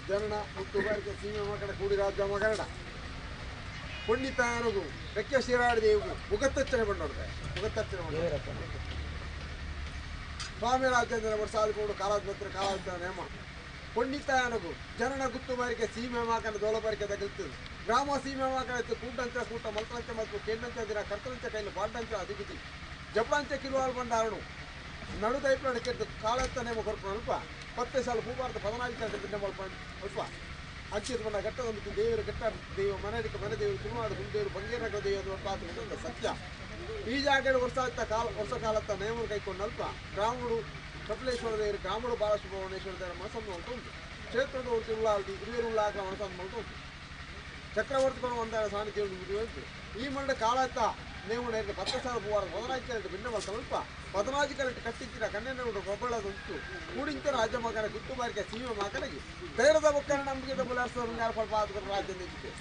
ಜನನ ಉತ್ತುಬಾರಿಗೆ ಸೀಮೆ ಮಕಡ ಕೂಡಿ ರಾಜ್ಯ ಮಗರಡ ಪುಣ್ಣಿತಾನಗು ರೆಕ್ಕೆ ಶಿರಾಡಿದೇವು ಮುಗತ್ತಚ್ಚನೆ ಬಂದೋಡ್ತಾರೆ ಮುಗತ್ತಚ್ಚನೆ ಬಂದ ಸ್ವಾಮಿ ರಾಜೇಂದ್ರ ವರ್ಷ ಆದಿಕೊಂಡು ಕಾಲಾದ್ಬತ್ರ ಕಾಲಾದ ನೇಮ ಪುಣ್ಣಿತಾನಗು ಜನನ ಗುತ್ತುಬಾರಿಗೆ ಸೀಮೆ ಮಾಕನ ದೋಲಬಾರಿಕೆ ತಗಲ್ತದೆ ಗ್ರಾಮ ಸೀಮೆ ಮಾಕನ ಕೂಟಂಚ ಕೂಟ ಮಲ್ಕಂಚ ಮತ್ತು ಕೆಣ್ಣಂಚ ದಿನ ಕರ್ತಂಚ ಕೈಲಿ ಬಾಡ್ಡಂಚ ಅಧಿಪತಿ ಜಪಡಂಚ ಕಿರುವಾಳು ಬಂದಾವಣು ನಡು ದೈಪ್ಲ ಕೆದ್ದು ಕಾಲತ್ತ ನೇಮ ಕೊರಪು ಅಲ್ಪ 10 ಸಾಲ ಭೂಭಾರತ 14 ಸಾಲ ಬಿನ್ನ ಮಾಡ್ಕೊಂಡು ಅಲ್ಪ ಅಕ್ಷಿತ ಬಣ್ಣ ಘಟ್ಟದೊಂದು ದೇವರು ಘಟ್ಟ ದೇವ ಮನೆಡಿಕೆ ಮನೆ ದೇವರು ತುಳುನಾಡು ಗುಂಡೇವರು ಬಂಗೇರಗ ದೇವರು ಪಾತ್ರ ಸತ್ಯ ಈ ಜಾಗ ವರ್ಷ ಕಾಲತ್ತ ನೇಮನ ಕೈಕೊಂಡು ಅಲ್ಪ ಗ್ರಾಮಡು ಕಪಿಲೇಶ್ವರ ದೇವರು ಗ್ರಾಮಡು ಬಾಲಸುಬ್ರಹ್ಮಣ್ಯೇಶ್ವರ ದೇವರ ಮನಸ್ಸನ್ನು ಉಂಟು ಕ್ಷೇತ್ರದ ಉಂಟು ಉಳ್ಳಾಲ್ದಿ ಹಿರಿಯರು ಉಳ್ಳಾಗ ಮನಸ್ಸನ್ನು ಉಂಟು ಚಕ್ರವರ್ತಿಗಳು ಒಂದಾದ ಸಾನ್ನಿಧ್ಯ ಉಂಟು ಈ ಮಂಡ ಕಾಲತ್ತ ನೇವು ನೇರಿಗೆ 10 ಸಾಲ ಭೂವಾರ 14 ಕ್ಯಾರೆಟ್ ಭಿನ್ನ ಸ್ವಲ್ಪ 14 ಕ್ಯಾರೆಟ್ ಕಟ್ಟಿಚ್ಚಿನ ಕನ್ನೆಣ್ಣೆ ಗೊಬ್ಬಳದಂತು ಕೂಡಿಂತ ರಾಜ್ಯ ಮಗನ ಗುತ್ತು ಬಾರಿಗೆ ಸೀಮೆ ಮಗನಿಗೆ ಧೈರ್ಯದ ಬೊಕ್ಕನ ನಂಬಿಕೆ ಬುಲಾರ್ಸ ಸ್ವಲ್ಪ ರಾಜ್ಯ ನಿಂತಿದೆ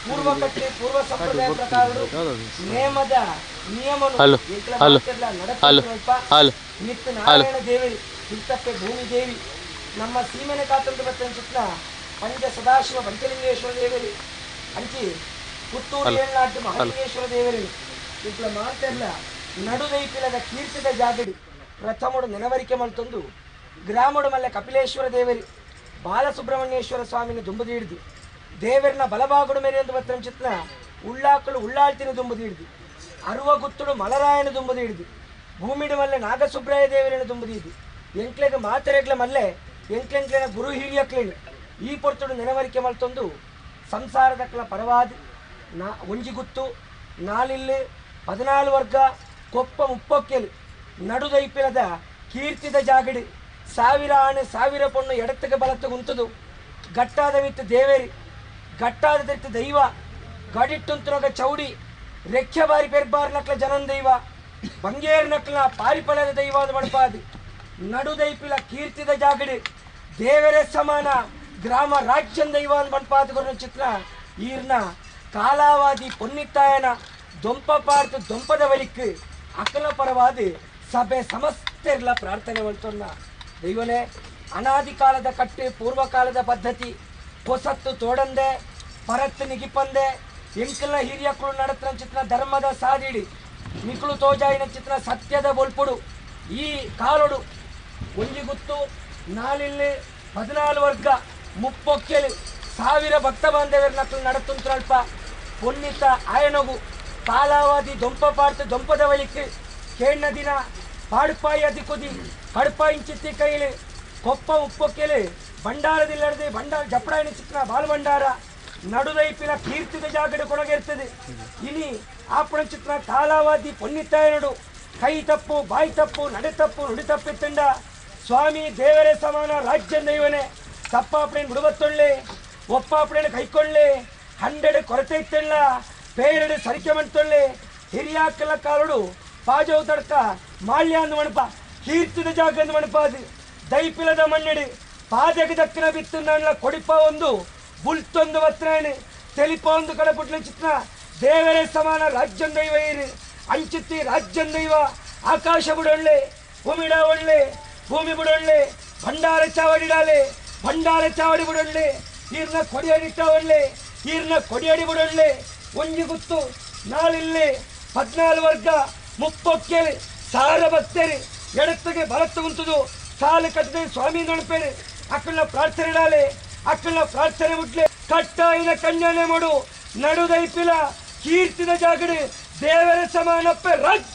ಪೂರ್ವ ಕಟ್ಟೆ ಪೂರ್ವ ಸಂಪ್ರದಾಯ ಪ್ರಕಾರ ನೇಮದ ನಿಯಮನು ನಿತ್ಯ ನಾರಾಯಣ ದೇವಿ ತೀರ್ಥಪ್ಪೆ ಭೂಮಿ ದೇವಿ ನಮ್ಮ ಸೀಮೆನೆ ಕಾತಂದು ಬರ್ತಂಚಿತ್ನ ಪಂಚ ಸದಾಶಿವ ಪಂಚಲಿಂಗೇಶ್ವರ ದೇವರಿ ಅಂಚಿ ಪುತ್ತೂರು ಏಳ್ನಾಟ್ಟು ಮಹಾಲಿಂಗೇಶ್ವರ ದೇವರಿ ಇಟ್ಲ ಮಾತೆಲ್ಲ ನಡುದೈಪಿಲದ ಕೀರ್ತಿದ ಜಾಗಡಿ ಪ್ರಥಮಡು ನೆನವರಿಕೆ ಮಲ್ತೊಂದು ಗ್ರಾಮಡು ಮಲ್ಲೆ ಕಪಿಲೇಶ್ವರ ದೇವರಿ ಬಾಲಸುಬ್ರಹ್ಮಣ್ಯೇಶ್ವರ ಸ್ವಾಮಿನ ದುಂಬದಿ ಹಿಡಿದು ದೇವರನ್ನ ಬಲಭಾಗಡು ಮೇರೆ ಎಂದು ಬತ್ತಂಚಿತ್ನ ಉಳ್ಳಾಕಳು ಉಳ್ಳಾಳ್ತಿನ ದುಂಬದಿ ಹಿಡಿದು ಅರುವ ಗುತ್ತುಡು ಮಲರಾಯನ ದುಂಬದಿ ಹಿಡಿದು ಭೂಮಿಡು ಮಲ್ಲೆ ನಾಗಸುಬ್ರಾಯ ದೇವರಿನ ದುಂಬದಿ ಹಿಡಿದು ಎಂಕ್ಲೆಗೆ ಮಾತೆರೆಗ್ಲ ಮಲ್ಲೆ ಎಂಕ್ಲೆಂಕ್ಲೆನ ಗುರು ಹಿರಿಯಕ್ಲೇನು ಈ ಪೊರ್ತುಡು ನೆನವರಿಕೆ ಮಲ್ತೊಂದು ಸಂಸಾರದಕ್ಕಲ ಪರವಾದ ಒಂಜಿ ಗುತ್ತು ನಾಲಿಲ್ಲು 14 ವರ್ಗ ಕೊಪ್ಪ ಮುಪ್ಪೊಕ್ಕೆಲು ನಡುದೈಪಿಲದ ಕೀರ್ತಿದ ಜಾಗಡಿ ಸಾವಿರ ಆಣೆ ಸಾವಿರ ಪೊಣ್ಣು ಎಡತ್ತಿಗೆ ಬಲತ್ತು ಉಂತದು ಗಟ್ಟಾದ ವಿತ್ತು ದೇವೇರಿ ಗಟ್ಟಾದ ತಿತ್ತು ದೈವ ಗಡಿಟ್ಟುಂತುನಗ ಚೌಡಿ ರೆಕ್ಕೆ ಬಾರಿ ಪೆರ್ಬಾರ್ ನಕ್ಲ ಜನನ್ ದೈವ ಬಂಗೇರ್ ನಕ್ಲ ಪಾರಿಪಳದ ದೈವಾದ ಮಣಪಾದಿ ನಡುದೈಪಿಲ ಕೀರ್ತಿದ ಜಾಗಡಿ ದೇವರೇ ಸಮಾನ ಗ್ರಾಮ ರಾಜ್ಯನ್ ದೈವಾದ ಮಣಪಾದ ಚಿತ್ರ ಈರ್ನ ಕಾಲಾವಾದಿ ಪೊನ್ನಿತ್ತಾಯನ ದೊಂಪ ಪಾರ್ತು ದೊಂಪದ ಬಳಿಕ್ ಅಕಲ ಪರವಾದ ಸಭೆ ಸಮಸ್ತೆರ್ಲ ಪ್ರಾರ್ಥನೆ ಮಾಡ್ತೊನ್ನ ದೈವನೇ ಅನಾದಿ ಕಾಲದ ಕಟ್ಟೆ ಪೂರ್ವ ಕಾಲದ ಪದ್ಧತಿ ಹೊಸತ್ತು ತೋಡಂದೆ ಪರತ್ತು ನಿಗಿಪಂದೆ ಎಂಕಲ ಹಿರಿಯಕ್ಕಳು ನಡತ್ರ ಚಿತ್ರ ಧರ್ಮದ ಸಾದಿಡಿ ನಿಕ್ಳು ತೋಜಾಯಿನ ಚಿತ್ರ ಸತ್ಯದ ಬೊಲ್ಪುಡು ಈ ಕಾಲೊಡು ಒಂಜಿ ಗುತ್ತು ನಾಲಿಲ್ಲಿ 14 ವರ್ಗ ಮುಪ್ಪೊಕ್ಕೆಲು ಸಾವಿರ ಭಕ್ತ ಬಾಂಧವ್ಯರ ನಕ್ಳು ನಡತುಂತ್ರಲ್ಪ ಪೊನ್ನಿತ ಆಯನಗು ಕಾಲಾವಧಿ ದೊಂಪ ಪಾರ್ತು ದೊಂಪದ ಬಳಿಕ್ ಕೇಣ್ಣ ದಿನ ಪಾಡುಪಾಯಿ ಅದಿಕುದಿ ಕಡುಪಾಯಿಂಚಿತ್ತಿ ಕೈಲಿ ಕೊಪ್ಪ ಉಪ್ಪೊಕ್ಕೆಲೆ ಭಂಡಾರದಿಲ್ಲದೆ ಭಂಡಾರ ಜಪಡಾಯಿನ ಚಿತ್ರ ಬಾಲಭಂಡಾರ ನಡುದೈಪಿನ ಕೀರ್ತಿದ ಜಾಗಡೆ ಕೊಡಗಿರ್ತದೆ ಇನಿ ಆಪಣ ಚಿತ್ರ ಕಾಲಾವಧಿ ಪೊನ್ನಿತ್ತಾಯನಡು ಕೈ ತಪ್ಪು ಬಾಯಿ ತಪ್ಪು ನಡೆ ತಪ್ಪು ನುಡಿ ತಪ್ಪಿತ್ತಂಡ ಸ್ವಾಮಿ ದೇವರೇ ಸಮಾನ ರಾಜ್ಯ ದೈವನೇ ತಪ್ಪಾಪಣೆಯನ್ನು ಬಿಡುವತ್ತೊಳ್ಳೆ ಒಪ್ಪಾಪಣೆಯನ್ನು ಕೈಕೊಳ್ಳೆ 100 ಕೊರತೆ ಇತ್ತಲ್ಲ ಪೇರಡು ಸರಿಕೆ ಮಾಡ್ತೊಳ್ಳೆ ಹಿರಿಯಾಕಲ ಕಾಲುಡು ಪಾಜವು ತಡ್ಕ ಮಾಲ್ಯ ಅಂದು ಮಣಪ ಕೀರ್ತಿದ ಜಾಗ ಅಂದು ಮಣಪಾದು ದೈಪಿಲದ ಮಣ್ಣಡಿ ಪಾದಕ್ಕೆ ದಕ್ಕಿನ ಬಿತ್ತು ನನ್ನ ಕೊಡಿಪ ಒಂದು ಬುಲ್ತೊಂದು ವತ್ರಾಯಣೆ ತೆಲಿಪ ಒಂದು ಕಡಪುಟ್ಲ ಚಿತ್ರ ದೇವರೇ ಸಮಾನ ರಾಜ್ಯನ್ ದೈವ ಏರಿ ಅಂಚಿತ್ತಿ ರಾಜ್ಯನ್ ದೈವ ಆಕಾಶ ಬಿಡೊಳ್ಳೆ ಭೂಮಿಡ ಒಳ್ಳೆ ಭೂಮಿ ಬಿಡೊಳ್ಳೆ ಭಂಡಾರ ಚಾವಡಿಡಾಲೆ ಭಂಡಾರ ಚಾವಡಿ ಬಿಡೊಳ್ಳೆ ಈರ್ನ ಕೊಡಿಯಡಿಟ್ಟ ಒಳ್ಳೆ ಈರ್ನ ಕೊಡಿಯಡಿ ಬಿಡೊಳ್ಳೆ ಒಂಜಿ ಗುತ್ತು ನಾಲಿಲ್ಲಿ 14 ವರ್ಗ ಮುಪ್ಪೊಕ್ಕೆಲೆ ಸಾರ ಭಕ್ತರಿ ಎಡತ್ತಿಗೆ ಬಲತ್ತು ಉಂಟುದು ಸಾಲು ಕಟ್ಟದೆ ಸ್ವಾಮಿ ನಡಪೇರಿ ಅಕ್ಕಳ ಪ್ರಾರ್ಥನೆ ಇಡಾಲೆ ಅಕ್ಕಳ ಪ್ರಾರ್ಥನೆ ಮುಟ್ಲೆ ಕಟ್ಟಾಯಿನ ಕನ್ಯಾನೆ ಮಾಡು ನಡುದೈಪಿಲ ಕೀರ್ತಿನ ಜಾಗಡೆ ದೇವರ ಸಮಾನಪ್ಪೆ ರಾಜ್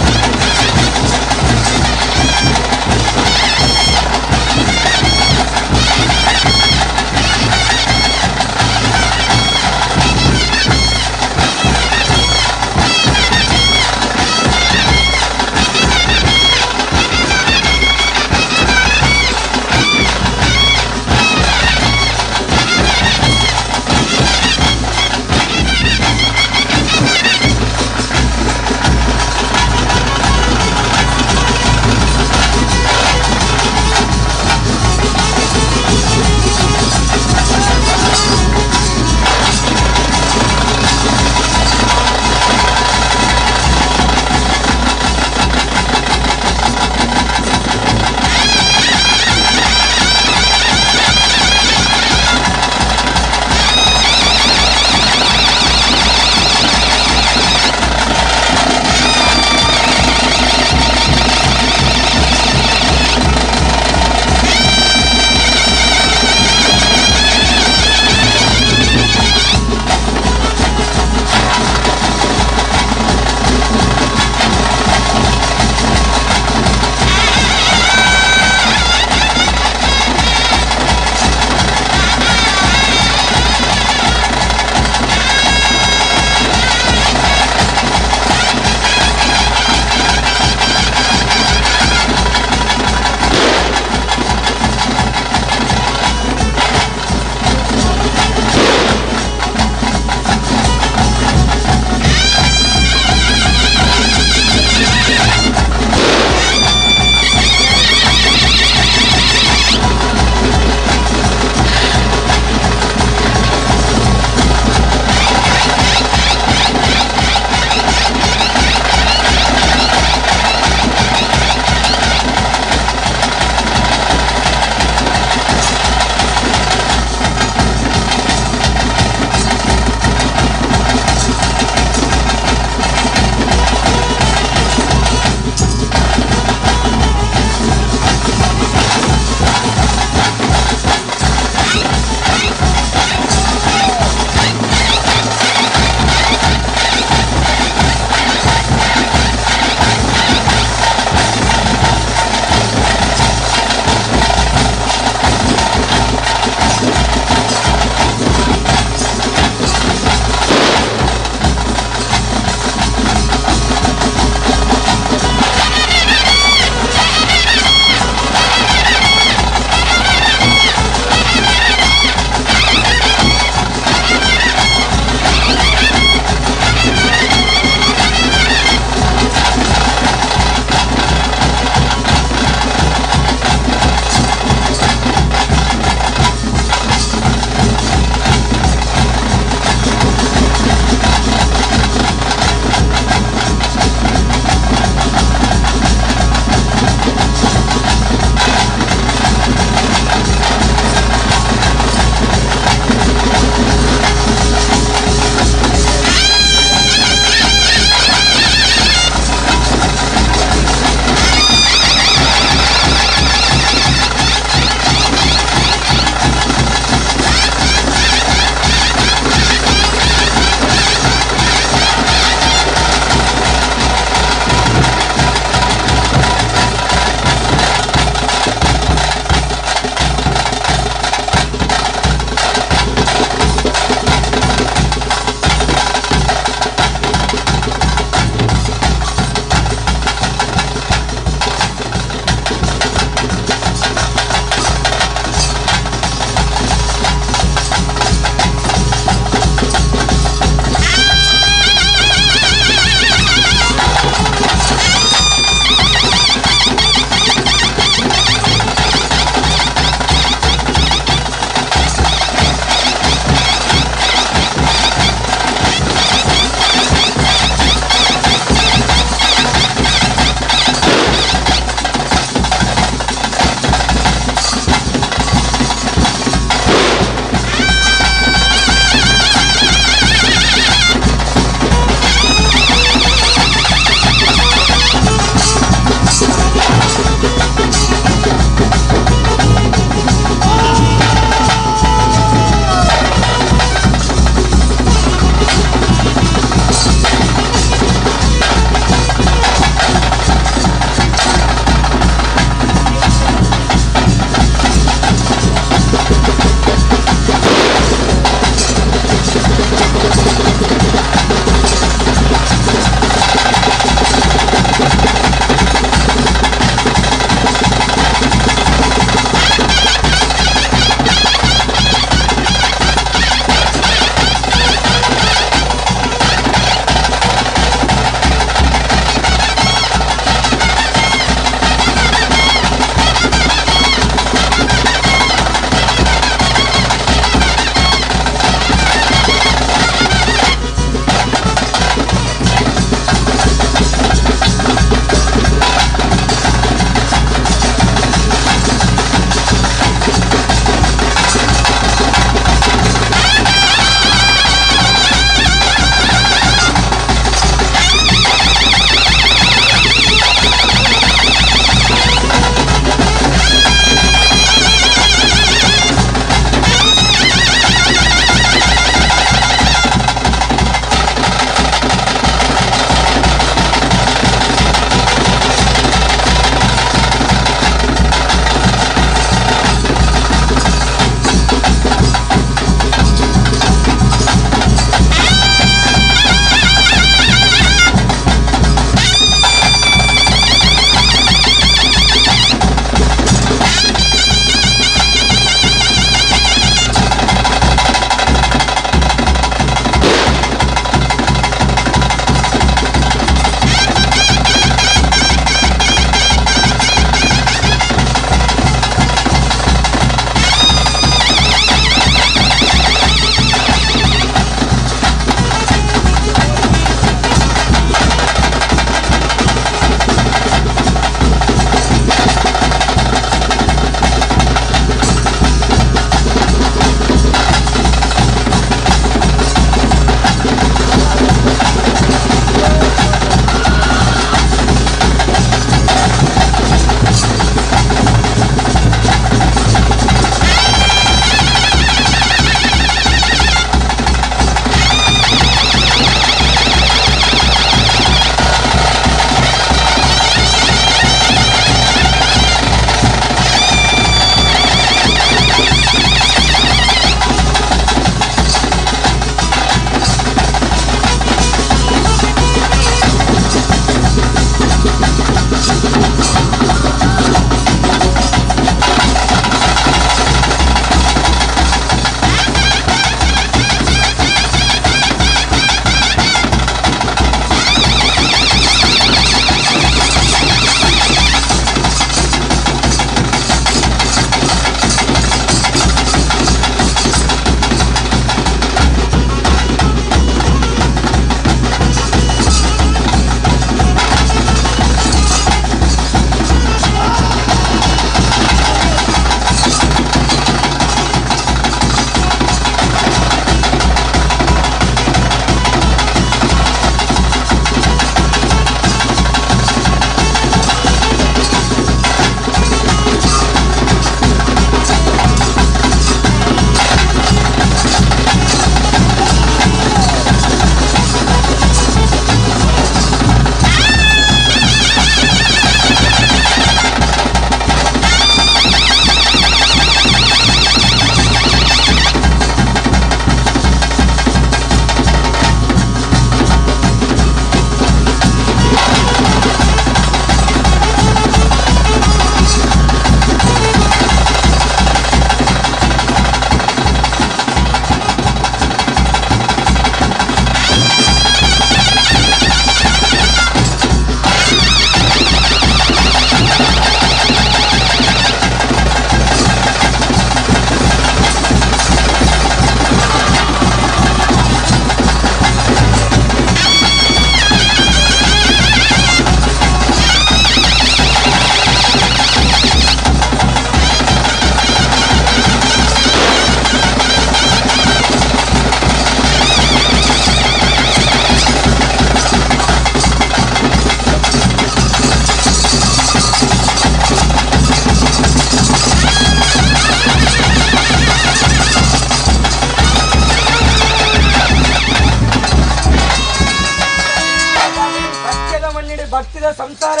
ಭಕ್ತಿದ ಸಂಸಾರ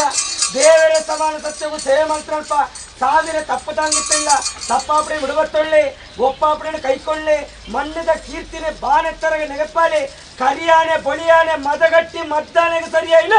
ದೇವರ ಸಮಾನ ಸತ್ಯವು ಸೇವೆ ಮಂತ್ರಲ್ಪ ಸಾವಿರ ತಪ್ಪದಂಗಿತ್ತಿಲ್ಲ ತಪ್ಪಾಪಡೆ ಬಿಡುವತ್ತೊಳ್ಳೆ ಒಪ್ಪಾಪಡೆ ಕೈಕೊಳ್ಳೆ ಮಣ್ಣದ ಕೀರ್ತಿನೆ ಬಾನೆತ್ತರಗೆ ನೆಗಪಾಲೆ ಕರಿಯಾನೆ ಬಳಿಯಾನೆ ಮದಗಟ್ಟಿ ಮದ್ದಾನೆಗೆ ಸರಿಯಾಯಿಲ್ಲ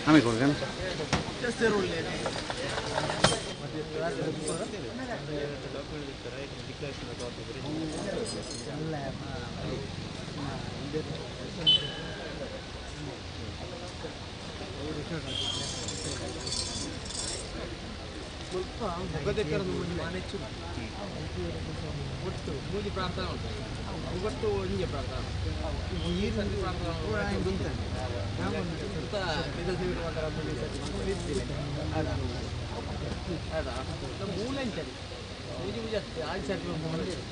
Ami korgan. ಮೂಲಿ ಪ್ರಾರ್ಥನೆ ಉಂಟು ಇವತ್ತು ಒಂದೇ ಪ್ರಾರ್ಥನೆ ಮೂಲೆಂಚರಿ ಮೂಜಿ ಮೂಜಿ ಅಷ್ಟೇ ಆಯ್ತು ಸರ್ತಿ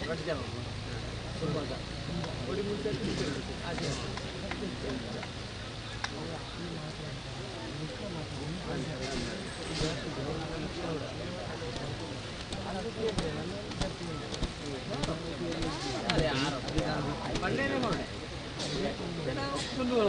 ಗಟ್ಟಿ ಜನ ಸ್ವಲ್ಪ ಒಡಿ ಮುಂಚೆ ಆಚೆ ಪಂಡೇನೆ ಮಾಡಿ ಮುಂದೆ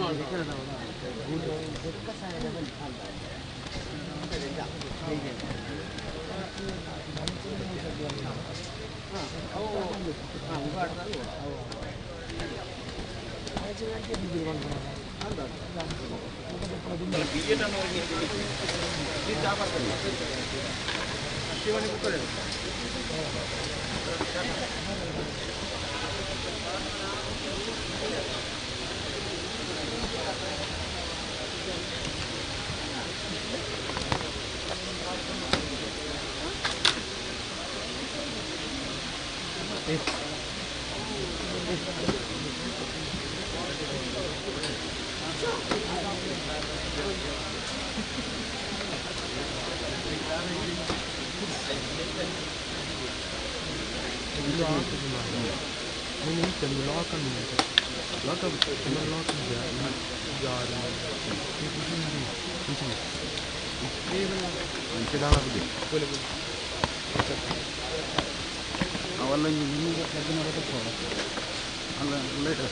ಅವೆಲ್ಲ ಈಗ ಅಲ್ಲ ಲೇಟ್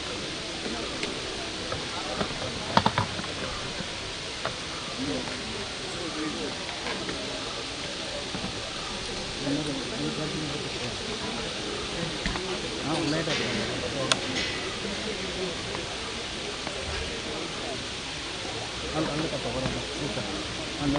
ಲೇಟ್ ಅಲ್ಲ ಅಲ್ಲ ತಪ್ಪ ಬರೋಲ್ಲ ಅಲ್ಲ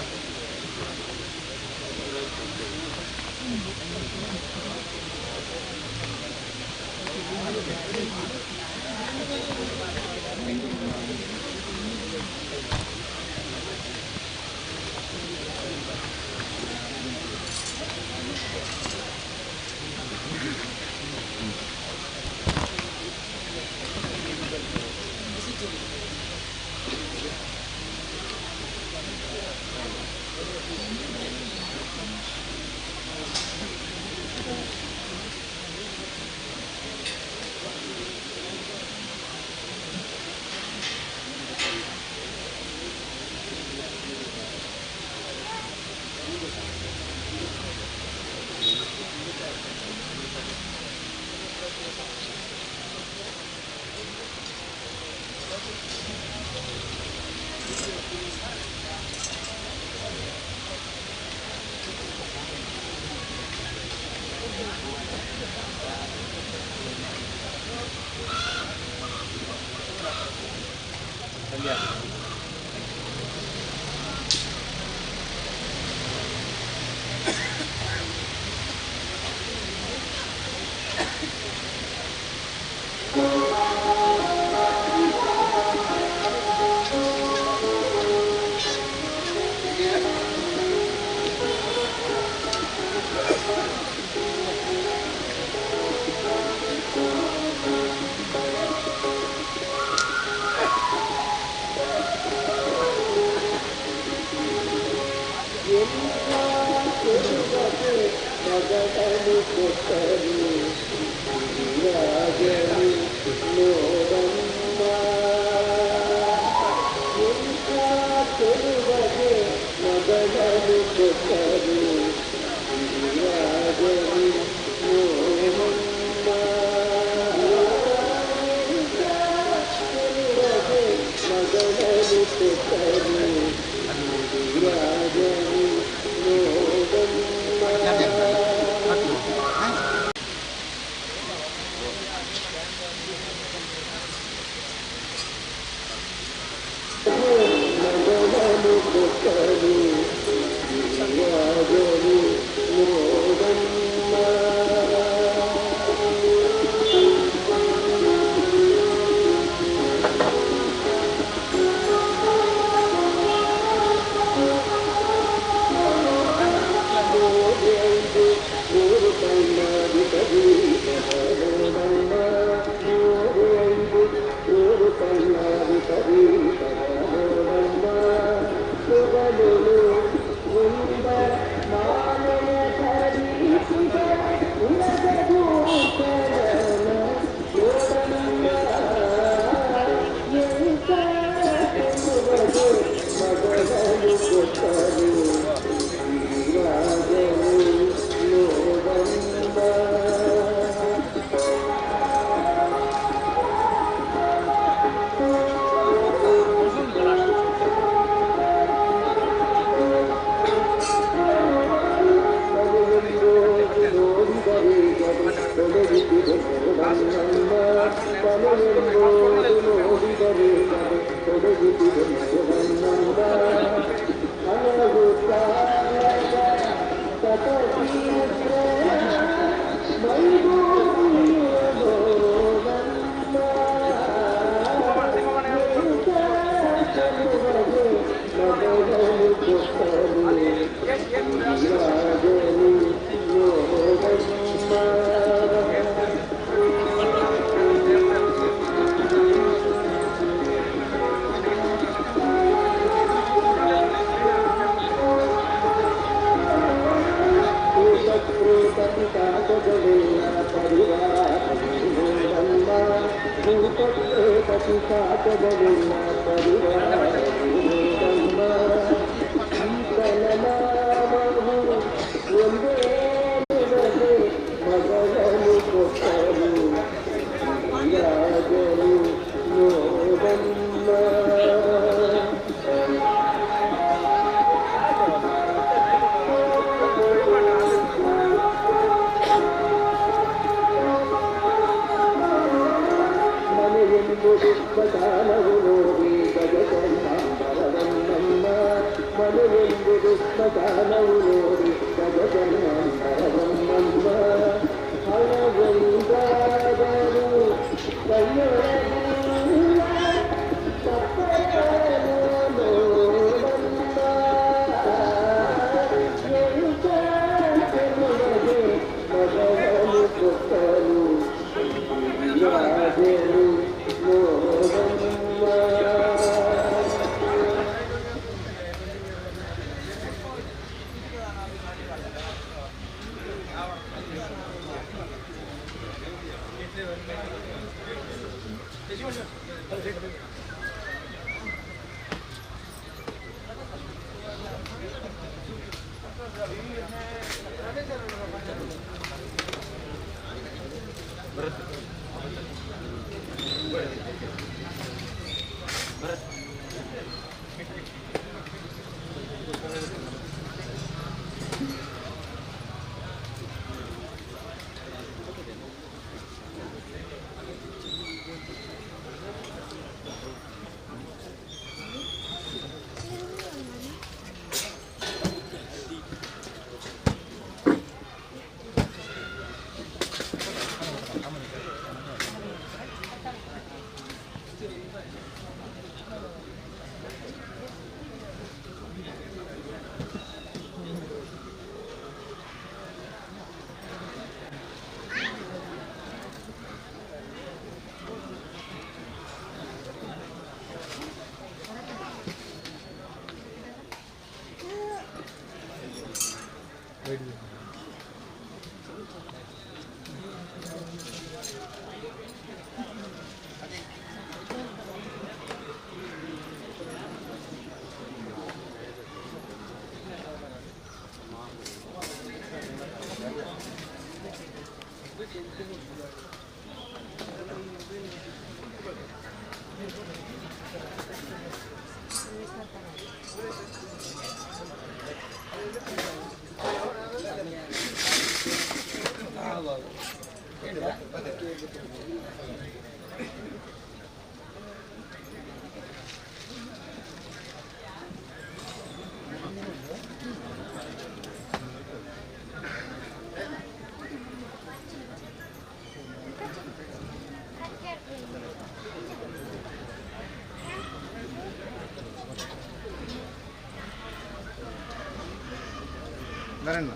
Narendra,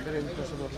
there is possible.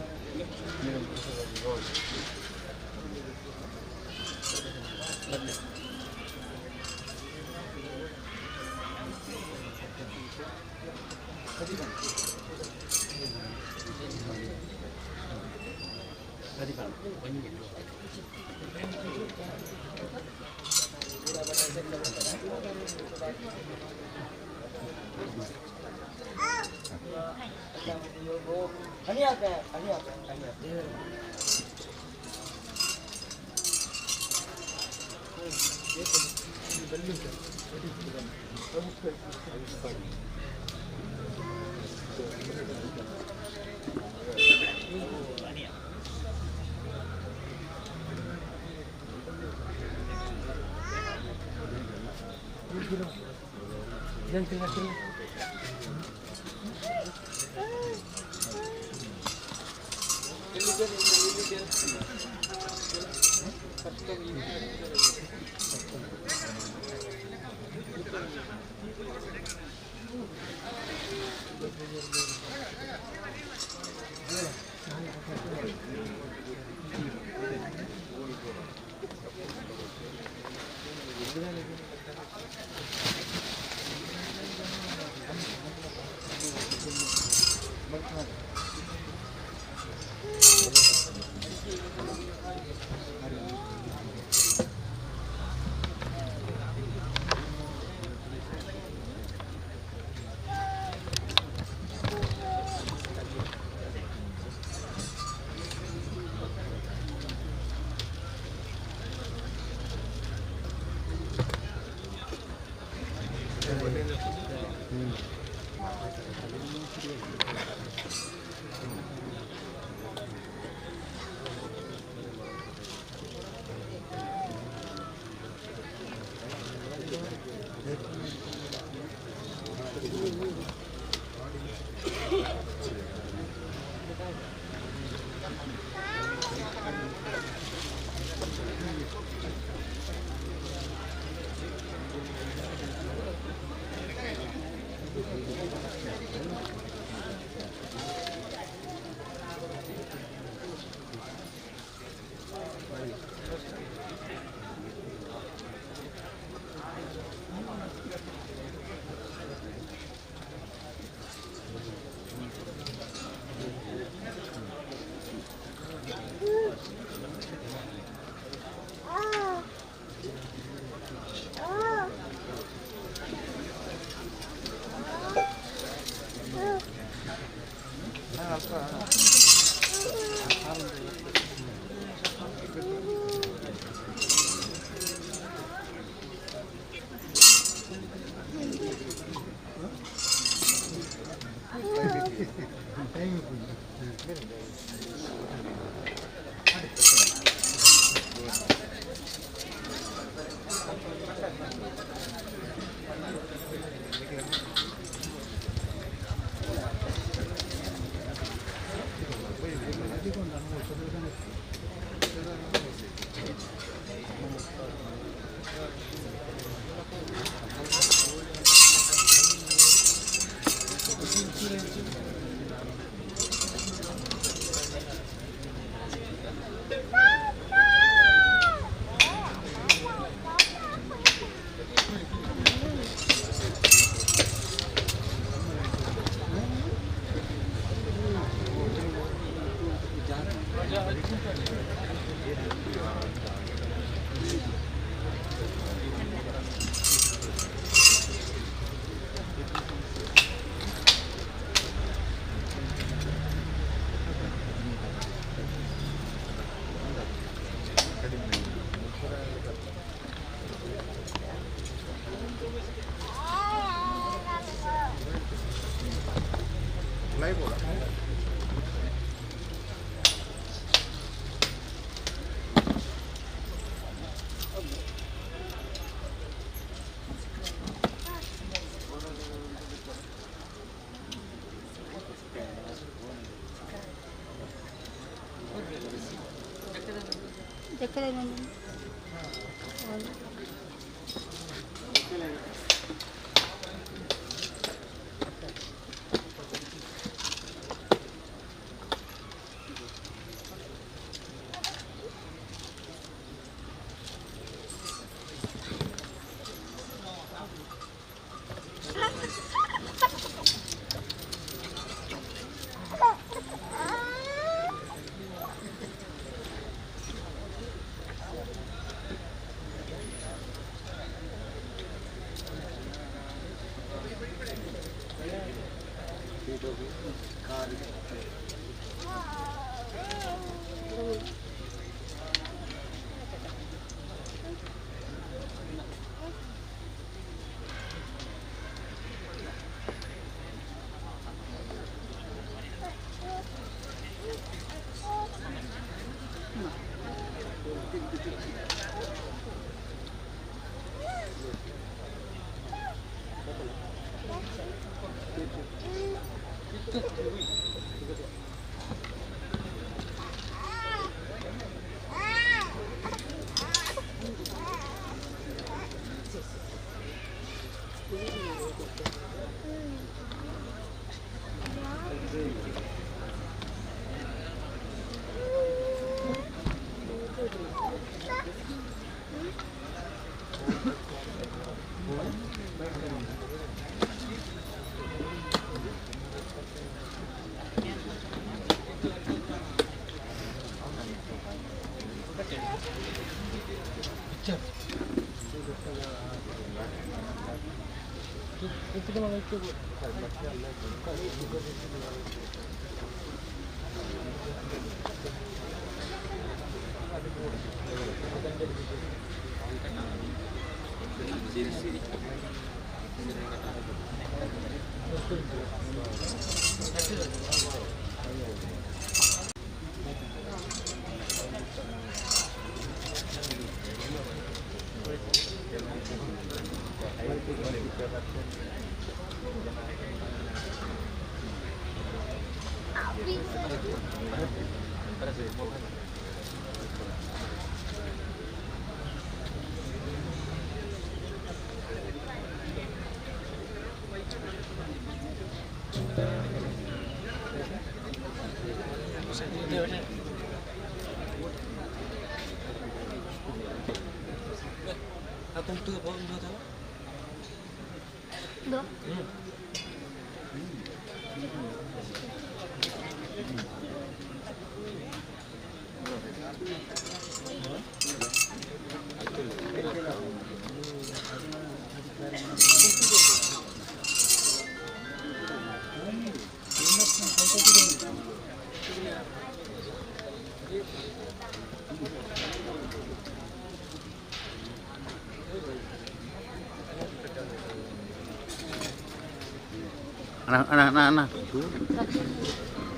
Anak.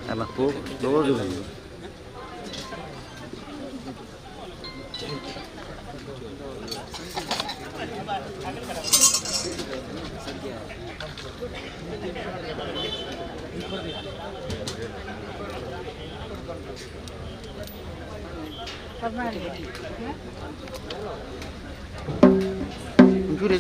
Anakku, dulu juga. Juri.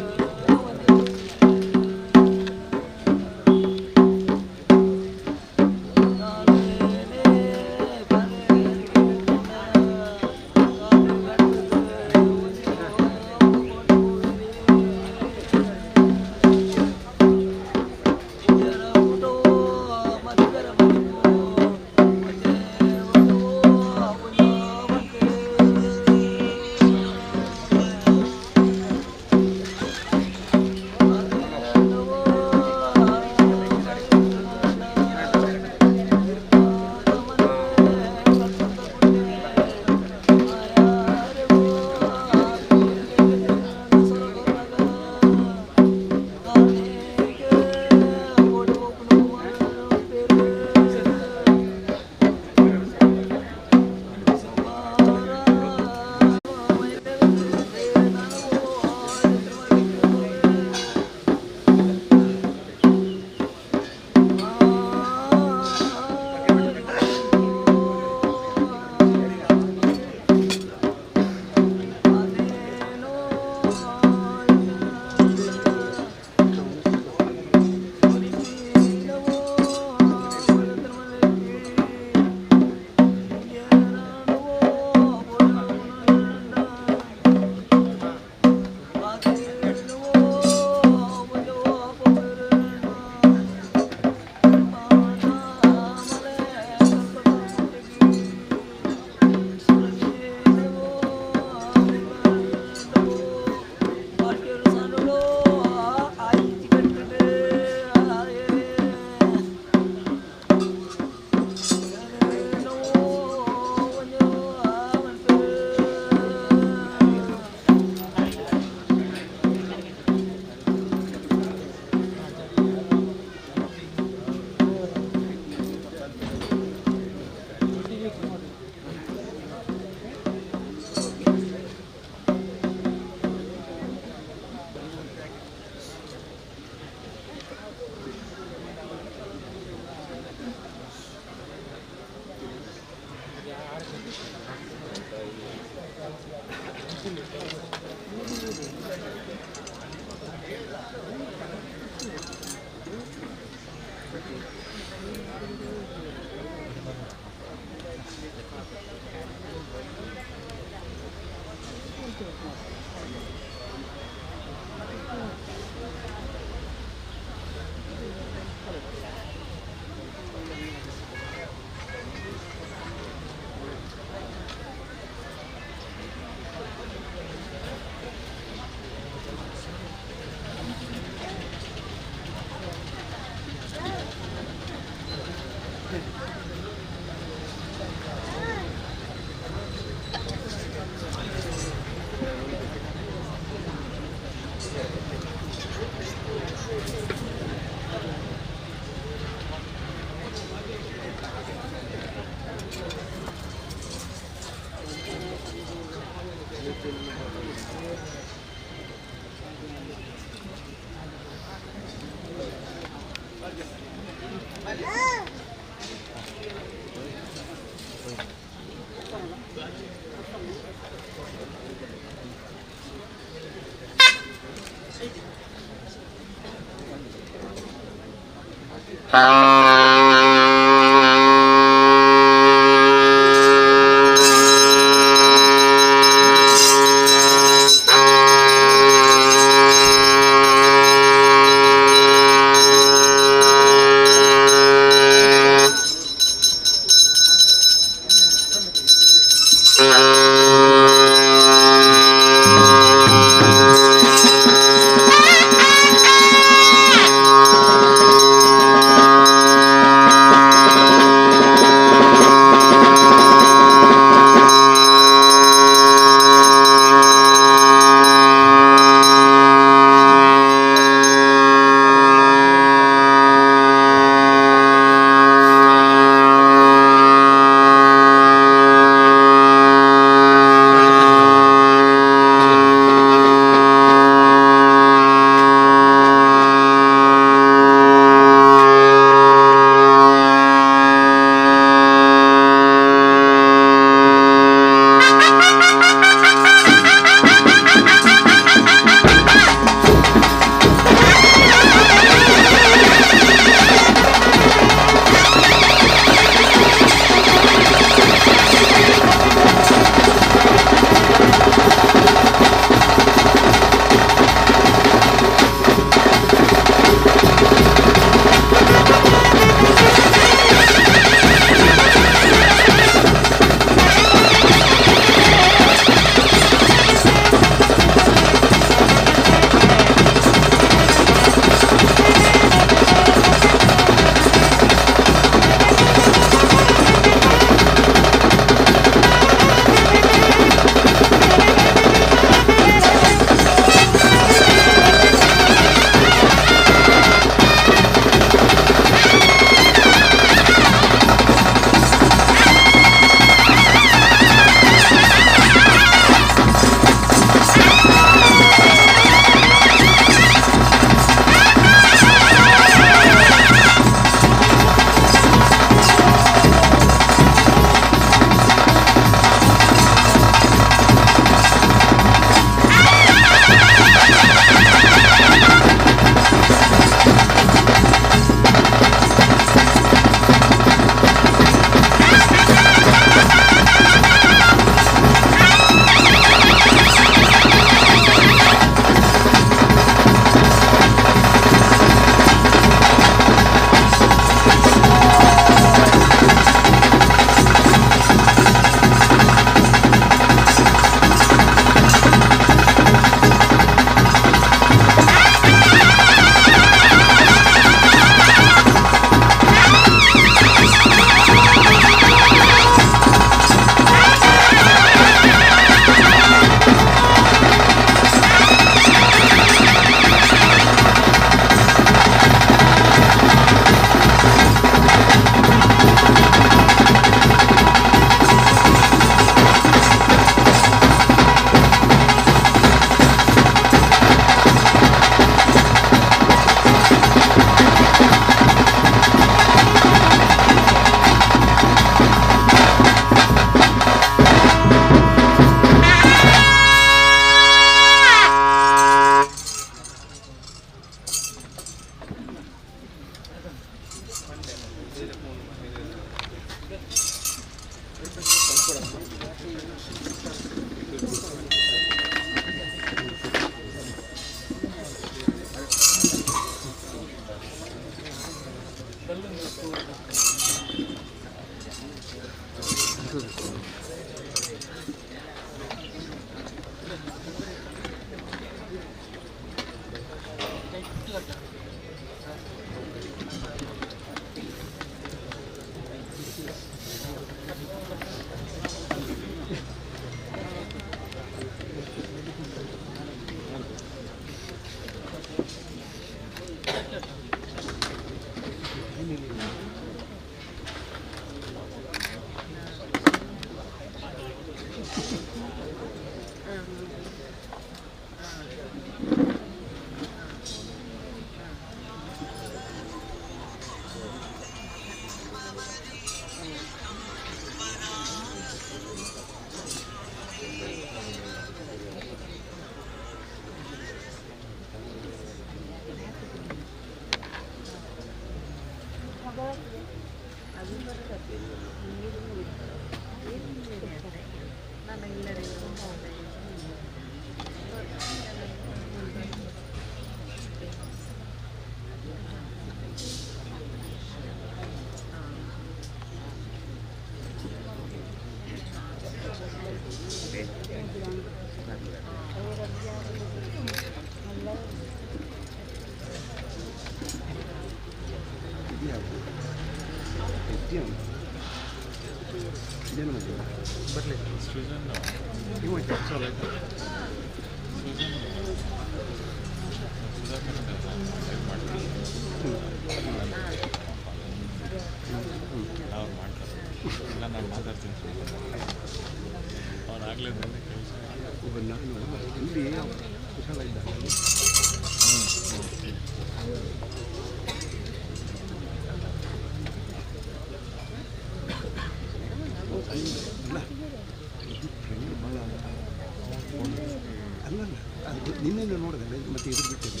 ನಿನ್ನೆ ನೋಡಿದ್ರೆ ಮತ್ತೆ ಇದು ಬಿಟ್ಟಿದೆ.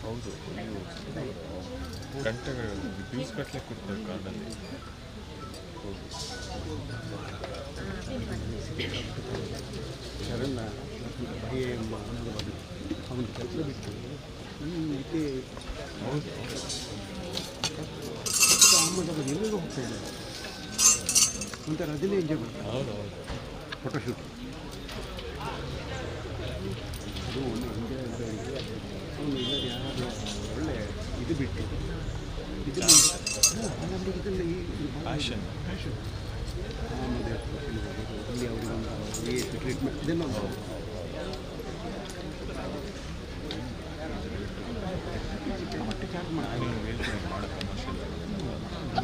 ಹೌದು, ಗಂಟೆಗಳು ದಿವಸ ಕಟ್ಟಲೆ ಕೊಡ್ತಾರೆ ಕಾರ್ಡಲ್ಲಿ. ಶರಣ ಭಯ ಎಂಬ ಅವನ ಕೆಲಸ ಬಿಟ್ಟು ಇದಕ್ಕೆ ಹೌದು ಅಹಮದಾಬಾದ್ ಎಲ್ಲರಿಗೂ ಹೋಗ್ತಾ ಇದ್ದಾರೆ. ಒಂಥರ ಅದನ್ನೇ ಎಂಜಾಯ್ ಮಾಡ್ತಾರೆ. ಹೌದು ಹೌದು, ಫೋಟೋಶೂಟ್ ಅದು ಒಂದು ಎಂಜಾಯ್ ಅವನು ಇಲ್ಲ ಯಾರು ಒಳ್ಳೆ ಇದು ಬಿಟ್ಟು ಇದು ಇದೆಲ್ಲ ಈ ಫ್ಯಾಷನ್ ಆಮೇಲೆ ಇಲ್ಲಿ ಅವರಿಗೊಂದು ಟ್ರೀಟ್ಮೆಂಟ್ ಇದೆಲ್ಲ ಮತ್ತೆ ಚಾರ್ಜ್ ಮಾಡಿ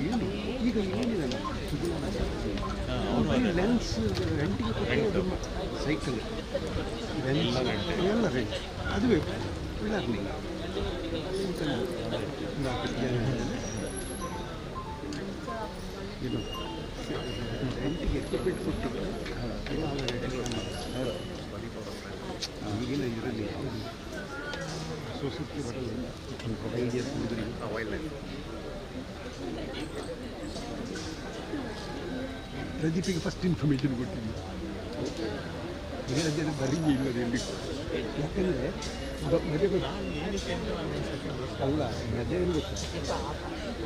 ಏನು ಈಗ ಏನಿದೆಲ್ಲ ಲೆನ್ಸ್ ರೆಂಟಿಗೆ ಸೈಕಲ್ ಎಲ್ಲ ರೆಂಟ್ ಅದುವೇ ಒಳ್ಳೆ ಇದು ರೆಂಟಿಗೆ ಎಕ್ವಿಪ್ಮೆಂಟ್ ಕೊಟ್ಟು ಈಗಿನ ಇದರಲ್ಲಿ ಸೊಸೈಟಿ ಬರೋದು ಐಡಿಯಾಸ್ ವೈಲ್ಡ್ ಲೈಫ್. ಪ್ರದೀಪಿಗೆ ಫಸ್ಟ್ ಇನ್ಫಾರ್ಮೇಷನ್ ಕೊಟ್ಟಿದ್ವಿ. ಜನ ಬರೀ ಇಲ್ಲ ಎಲ್ಲಿ, ಯಾಕಂದರೆ ಅಲ್ಲ ರಜೆ ಇರಬೇಕು.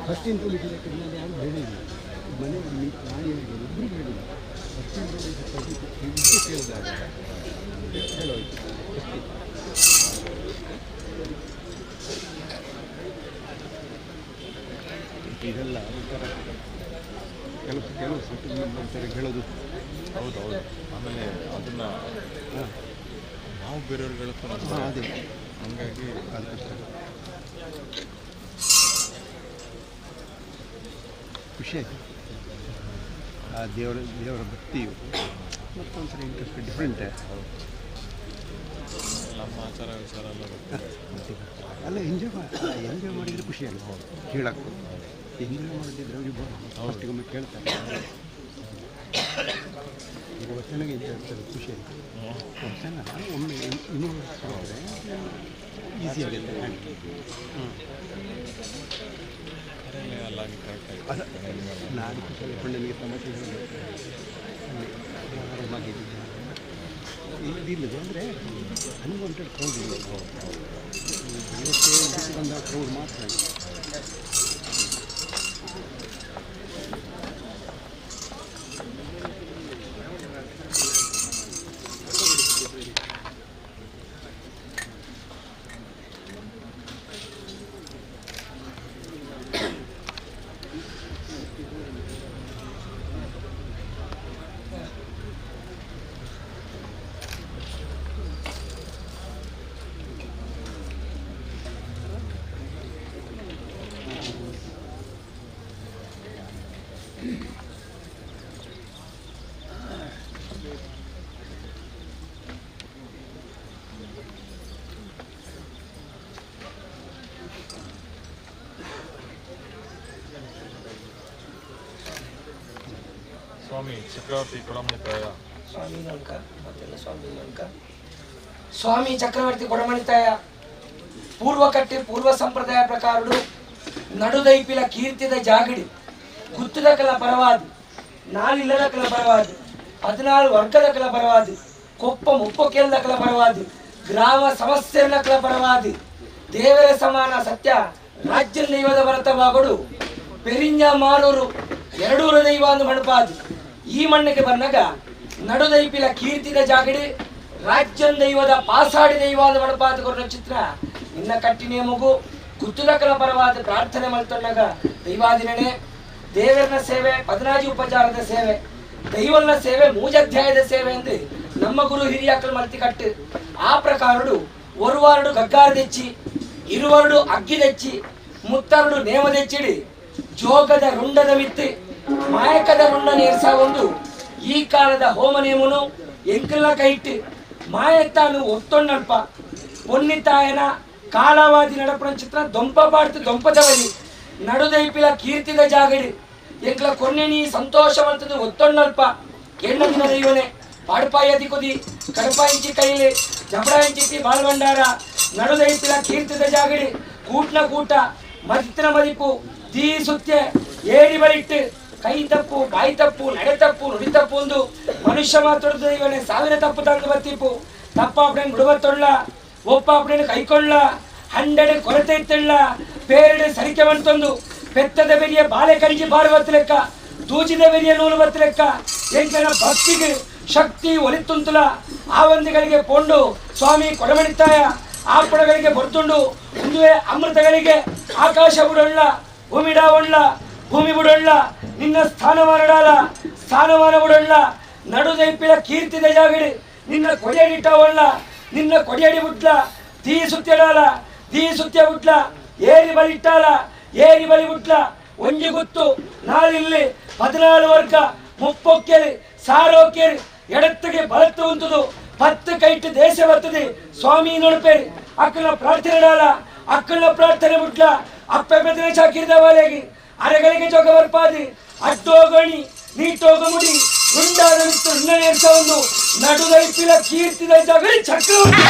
ಫಸ್ಟ್ ಇನ್ಫಾರ್ಮೇಷನ್ ಯಾಕಂದರೆ ಯಾರು ಹೇಳಿಲ್ಲ ಮನೆಯಲ್ಲಿ ಮಾಡಿ ಹೇಳಿದ್ರು, ಒಬ್ಬರಿಗೆ ಹೇಳಿಲ್ಲ. ಫಸ್ಟ್ ಇನ್ಫಾರ್ಮೇಷನ್ ಪ್ರದೀಪ ಕೇಳಿದಾಗ ಹೇಳೋಯ್ತು ಇದೆಲ್ಲ ಒಂಥರ ಕೆಲವು ಸತಿ ಒಂಥರ ಹೇಳೋದು. ಹೌದು ಹೌದು. ಆಮೇಲೆ ಅದನ್ನು ನಾವು ಬೇರೆಯವ್ರಿಗೆ ಹೇಳ್ತಾರೆ, ಅದೇ ಹಂಗಾಗಿ ಅದು ಕಷ್ಟ. ಖುಷಿ ಆಯಿತು. ಆ ದೇವರ ಭಕ್ತಿಯು ಮತ್ತೊಂಥರ ಇಂಟ್ರೆಸ್ಟ್ ಡಿಫ್ರೆಂಟ್. ನಮ್ಮ ಆಚಾರ ವಿಚಾರ ಎಲ್ಲ ಗೊತ್ತಿದೆ. ಅಲ್ಲ ಎಂಜಾಯ್ ಮಾಡಿದರೆ ಖುಷಿ ಅಲ್ಲ ಹೇಳಕ್ಕೆ. ಎಂಜಾಯ್ ಮಾಡಿದ್ರೆ ಅವ್ರಿಗೆ ಫಸ್ಟಿಗೊಮ್ಮೆ ಕೇಳ್ತಾರೆ. ಈಗ ವಚನಗೆ ಎಂಜಾಯ್ ಆಗ್ತದೆ, ಖುಷಿ ಆಯಿತು. ವಚನ ಒಮ್ಮೆ ಇನ್ನೂರು ಹೋದರೆ ಈಸಿ ಆಗುತ್ತೆ. ಅಲ್ಲಾಗಿ ಕರೆಕ್ಟಾಗಿ ನಾನು ಖುಷಿ ನನಗೆ ಸಮಸ್ಯೆ ಆರಾಮಾಗಿದ್ದಿದ್ದೆ ಇದಿಲ್ಲದೆ ಅಂದರೆ ಅನ್ವಾಂಟೆಡ್ ಕ್ರೌಡ್ ಇಲ್ಲ. ದೇವಕ್ಕೆ ಬಂದ ಕ್ರೌಡ್ ಮಾತ್ರ. ಸ್ವಾಮಿ ಚಕ್ರವರ್ತಿ ಕೊಡಮಣಿತಾಯ. ಸ್ವಾಮಿ ನಮಕ ಮತ್ತೆಲ್ಲ ಸ್ವಾಮಿ ನಮಕ. ಸ್ವಾಮಿ ಚಕ್ರವರ್ತಿ ಕೊಡಮಣಿತಾಯ. పూర్వకట్టి పూర్వ సంప్రదాయ ప్రకారుడు నడుదైపిల కీర్తిద జాగిడి గుత్తుదకల పరవాది 4 ఇళ్ళదకల పరవాది 14 వర్గదకల పరవాది కొప్ప 30 దకల పరవాది ಗ್ರಾಮ ಸಮಸ್ಯೆಗಳ ಪರವಾದಿ ದೇವರ ಸಮಾನ ಸತ್ಯ ರಾಜ್ಯ ದೈವದ ಭರತವಾಗಡು ಪೆರಿಂಜ ಮಾರೂರು ಎರಡೂರ ದೈವ ಅಂದು ಮಣಪಾದಿ ಈ ಮಣ್ಣಿಗೆ ಬಂದಾಗ ನಡುದೈಪಿಲ ಕೀರ್ತಿದ ಜಾಗಡಿ ರಾಜ್ಯ ದೈವದ ಪಾಸಾಡಿ ದೈವ ಅಂದು ಮಣಪಾದ ಕೊರ ಚಿತ್ರ ನಿನ್ನ ಕಟ್ಟಿನೇ ಮಗು ಗುತ್ತುಲಕಲ ಪರವಾದ ಪ್ರಾರ್ಥನೆ ಮಾಡ್ತೊಂಡಾಗ ದೈವಾದಿನೇ ದೇವರನ ಸೇವೆ 14 ಉಪಚಾರದ ಸೇವೆ ದೈವನ ಸೇವೆ 3 ಅಧ್ಯಾಯದ ಸೇವೆ ಎಂದು ನಮ್ಮ ಗುರು ಹಿರಿಯಕ್ಕಳು ಮಲ್ತಿ ಕಟ್ಟು ಆ ಪ್ರಕಾರಡು ಒರುವಾರಡು ಗಗ್ಗಾರ ತೆಚ್ಚಿ ಇರುವರಡು ಅಗ್ಗಿ ತೆಚ್ಚಿ ಮುತ್ತರಡು ನೇಮ ತೆಚ್ಚಿಡಿ ಜೋಗದ ರುಂಡದ ಮಿತ್ತಿ ಮಾಯಕದ ರುಂಡ ನೇರ್ಸ ಒಂದು ಈ ಕಾಲದ ಹೋಮ ನೇಮನು ಎಂಕಲ್ಲ ಕೈಟ್ಟು ಮಾಯತ್ತಾನು ಒತ್ತೊಂಡಲ್ಪ ಪೊನ್ನಿತಾಯನ ಕಾಲವಾದಿ ನಡಪಣ ಚಿತ್ರ ದೊಂಪ ಪಾಡ್ತು ದೊಂಪದವಲಿ ನಡುದೈಪಿಲ ಕೀರ್ತಿದ ಜಾಗಡಿ ಎಂಕಲ ಕೊನ್ನೆನಿ ಸಂತೋಷವಂತದ್ದು ಒತ್ತೊಂಡಲ್ಪ ಕೆಣ್ಣ ದಿನ ದೈವನೇ ಪಾಡ್ಪಾಯದಿ ಕುದಿ ಕಡಪಾಯಿಂಚಿ ಕೈಲಿ ಜಬಡಾಯಿಂಚಿ ಬಾಳ್ಬಂಡಾರ ನಡುದೈಪಿಲ ಕೀರ್ತಿದ ಜಾಗಡಿ ಕೂಟ್ನ ಕೂಟ ಮತ್ತಿನ ಮದಿಪು ದೀ ಸುತ್ತೆ ಏಡಿ ಬಳಿಟ್ಟು ಕೈ ತಪ್ಪು ಬಾಯಿ ತಪ್ಪು ನಡೆ ತಪ್ಪು ನುಡಿ ತಪ್ಪು ಒಂದು ಮನುಷ್ಯ ಮಾತಾಡುದು ಇವನೇ 1000 ತಪ್ಪು ತಂದು ಬತ್ತಿಪ್ಪು ತಪ್ಪ ಅಪ್ಪಣೆ ಬಿಡುವತ್ತೊಳ್ಳ ಒಪ್ಪ ಅಪ್ಪಣೆ ಕೈಕೊಳ್ಳ 100 ಕೊರತೆ ಇತ್ತಳ್ಳ ಪೇರಡೆ ಸರಿಕೆ ಬಂತೊಂದು ಪೆತ್ತದ ಬೆರಿಯ ಬಾಳೆ ಕಂಜಿ ಬಾರುವತ್ತು ಲೆಕ್ಕ ತೂಚಿದ ಬೆರಿಯ ನೂಲು ಬತ್ತು ಲೆಕ್ಕ ಎಂಕನ ಭಕ್ತಿಗೆ ಶಕ್ತಿ ಒಲಿತುಂತುಲ ಆ ಒಂದಿಗಳಿಗೆ ಪೊಂಡು ಸ್ವಾಮಿ ಕೊಡಮಣಿತಾಯ ಆ ಪುಡಗಳಿಗೆ ಬರ್ತುಂಡು ಒಂದುವೆ ಅಮೃತಗಳಿಗೆ ಆಕಾಶ ಬಿಡೊಳ್ಳ ಭೂಮಿಡ ಒಳ್ಳ ಭೂಮಿ ಬಿಡೊಳ್ಳ ನಿನ್ನ ಸ್ಥಾನಮಾನಡಾಲ ಸ್ಥಾನಮಾನ ಬಿಡೊಳ್ಳ ನಡುದೈಪಿಲ ಕೀರ್ತಿದ ಜಾಗಡಿ ನಿನ್ನ ಕೊಡಿಯಡಿಟ್ಟ ಒಳ್ಳ ನಿನ್ನ ಕೊಡಿಯಡಿ ಬಿಟ್ಲ ದೀ ಸುತ್ತೆಡಾಲ ದೀ ಸುತ್ತೆ ಬಿಟ್ಲ ಏರಿ ಬಲಿಟ್ಟಾಲ ಏರಿ ಬಲಿ ಬಿಟ್ಲ ಒಂಜಿ ಗುತ್ತು ನಾಳಿಲ್ಲಿ 14 ವರ್ಗ 30 ಸಾರೋಕೆರಿ ಎಡತ್ತಿಗೆ ಬಳತ್ತು ಉಂಟುದು 10 ಕೈಟ್ ದೇಶ ಬರ್ತದೆ ಸ್ವಾಮಿ ನೋಡ್ಪೇರಿ ಅಕ್ಕನ ಪ್ರಾರ್ಥನೆ ಡಾಲ ಅಕ್ಕನ ಪ್ರಾರ್ಥನೆ ಬಿಟ್ಲ ಅಪ್ಪೆ ಬೆದನೆ ಚಾಕಿರಿದ ವಾಲೆಗೆ ಅರೆಗಳಿಗೆ ಜೋಗ ಬರ್ಪಾದಿ ಅಡ್ಡೋಗಣಿ ನೀಟೋಗ ಮುಡಿ ಉಂಡಾದ ವಿತ್ತು ರುಂಡನೇರ್ಸ ಒಂದು ನಡುದೈಪಿಲ ಕೀರ್ತಿದ ಜಾಗಡಿ ಚಕ್ರವರ್ತಿ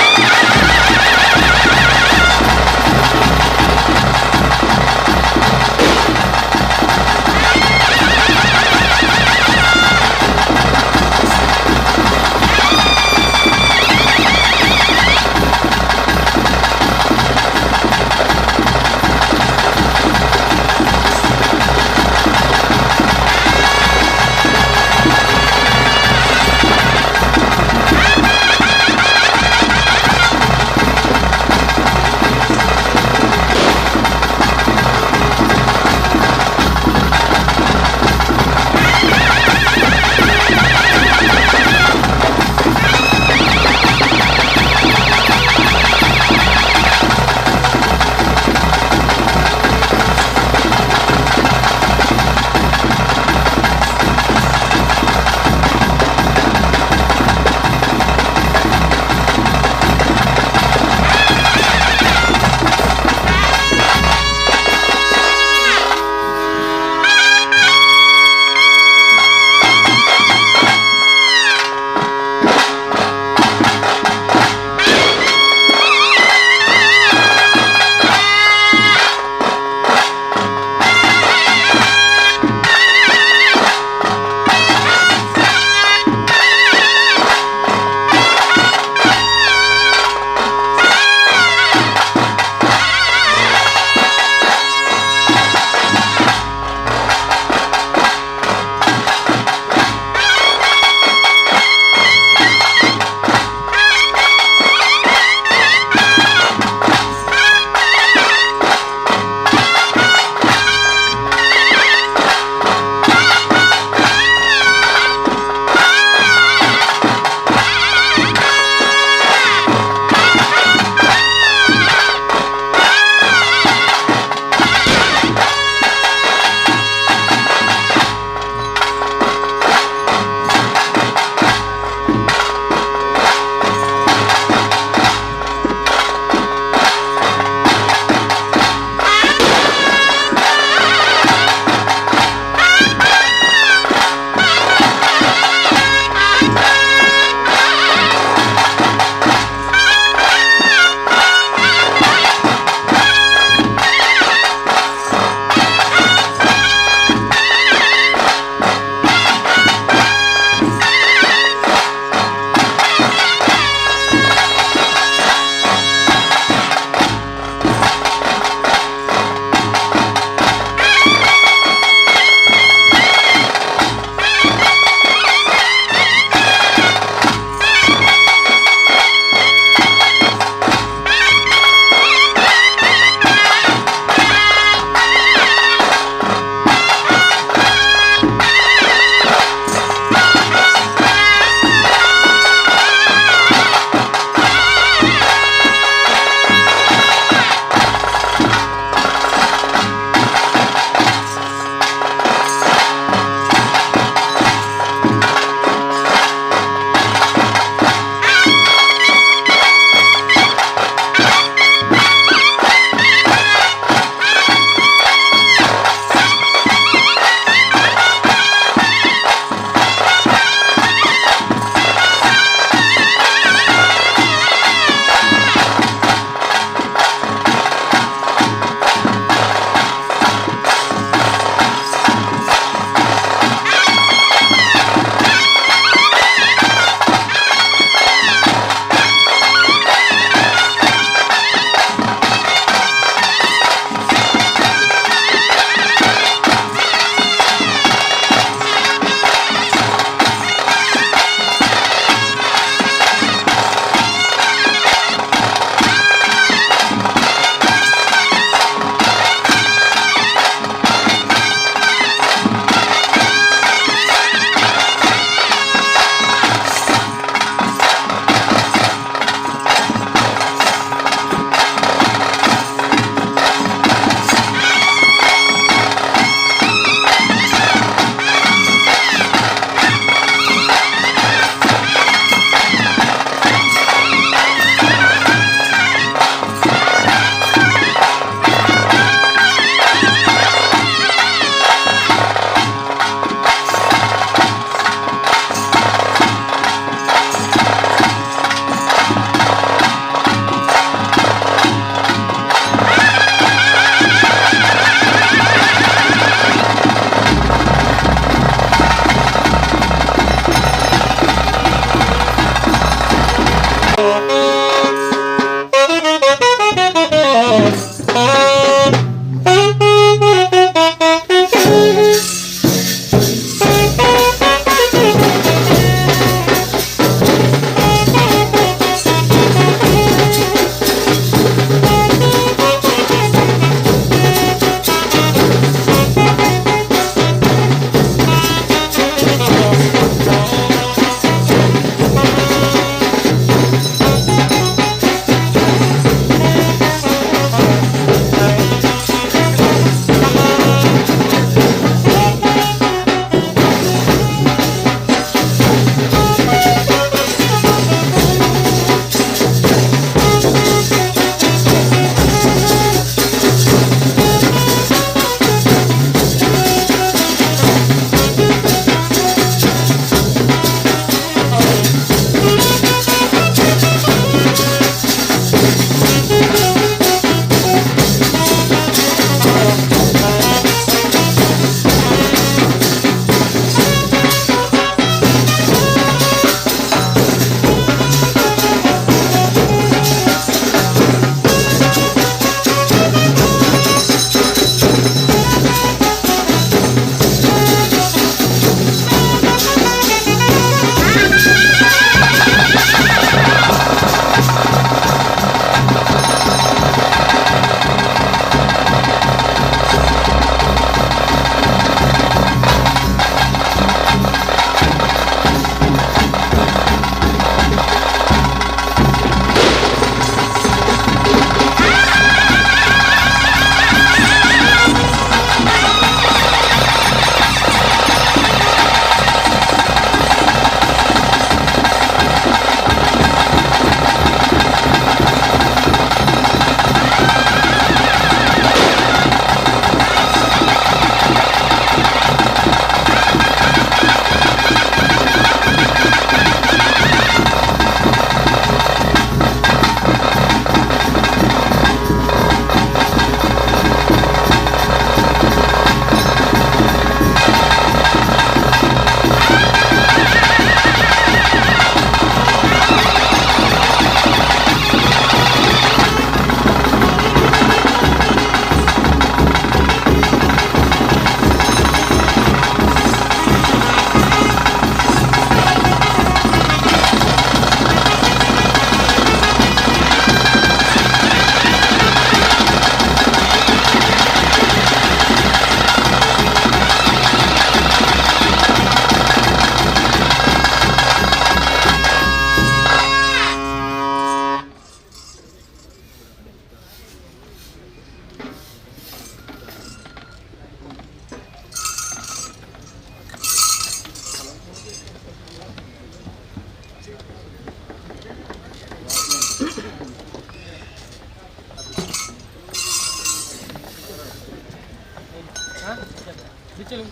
ಬಿಚ್ಚಲು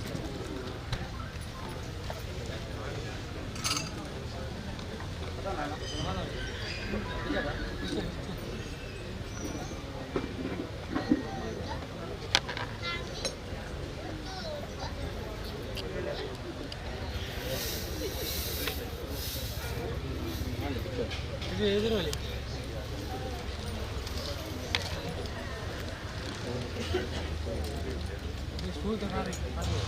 ಇದು ಎದುರಲ್ಲಿ ಸ್ಕೂಲ್ ತಗೊಂಡು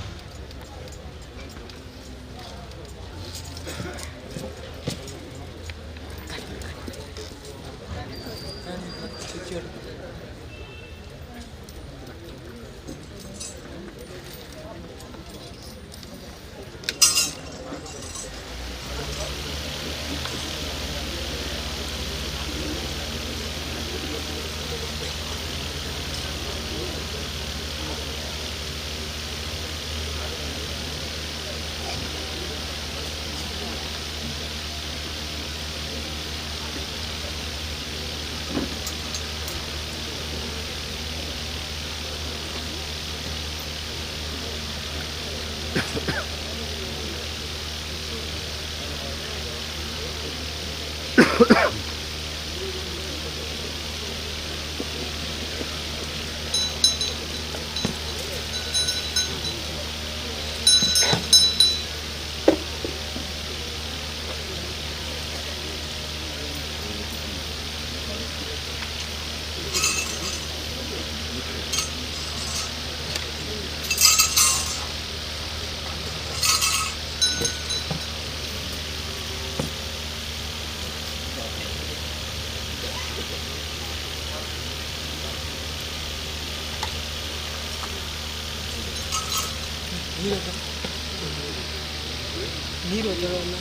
ನೀರು ಅದರಲ್ಲ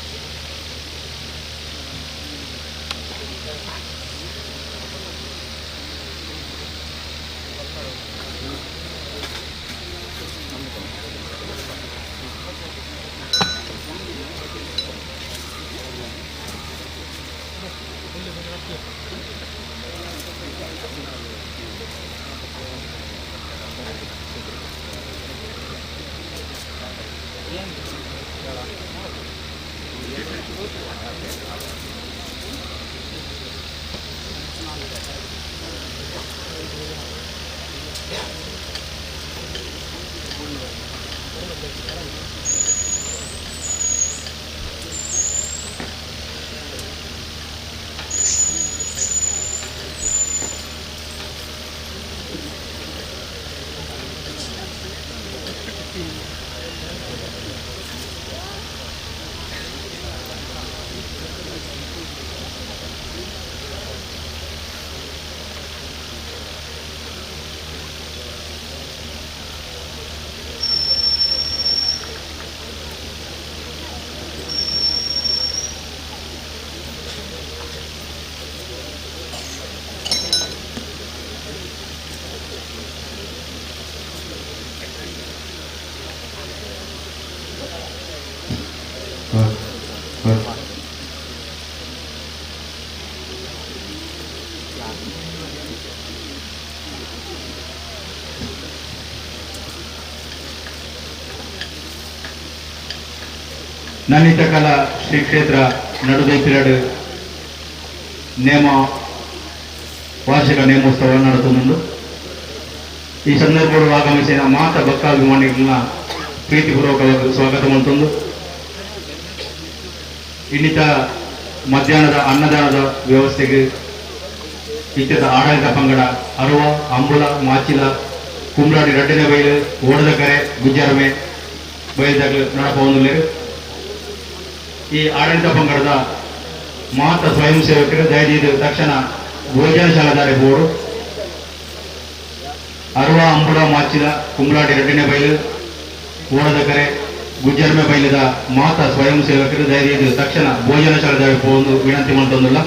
ನನ್ನಿತಕಲ ಶ್ರೀ ಕ್ಷೇತ್ರ ನಡುದೈಪಿರಡು ನೇಮ ವಾರ್ಷಿಕ ನೇಮೋತ್ಸವ ನಡೆಸುന്നുಂಡು. ಈ ಸಂದರ್ಭದಲ್ಲಿ ಆಗಮಿಸಿದ ಮಾತ ಭಕ್ತಾಭಿಮಾನಿಗಳನ್ನ ಪ್ರೀತಿಪೂರ್ವಕವಾಗಿ ಸ್ವಾಗತ ಮಾಡುತ್ತಂದು ಇನ್ನಿತ ಮಧ್ಯಾಹ್ನದ ಅನ್ನದಾನದ ವ್ಯವಸ್ಥೆಗೆ ಇತ್ಯದ ಆಡಳಿತ ಪಂಗಡ ಅರುವ ಅಂಬುಲ ಮಾಚಿಲ ಕುಂಬ್ರಾಡಿ ರಡ್ಡಿನ ಬೈಲು ಓಡದ ಕರೆ ಗುಜ್ಜರಮೆ ಬಯಲ್ದಾಗಲು ನಡಪವೊಂದು ಈ ಆಡಳಿತ ಪಂಗಡದ ಮಾತ ಸ್ವಯಂ ಸೇವಕರು ದಯವಿದು ತಕ್ಷಣ ಭೋಜನ ಶಾಲಾದಾರಿ ಬೋರ್ಡು ಅರುವ ಅಂಬುಲ ಮಾಚಿಲ ಕುಂಬ್ರಾಡಿ ರಡ್ಡಿನ ಬೈಲು ಓಡದ ಕರೆ ಗುಜ್ಜರಮೆ ಬೈಲದ ಮಾತ ಸ್ವಯಂ ಸೇವಕರು ದಯವಿದು ತಕ್ಷಣ ಭೋಜನ ಶಾಲಾದಾರಿ ಬೋರ್ಡು ವಿನಂತಿ ಮಾಡುತ್ತಂದಿಲ್ಲ.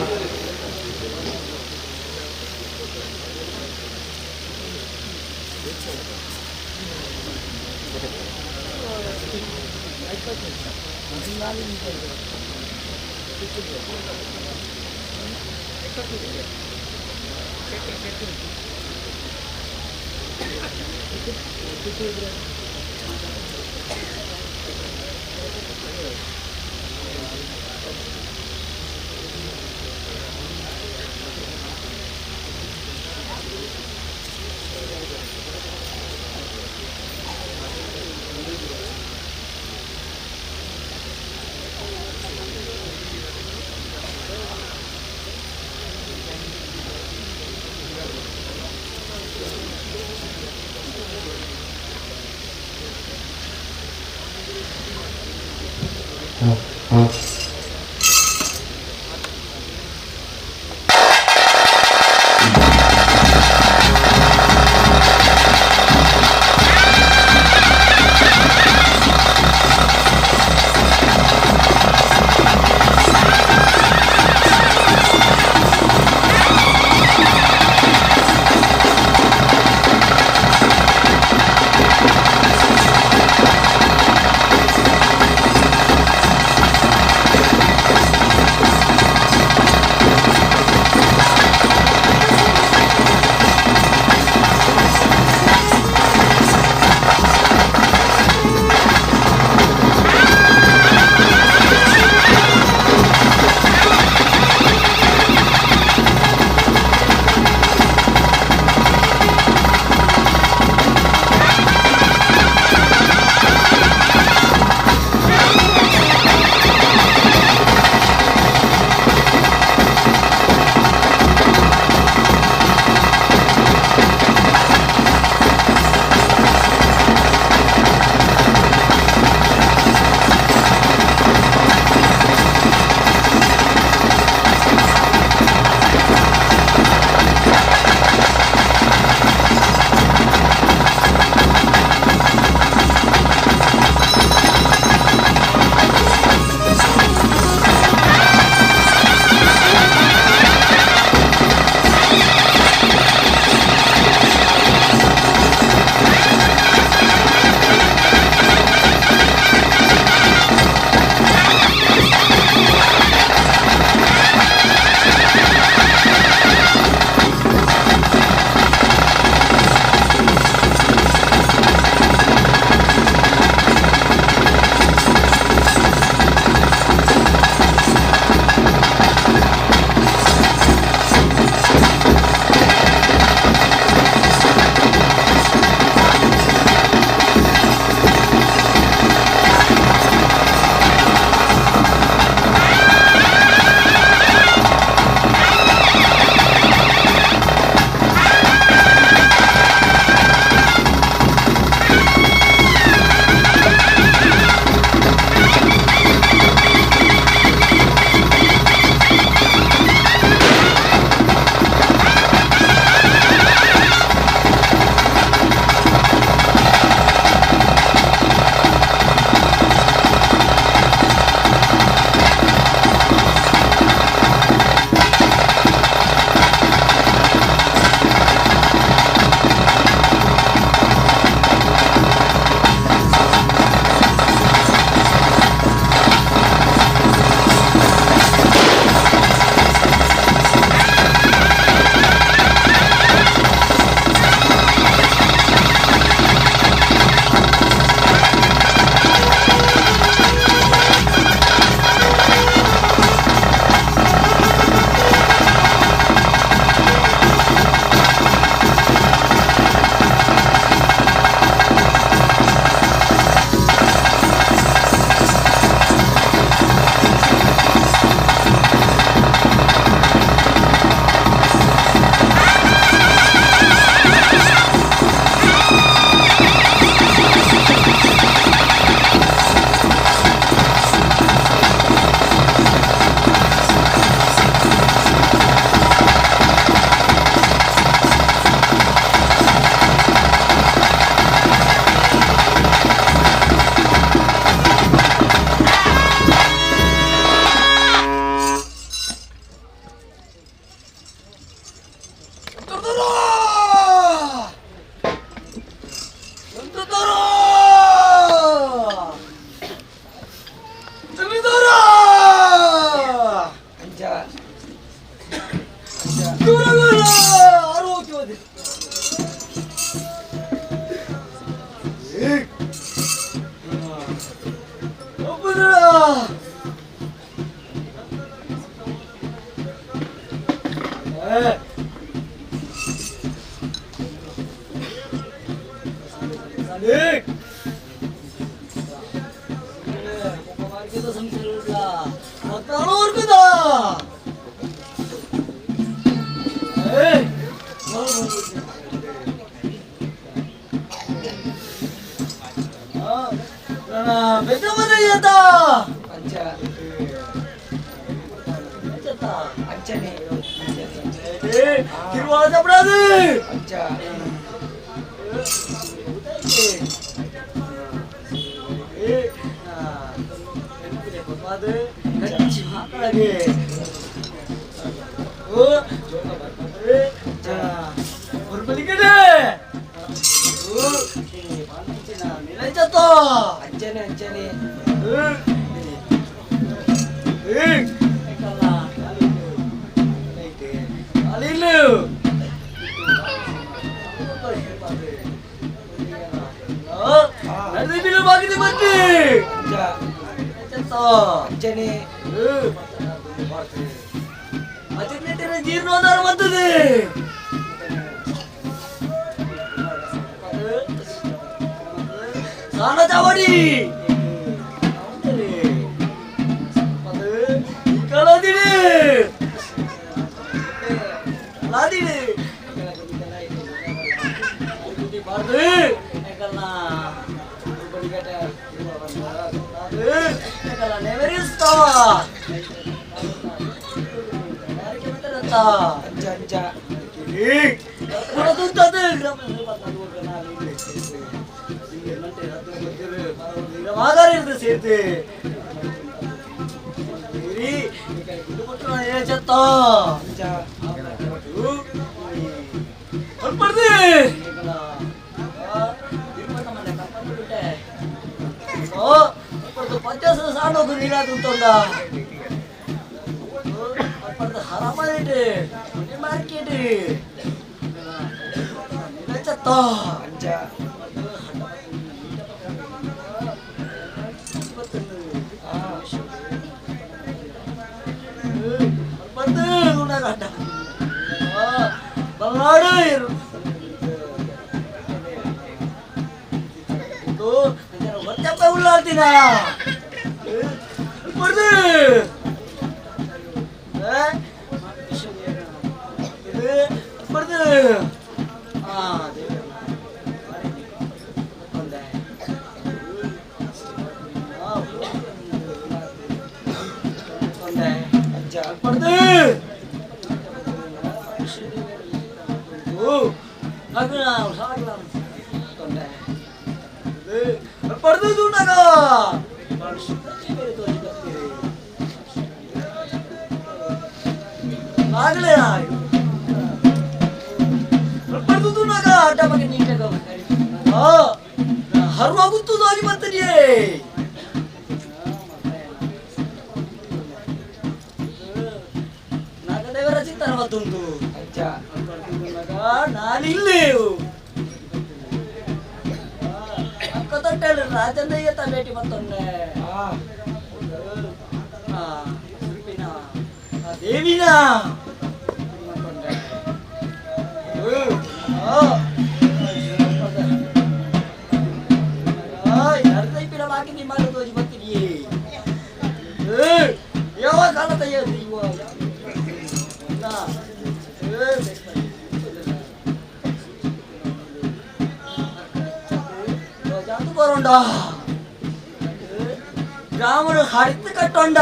ಗ್ರಾಮಗಳು ಹರಿತು ಕಟ್ಟೊಂಡ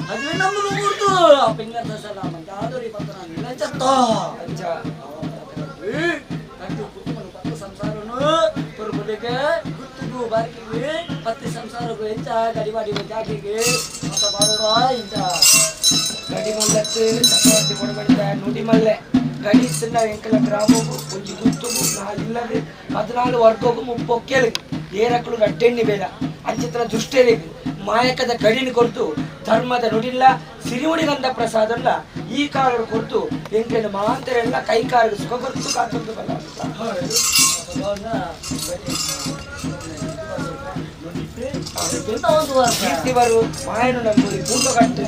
అది నమ్ములు గుర్తు పింగర్ దశల మంగాదరి పత్ర నిలచత్త కంటు కుటుంబం పత్త సంసారను పురుగులిಗೆ ಗುತ್ತಿಗೂ ಬಾಕಿಗೆ ಪತ್ತಿ ಸಂಸಾರಕ್ಕೆ ಎಂಚ ಗಡಿವಾಡಿ ಜಾಗಿಗೆ ಮತ ಬಾರೋಡ ಇಂಚ ಗಡಿ ಮಲ್ಲಕ್ಕೆ ಚಕ್ರವರ್ತಿ ಕೊಡಬಡಿದ ನುಡಿ ಮಲ್ಲೆ ಗಡಿ ಸಿನ್ನ ಎಂಕಲ ಗ್ರಾಮವು ಒಂಜಿ ಗುತ್ತುಗು ಇಲ್ಲದೆ 14 ವರ್ಗಕ್ಕೂ 30 ಏರಕ್ಕಳು ರಡ್ಡೆಣ್ಣಿ ಬೇಡ ಅಂಚಿತ್ರ ದುಷ್ಟರಿಗೆ ಮಾಯಕದ ಕಡಿನ ಕೊರ್ತು ಧರ್ಮದ ನುಡಿಲ್ಲ ಸಿರಿವುಡಿಗಂಧ ಪ್ರಸಾದಲ್ಲ ಈ ಕಾಲ ಕೊರ್ತು ಎಂಕೆಂದು ಮಾಂತರೆಲ್ಲ ಕೈಕಾಲಿಗೆ ಸುಖ ಕೊರ್ತು ಕಾತೊಂದು ಬಲ ಕೀರ್ತಿವರು ಮಾಯನು ನಂಬುರಿ ಪೂರ್ವಗಟ್ಟು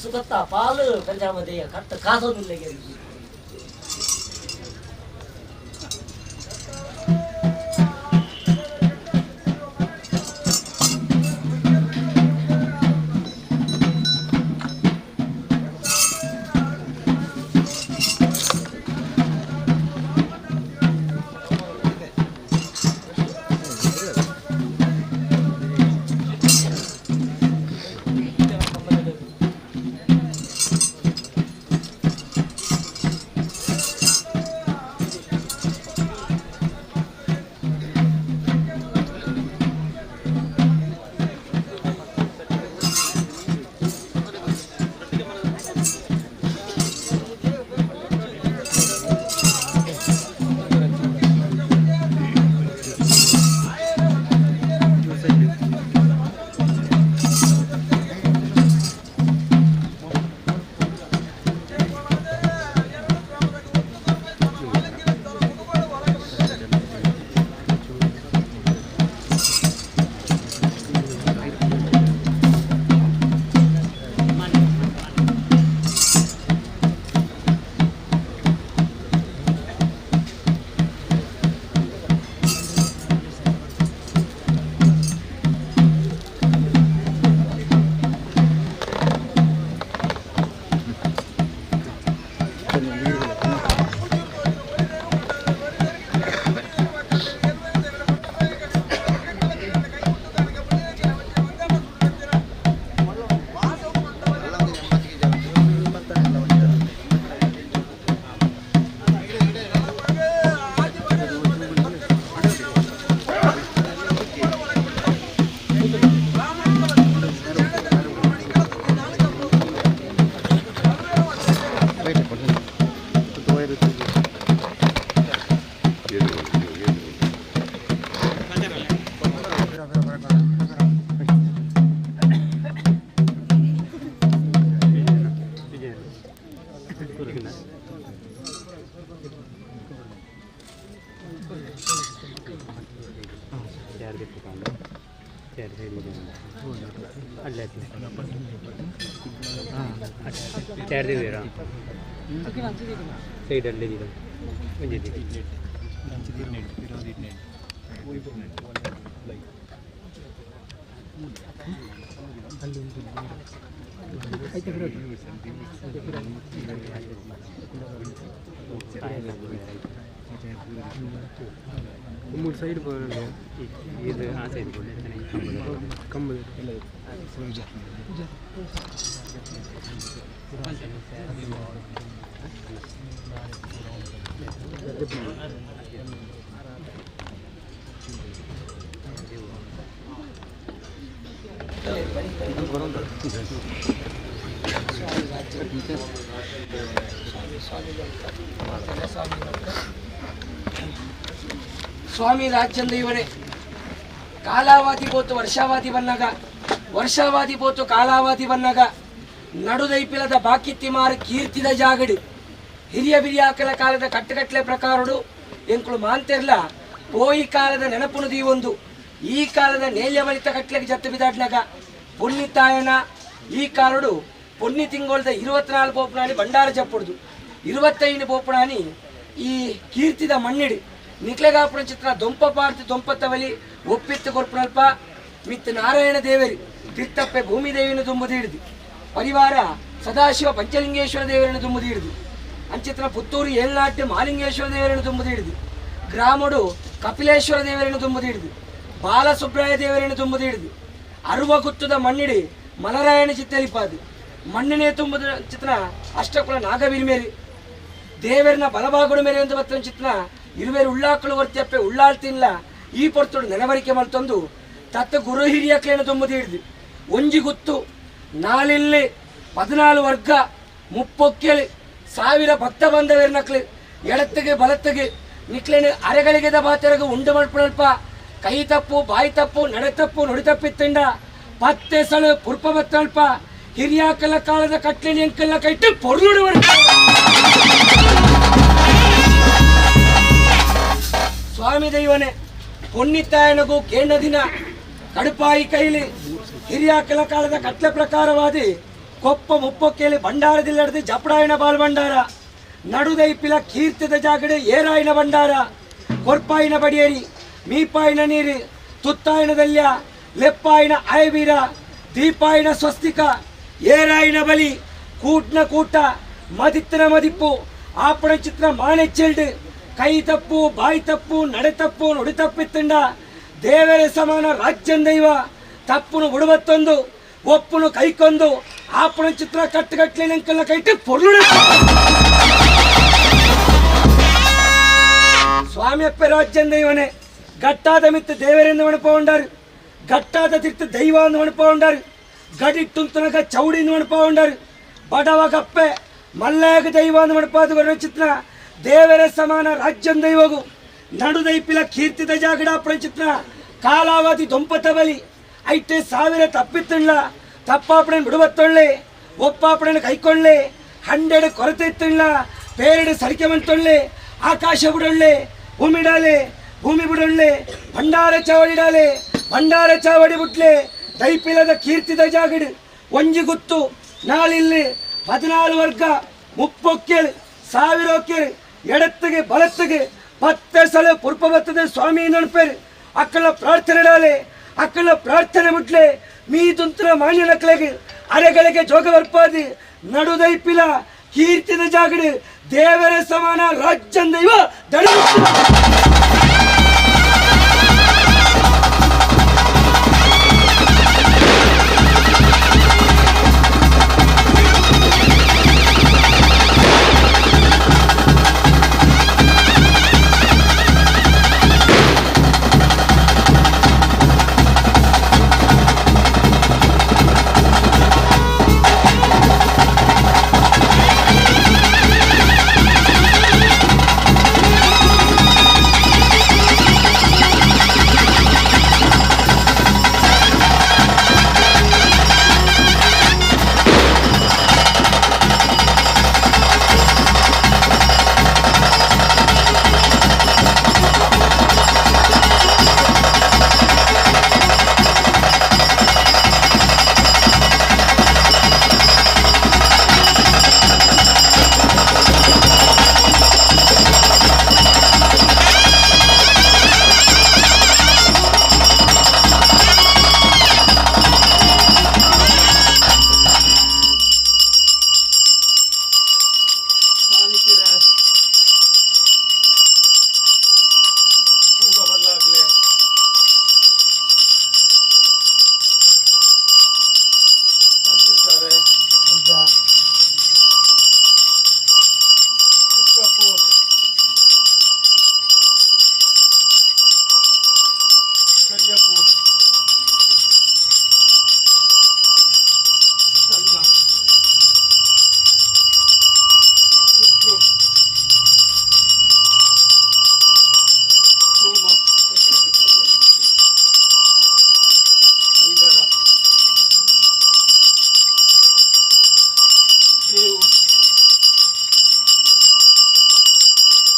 ಸುಖತ್ತ ಪಾಲು ಪಂಜಾಬದೆಯ ಕಟ್ಟ ಕಾಸೋದಿಲ್ಲಗೆ ಮೂರು ಸೈಡ್ ಇದು ಆ ಸೈಡ್ ಕಂಬದ ಸ್ವಾಮಿ ರಾಜ್ಯಂದ ಇವರೇ ಕಾಲಾವಧಿ ಪೋತು ವರ್ಷಾವಧಿ ಬನ್ನಗ ವರ್ಷಾವಧಿ ಪೋತು ಕಾಲಾವಧಿ ಬನ್ನಗ ನಡುದೈಪಿಲದ ಬಾಕಿತ್ತಿಮಾರ ಕೀರ್ತಿದ ಜಾಗಡು ಹಿರಿಯ ಬಿರಿಯಾಕಲ ಕಾಲದ ಕಟ್ಟುಕಟ್ಲೆ ಪ್ರಕಾರಡು ಎಂಕುಳು ಮಾಂತೆರ್ಲ ಪೋಯಿ ಕಾಲದ ನೆನಪುನು ದೀವೊಂದು ಈ ಕಾಲದ ನೇಲ್ಯ ಬಲಿತ ಕಟ್ಲೆಗೆ ಜತ್ತು ಬಿದಾಡ್ನಾಗ ಪುಣ್ಣಿತಾಯನ ಈ ಕಾಲಡು ಪುಣ್ಯ ತಿಂಗಳದ 24 ಪೋಪುನಾನಿ ಭಂಡಾರ ಜಪ್ಪುಡ್ದು 25 ಪೋಪುನಾನಿ ಈ ಕೀರ್ತಿದ ಮಣ್ಣಿಡು ನಿಕ್ಲೆಗಾಪುರ ಚಿತ್ರ ದೊಂಪ ಪಾರ್ತಿ ದೊಂಪತ್ತವಲಿ ಒಪ್ಪಿತ್ತು ಕೊರ್ಪುನಲ್ಪ ಮಿತ್ ನಾರಾಯಣ ದೇವರಿ ತೀರ್ಥಪ್ಪೆ ಭೂಮಿ ದೇವಿನ ತುಂಬುದು ಹಿಡಿದು ಪರಿವಾರ ಸದಾಶಿವ ಪಂಚಲಿಂಗೇಶ್ವರ ದೇವರನ್ನು ತುಂಬುದು ಹಿಡಿದು ಅಂಚಿತ್ರ ಪುತ್ತೂರು ಏಳ್ನಾಟ್ಯ ಮಾಲಿಂಗೇಶ್ವರ ದೇವರನ್ನು ತುಂಬುದು ಹಿಡಿದು ಗ್ರಾಮಡು ಕಪಿಲೇಶ್ವರ ದೇವರನ್ನು ತುಂಬುದು ಹಿಡಿದು ಬಾಲಸುಬ್ರಾಯ ದೇವರನ್ನು ತುಂಬುದು ಹಿಡಿದು ಅರುವಗುತ್ತದ ಮಣ್ಣಿಡಿ ಮಲರಾಯಣ ಚಿತ್ತಲಿಪಾದು ಮಣ್ಣಿನೇ ತುಂಬುದು ಚಿತ್ರ ಅಷ್ಟಕುಲ ನಾಗವಿರಿಮೇರಿ ದೇವರನ್ನ ಬಲಭಾಗಡು ಮೇರೆ ಅಂತ ಬತ್ತ ಚಿತ್ರ ಇರುವೇರು ಉಳ್ಳಾಕಳು ವರ್ತಿಯಪ್ಪೆ ಉಳ್ಳಾಳ್ತಿಲ್ಲ ಈ ಪೊರ್ತುಡು ನೆನವರಿಕೆ ಮಲ್ತೊಂದು ತತ್ತ ಗುರು ಹಿರಿಯಕ್ಲೇನು ತುಂಬುದು ಹಿಡಿದು ಒಂಜಿ ಗುತ್ತು ನಾಲಿಲ್ಲಿ 14 ವರ್ಗ 30 ಸಾವಿರ ಭಕ್ತ ಬಂದವೇರ್ನಕ್ಲು ಎಡತ್ತಿಗೆ ಬಲತ್ತಿಗೆ ನಿಕ್ಲೇನು ಅರೆಗಳಿಗೆದ ಬಾತೆರಗು ಉಂಡು ಮಲ್ಪುನಲ್ಪ ಕೈ ತಪ್ಪು ಬಾಯಿ ತಪ್ಪು ನಡೆ ತಪ್ಪು ನುಡಿ ತಪ್ಪಿತ್ತಂಡ ಪತ್ತೆ ಸಳು ಪುರ್ಪ ಬತ್ತಲ್ಪ ಹಿರಿಯಾಕಲ ಕಾಲದ ಕಟ್ಲಿನ ಎಂಕಲ್ಲ ಕೈಟ್ಟು ಪೊರ್ಲುಡು ಸ್ವಾಮಿ ದೈವನೇ ಪುಣ್ಣಿತಾಯನಗೂ ಕೇಂಡ ದಿನ ಕಡುಪಾಯಿ ಕೈಲಿ ಹಿರಿಯಾಕಲ ಕಾಲದ ಕಟ್ಲೆ ಪ್ರಕಾರವಾದಿ ಕೊಪ್ಪ ಮುಪ್ಪಕ್ಕೇಲಿ ಭಂಡಾರದಿಲ್ಲಡ್ದು ಜಪಡಾಯನ ಬಾಲ್ ಭಂಡಾರ ನಡುದೈಪಿಲ ಕೀರ್ತಿದ ಜಾಗಡೆ ಏರಾಯಿನ ಭಂಡಾರ ಕೊರ್ಪಾಯಿನ ಬಡಿಯೇರಿ ಮೀಪಾಯಿನ ನೀರು ತುತ್ತಾಯಿನದಲ್ಯ ಲೆಪ್ಪಾಯಿನ ಆಯವೀರ ದೀಪಾಯಿನ ಸ್ವಸ್ತಿಕ ಏರಾಯಿನ ಬಲಿ ಕೂಟ್ನ ಕೂಟ ಮದಿತ್ತನ ಮದಿಪ್ಪು ಆಪಣ ಚಿತ್ರ ಮಾಣೆಚ್ಚೆಲ್ಡು ಕೈ ತಪ್ಪು ಬಾಯಿ ತಪ್ಪು ನಡೆ ತಪ್ಪು ನುಡಿ ತಪ್ಪಿತ್ತಂಡ ದೇವರ ಸಮಾನ ರಾಜ್ಯಂ ದೈವ ತಪ್ಪುನು ಉಡುವತ್ತೊಂದು ಒಪ್ಪುನು ಕೈಕೊಂದು ಆಪಣ ಚಿತ್ರ ಕಟ್ಟುಗಟ್ಲೆಲ್ಲ ಕೈಟ್ಟು ಪೊರ್ಲು ಸ್ವಾಮಿಯಪ್ಪ ರಾಜ್ಯಂ ದೈವನೇ ಗಟ್ಟಾದ ಮಿತ್ತು ದೇವರೆಂದು ಮಣಪಗೊಂಡಾರು ಗಟ್ಟಾದ ತಿರ್ತು ದೈವ ಎಂದು ಮಣಪಗೊಂಡಾರು ಗಡಿಟ್ಟುಂತನಗ ಚೌಡಿಂದು ಮಣಪಗೊಂಡಾರು ಬಡವ ಗಪ್ಪೆ ಮಲ್ಲಾಗ ದೈವ ಎಂದು ಮಣಪಾದ ಬರೋ ಚಿತ್ರ ದೇವರ ಸಮಾನ ರಾಜ್ಯಂ ದೈವಗು ನಡುದೈಪಿಲ ಕೀರ್ತಿದ ಜಾಗಡಾಪಣ ಚಿತ್ರ ಕಾಲಾವಧಿ ದೊಂಪತ ಬಲಿ ಐಟೆ ಸಾವಿರ ತಪ್ಪಿತ್ತುಳ್ಳ ತಪ್ಪಾಪಣೆ ಬಿಡುವತ್ತೊಳ್ಳೆ ಒಪ್ಪಾಪಣೆ ಕೈಕೊಳ್ಳೆ 100 ಕೊರತೆ ಇತ್ತುಳ್ಳ ಬೇರೆಡೆ ಸರಿಕೆ ಮಂತೊಳ್ಳೆ ಆಕಾಶ ಬಿಡೊಳ್ಳೆ ಭೂಮಿಡಾಲೆ ಭೂಮಿ ಬಿಡೊಳ್ಳೆ ಭಂಡಾರ ಚಾವಡಿಡಾಲೆ ಭಂಡಾರ ಚಾವಡಿ ಬಿಟ್ಲೆ ದೈಪಿಲದ ಕೀರ್ತಿದ ಜಾಗಡು ಒಂಜಿ ಗುತ್ತು ನಾಳಿಲ್ಲಿ 14 ವರ್ಗ 30 ಸಾವಿರ ಎಡತ್ತಿಗೆ ಬಲತ್ತಿಗೆ 10 ಸಲ ಪುರ್ಪ ಬರ್ತದೆ ಸ್ವಾಮಿ ನೆನಪೇರು ಅಕ್ಕಳ ಪ್ರಾರ್ಥನೆ ಡಾಲೆ ಅಕ್ಕಳ ಪ್ರಾರ್ಥನೆ ಬಿಟ್ಲೆ ಮೀದುಂತರ ಮಾನ್ಯನಕ್ಲೆಗೆ ಅರೆಗಳಿಗೆ ಜೋಗ ಬರ್ಪಾದಿ ನಡುದೈಪಿಲ ಕೀರ್ತಿದ ಜಾಗಡು ದೇವರ ಸಮಾನ ರಾಜ್ಯಂ ದೈವ ದಡ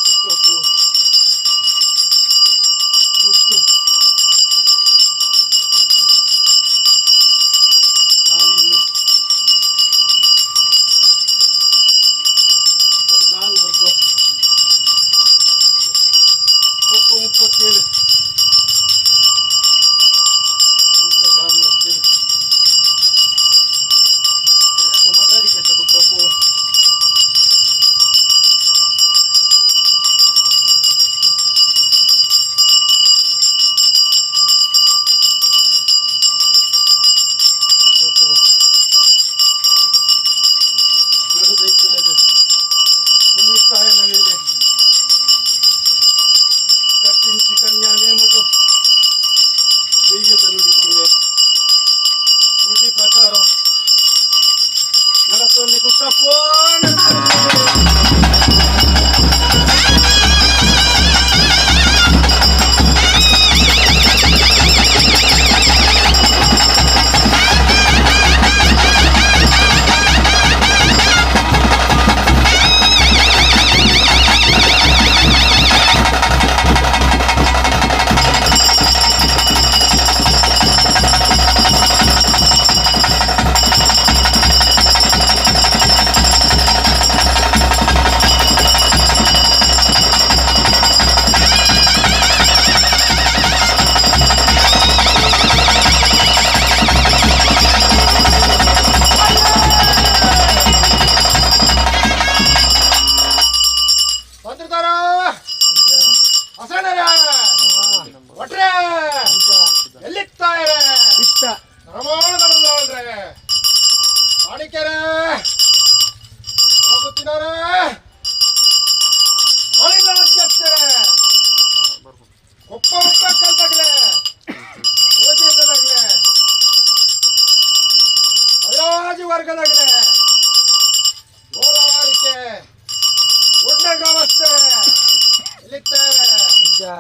ಕುಕ್ಕಪ್ಪು ಗುಟ್ಟು ನಾನಿನ್ನು 14 ವರ್ಗ ಕೊಪ್ಪು 37 ಊಟ ಗ್ರಾಮಸ್ಥರು ಸಮಗಾರಿ ಕೆಟ್ಟ ಕುಕ್ಕಪ್ಪು ನಡುದೈತಲದು ಪುಣ್ಯಸ್ಥಾಯನವಿದೆ ಕಟ್ಟಿಂಚಿ ಕನ್ಯಾನೇ ಮುಟು ದೈವತ ನುಡಿ ಕೊಡುವೆ ನುಡಿ ಪ್ರಕಾರ ನಡತೊಂದು ಕುಕ್ಕಪ್ಪೋ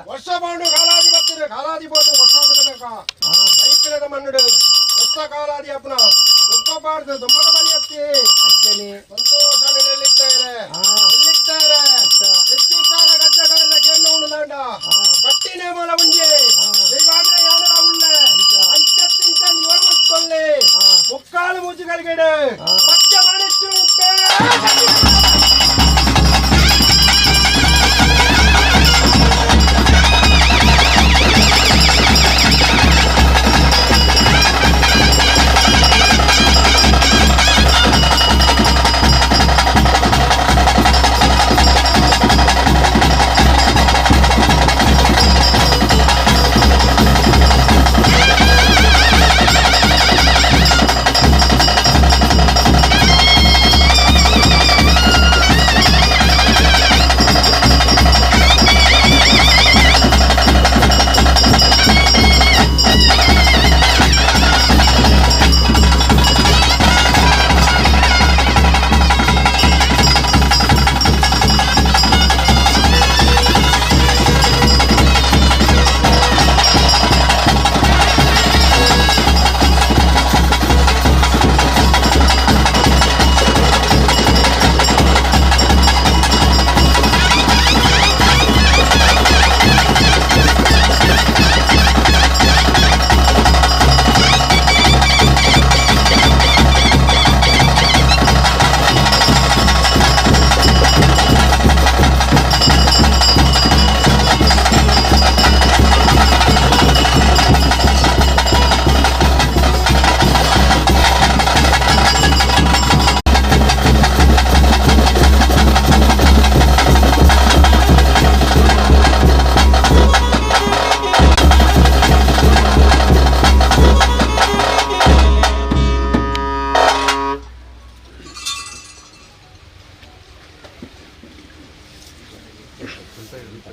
ವರ್ಷ ಬಾಂಡು ಕಾಲಾದಿ ಬರ್ತೀರಿ ಕಾಲಾದಿ ಬೋದು ಹೊಸಾದ ರೈತರದ ಮಣ್ಣುಡು ಹೊಸ ಕಾಲಾದಿ ಅಪ್ಪನ ದುಂಪಬಾರ್ದು ದುಂಪದ ಬಲಿ ಹತ್ತಿ ಸಂತೋಷ ಎಲ್ಲಿರ್ತಾರೆ ಎಷ್ಟು ಸಾಲ ಗಜ್ಜಗಾಲ ಕೇಂದ್ರ ಉಂಡುದಾಂಡ ಕಟ್ಟಿನೇ ಮೂಲ ಮುಂಜೆ ದೈವಾಗ್ರೆ ಯಾನರ ಉಳ್ಳೆ ಐತ್ಯತ್ತಿಂಚ ಇವರ ಮತ್ತೊಳ್ಳೆ ಮುಕ್ಕಾಲು ಮೂಜುಗಳಿಗೆಡು ಪಚ್ಚ ಮರಣಿಚ್ಚು ಉಪ್ಪೇ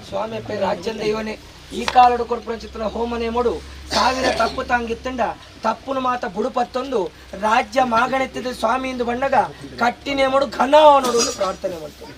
ಸ್ವಾಮಿ ಪೇ ರಾಜ್ಯದ ಇವನೇ ಈ ಕಾಲಡು ಕೊರ್ಪುರ ಚಿತ್ರ ಹೋಮನೆ ಮೊಡು ಸಾವಿರ ತಪ್ಪು ತಾಂಗಿತ್ತಂಡ ತಪ್ಪುನು ಮಾತ ಬುಡುಪತ್ತೊಂದು ರಾಜ್ಯ ಮಾಗಣೆತ್ತಿದ ಸ್ವಾಮಿ ಎಂದು ಬಂಡಗ ಕಟ್ಟಿನೇ ಮೊಡು ಘನ ನೋಡು ಪ್ರಾರ್ಥನೆ ಮಾಡ್ತಾರೆ.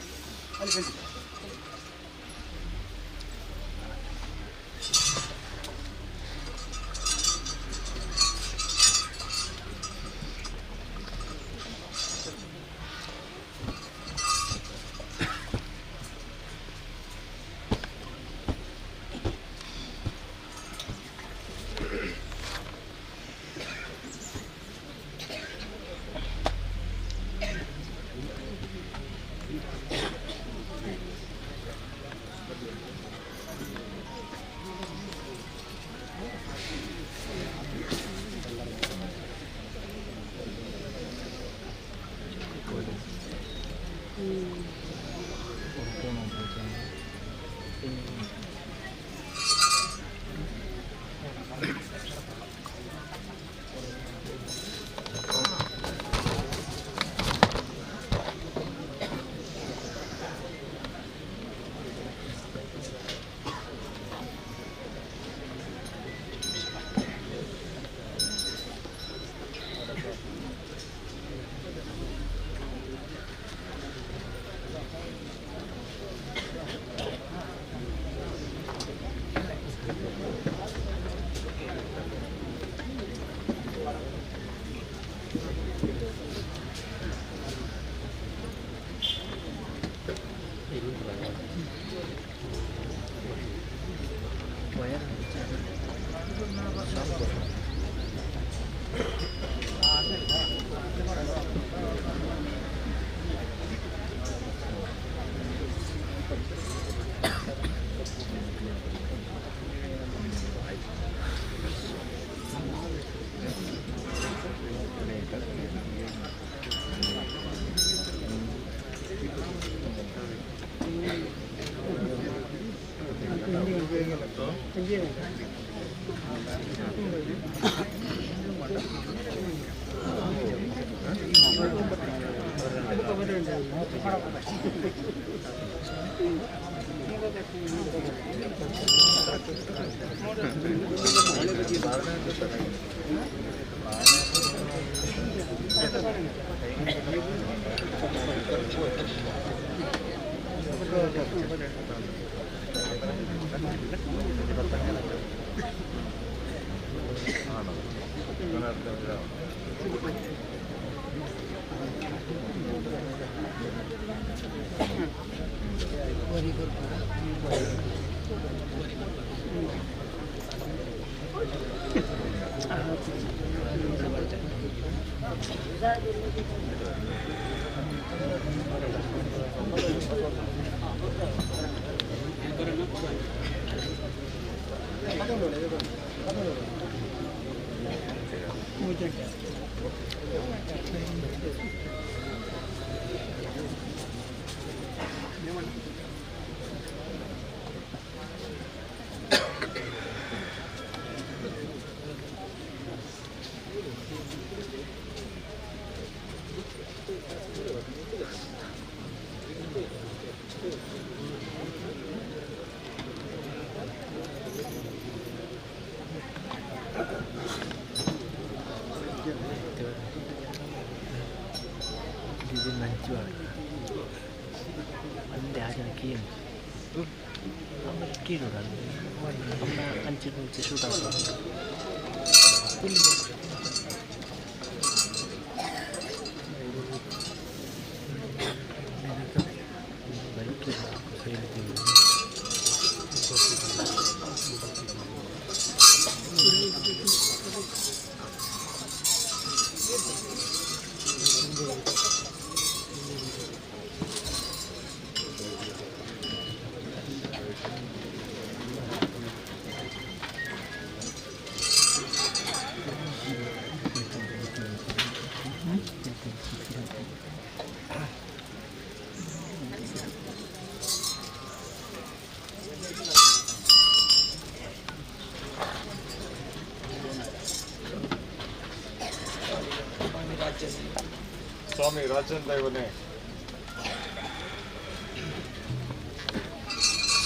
ಸ್ವಾಮಿ ರಾಜೇಂದ್ರ ಇವನೇ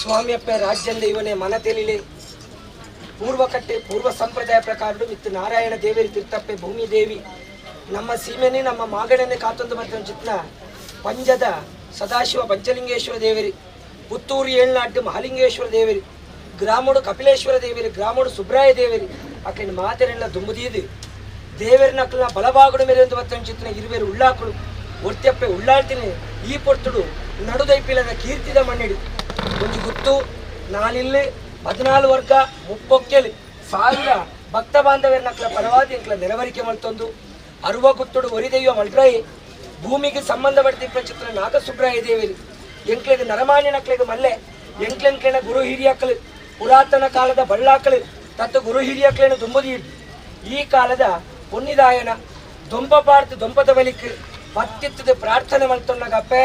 ಸ್ವಾಮಿಯಪ್ಪ ರಾಜ್ಯಂದ ಇವನೇ ಮನ ತಿಳಿಲೆ ಪೂರ್ವ ಕಟ್ಟೆ ಪೂರ್ವ ಸಂಪ್ರದಾಯ ಪ್ರಕಾರ ಮಿತ್ತು ನಾರಾಯಣ ದೇವರಿ ತೀರ್ಥಪ್ಪೆ ಭೂಮಿ ದೇವಿ ನಮ್ಮ ಸೀಮೆನೆ ನಮ್ಮ ಮಾಗಡನೆ ಕಾತೊಂದು ಬರ್ತಾನೆ ಚಿತ್ನ ಪಂಜದ ಸದಾಶಿವ ಪಂಚಲಿಂಗೇಶ್ವರ ದೇವರಿ ಪುತ್ತೂರು ಏಳ್ನಾಡು ಮಹಾಲಿಂಗೇಶ್ವರ ದೇವರಿ ಗ್ರಾಮೋಡು ಕಪಿಲೇಶ್ವರ ದೇವರಿ ಗ್ರಾಮೋಡು ಸುಬ್ರಾಯ ದೇವರಿ ಅಕ್ಕನ ಮಾತೆರೆಲ್ಲ ದುಂಬುದೀದು ದೇವರಿನ ಅಕ್ಕನ ಬಲಭಾಗಡು ಮೇರೆ ಒಂದು ಬರ್ತಾನೆ ಚಿತ್ನ ಇರುವೆರು ಉಳ್ಳಾಕಳು ಒರ್ತೆಪ್ಪೆ ಉಳ್ಳಾಡ್ತೀನಿ ಈ ಪೊರ್ತುಡು ನಡುದೈಪಿಲದ ಕೀರ್ತಿದ ಮಣ್ಣಿಡು ಒಂದು ಗುತ್ತು ನಾನಿಲ್ಲಿ 14 ವರ್ಗ 30,000 ಭಕ್ತ ಬಾಂಧವ್ಯರ ನಕ್ಲ ಪರವಾದಿ ಎಂಕ್ಲ ನೆರವರಿಕೆ ಮಲ್ತೊಂದು 60 ಗುತ್ತುಡು ಒರಿದೆಯ್ಯುವ ಮಲ್ರಾಯಿ ಭೂಮಿಗೆ ಸಂಬಂಧಪಟ್ಟ ಚಿತ್ರ ನಾಗಸುಬ್ರಾಯ ದೇವಿರಿ ಎಂಕ್ಲೆಗೆ ನರಮಾನ್ಯ ನಕ್ಲೆಗೆ ಮಲ್ಲೆ ಎಂಕ್ಲೆಂಕ್ಲೆನ ಗುರು ಹಿರಿಯಕ್ಕಳು ಪುರಾತನ ಕಾಲದ ಬಳ್ಳಾಕಳು ತತ್ತು ಗುರು ಹಿರಿಯಕ್ಕಳನ್ನು ದುಂಬುದಿ ಈ ಕಾಲದ ಪುಣ್ಯದಾಯನ ದೊಂಪ ಪಾರ್ತು ದೊಂಪದ ಬಲಿಕ್ ಪತ್ತಿತ್ತದ ಪ್ರಾರ್ಥನೆ ಮಲ್ತೊನ್ನಗಪ್ಪೆ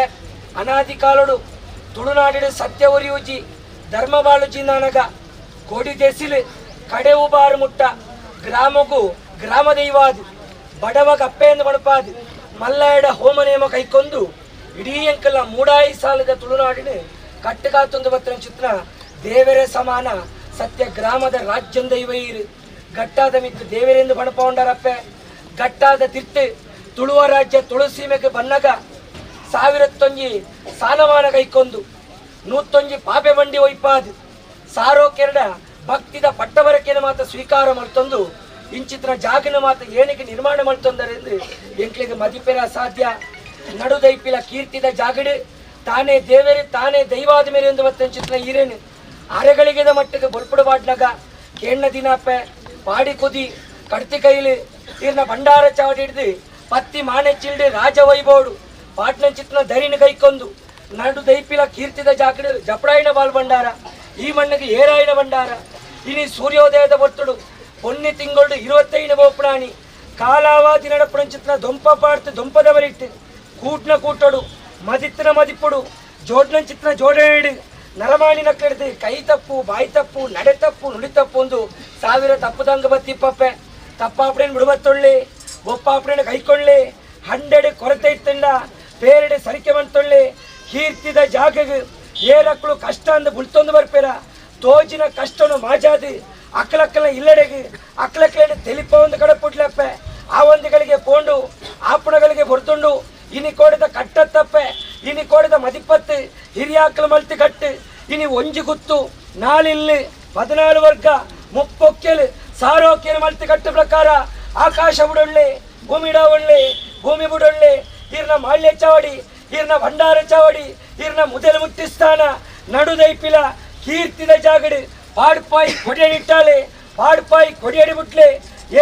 ಅನಾದಿ ಕಾಲಡು ತುಳುನಾಡಿನ ಸತ್ಯ ಒರಿಯುಜಿ ಧರ್ಮ ಬಾಳುಜಿ ನನಗ ಕೊಡಿ ದೆಸಿಲು ಕಡೆ ಉಬಾರು ಮುಟ್ಟ ಗ್ರಾಮಗೂ ಗ್ರಾಮ ದೈವಾದು ಬಡವ ಕಪ್ಪೆಯನ್ನು ಬಡಪಾದು ಮಲ್ಲಾಯಡ ಹೋಮ ನೇಮ ಕೈಕೊಂದು ಇಡೀ ಅಂಕಲ ಮೂಡಾಯಿ ಸಾಲದ ತುಳುನಾಡಿನ ಕಟ್ಟುಕಾತೊಂದು ಬತ್ತಿನ ಚಿತ್ರ ದೇವರೇ ಸಮಾನ ಸತ್ಯ ಗ್ರಾಮದ ರಾಜ್ಯಂ ದೈವ ಇರು ಗಟ್ಟಾದ ಮಿತ್ತು ದೇವರೆಂದು ಬಣಪಗೊಂಡರಪ್ಪೆ ಗಟ್ಟಾದ ತಿರ್ತು ತುಳುವ ರಾಜ್ಯ ತುಳುಸೀಮೆಗೆ ಬನ್ನಗ 1001 ಸಾನಮಾನ ಕೈಕೊಂದು 101 ಪಾಪೆ ಬಂಡಿ ಒಯ್ಪಾದು ಸಾರೋ ಕೆರಡ ಭಕ್ತಿದ ಪಟ್ಟಬರಕೆಯನ್ನು ಮಾತ್ರ ಸ್ವೀಕಾರ ಮಾಡ್ತಂದು ಇಂಚಿತ್ರ ಜಾಗನ ಮಾತ್ರ ಏನಕ್ಕೆ ನಿರ್ಮಾಣ ಮಾಡ್ತಂದರೆಂದು ಎಂಕ್ಲಿಗೆ ಮದಿಪೆರ ಅಸಾಧ್ಯ ನಡುದೈಪಿಲ ಕೀರ್ತಿದ ಜಾಗಡು ತಾನೇ ದೇವರೇ ತಾನೇ ದೈವಾದ ಮೇರೆ ಎಂದು ಮತ್ತೆ ಚಿತ್ರ ಈರೇನು ಅರೆಗಳಿಗೆದ ಮಟ್ಟಿಗೆ ಬೊಲ್ಪುಡಬಾಡ್ನಾಗ ಕೇಣ್ಣ ದಿನಪ್ಪೆ ಪಾಡಿ ಕುದಿ ಕಡ್ತಿ ಕೈಲು ತೀರ್ನ ಭಂಡಾರ ಚಾವಡಿ ಹಿಡ್ದು ಪತ್ತಿ ಮಾನೆ ಚಿಲ್ಡು ರಾಜ ವೈಭವಡು ಪಾಟ್ನ ಚಿತ್ರ ಧರಿನ ಕೈಕೊಂದು ನಡು ದೈಪಿಲ ಕೀರ್ತಿದ ಜಾಗಡು ಜಪಡಾಯಿನ ಬಾಲ್ ಭಂಡಾರ ಈ ಮಣ್ಣಿಗೆ ಏರಾಯಿನ ಭಂಡಾರ ಇನಿ ಸೂರ್ಯೋದಯದ ಬರ್ತುಡು ಪೊನ್ನೆ ತಿಂಗಳು 25 ಬೋಪಣಾಣಿ ಕಾಲಾವಾದಿ ನಡಪುಣ ಚಿತ್ರ ದೊಂಪ ಪಾಡ್ತು ದೊಂಪದವರಿಟ್ಟು ಕೂಟ್ನ ಕೂಟೋಡು ಮದಿತ್ತಿನ ಮದಿಪ್ಪುಡು ಜೋಡ್ನ ಚಿತ್ರ ಜೋಡಣೆ ನರಮಾಣಿ ನಕ್ಕಡಿದು ಕೈ ತಪ್ಪು ಬಾಯಿ ತಪ್ಪು ನಡೆ ತಪ್ಪು ನುಡಿ ತಪ್ಪು ಒಂದು 1000 ತಪ್ಪುದಂಗ ಬತ್ತಿಪ್ಪಪ್ಪೆ ತಪ್ಪಾಪಡೇನು ಬಿಡುವತ್ತೊಳ್ಳಿ ಒಪ್ಪಾಪಡೇನು ಕೈಕೊಳ್ಳಿ 100 ಕೊರತೆ ಇತ್ತಂಡ ಪೇರಡೆ ಸರಿಕೆ ಬಂತೊಳ್ಳಿ ಕೀರ್ತಿದ ಜಾಗಗೆ ಏರಕ್ಕಳು ಕಷ್ಟ ಅಂದ ಬುಳ್ತೊಂದು ಬರ್ಪೇರ ತೋಜಿನ ಕಷ್ಟನು ಮಾಜಾದು ಅಕ್ಕಲಕ್ಕಲ ಇಲ್ಲಡೆಗೆ ಅಕ್ಕಲಕ್ಕಲ ತೆಲಿಪ ಒಂದು ಕಡೆ ಪುಟ್ಲಪ್ಪೆ ಆ ಒಂದುಗಳಿಗೆ ಪೋಂಡು ಆಪಣಗಳಿಗೆ ಬರ್ತುಂಡು ಇನಿ ಕೋಡಿದ ಕಟ್ಟತ್ತಪ್ಪೆ ಇನಿ ಕೋಡಿದ ಮದಿಪತ್ತು ಹಿರಿಯಾಕಲ ಮಲ್ತಿ ಕಟ್ಟು ಇನಿ ಒಂಜಿ ಗುತ್ತು ನಾಳಿಲ್ಲಿ 14 ವರ್ಗ ಮುಪ್ಪೊಕ್ಕೆಲು ಸಾರೋಕ್ಯಲು ಮಲ್ತಿ ಕಟ್ಟು ಪ್ರಕಾರ ಆಕಾಶ ಬಿಡೊಳ್ಳೆ ಭೂಮಿಡ ಒಳ್ಳೆ ಭೂಮಿ ಬಿಡೊಳ್ಳೆ ಈರ್ನ ಮಾಳ್ಯ ಚಾವಡಿ ಈರ್ನ ಭಂಡಾರ ಚಾವಡಿ ಈರ್ನ ಮುದಲು ಮುಟ್ಟಿಸ್ತಾನ ನಡುದೈಪಿಲ ಕೀರ್ತಿದ ಜಾಗಡು ಪಾಡ್ಪಾಯಿ ಕೊಡಿಯಡಿಟ್ಟಾಲೆ ಪಾಡ್ಪಾಯಿ ಕೊಡಿಯಡಿ ಬಿಟ್ಲೆ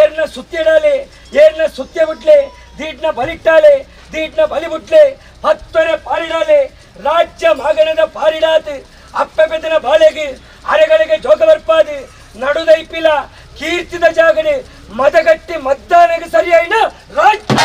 ಏರ್ನ ಸುತ್ತಿಡಾಲೆ ಏರ್ನ ಸುತ್ಯ ಬಿಟ್ಲೆ ದೀಡ್ನ ಬಲಿಟ್ಟಾಲೆ ದೀಡ್ನ ಬಲಿ ಬಿಟ್ಲೆ 10 ಪಾರಿಡಾಲೆ ರಾಜ್ಯ ಮಗನದ ಪಾರಿಡಾತು ಅಪ್ಪೆ ಬೆದನ ಬಾಳೆಗೆ ಅರೆಗಳಿಗೆ ಜೋಗ ಬರ್ಪಾದು ನಡುದೈಪಿಲ ಕೀರ್ತಿದ ಜಾಗಡೆ ಮದಗಟ್ಟಿ ಮದ್ದಾನೆಗೆ ಸರಿಯಾಯಿನ ರಾಜ್ಯ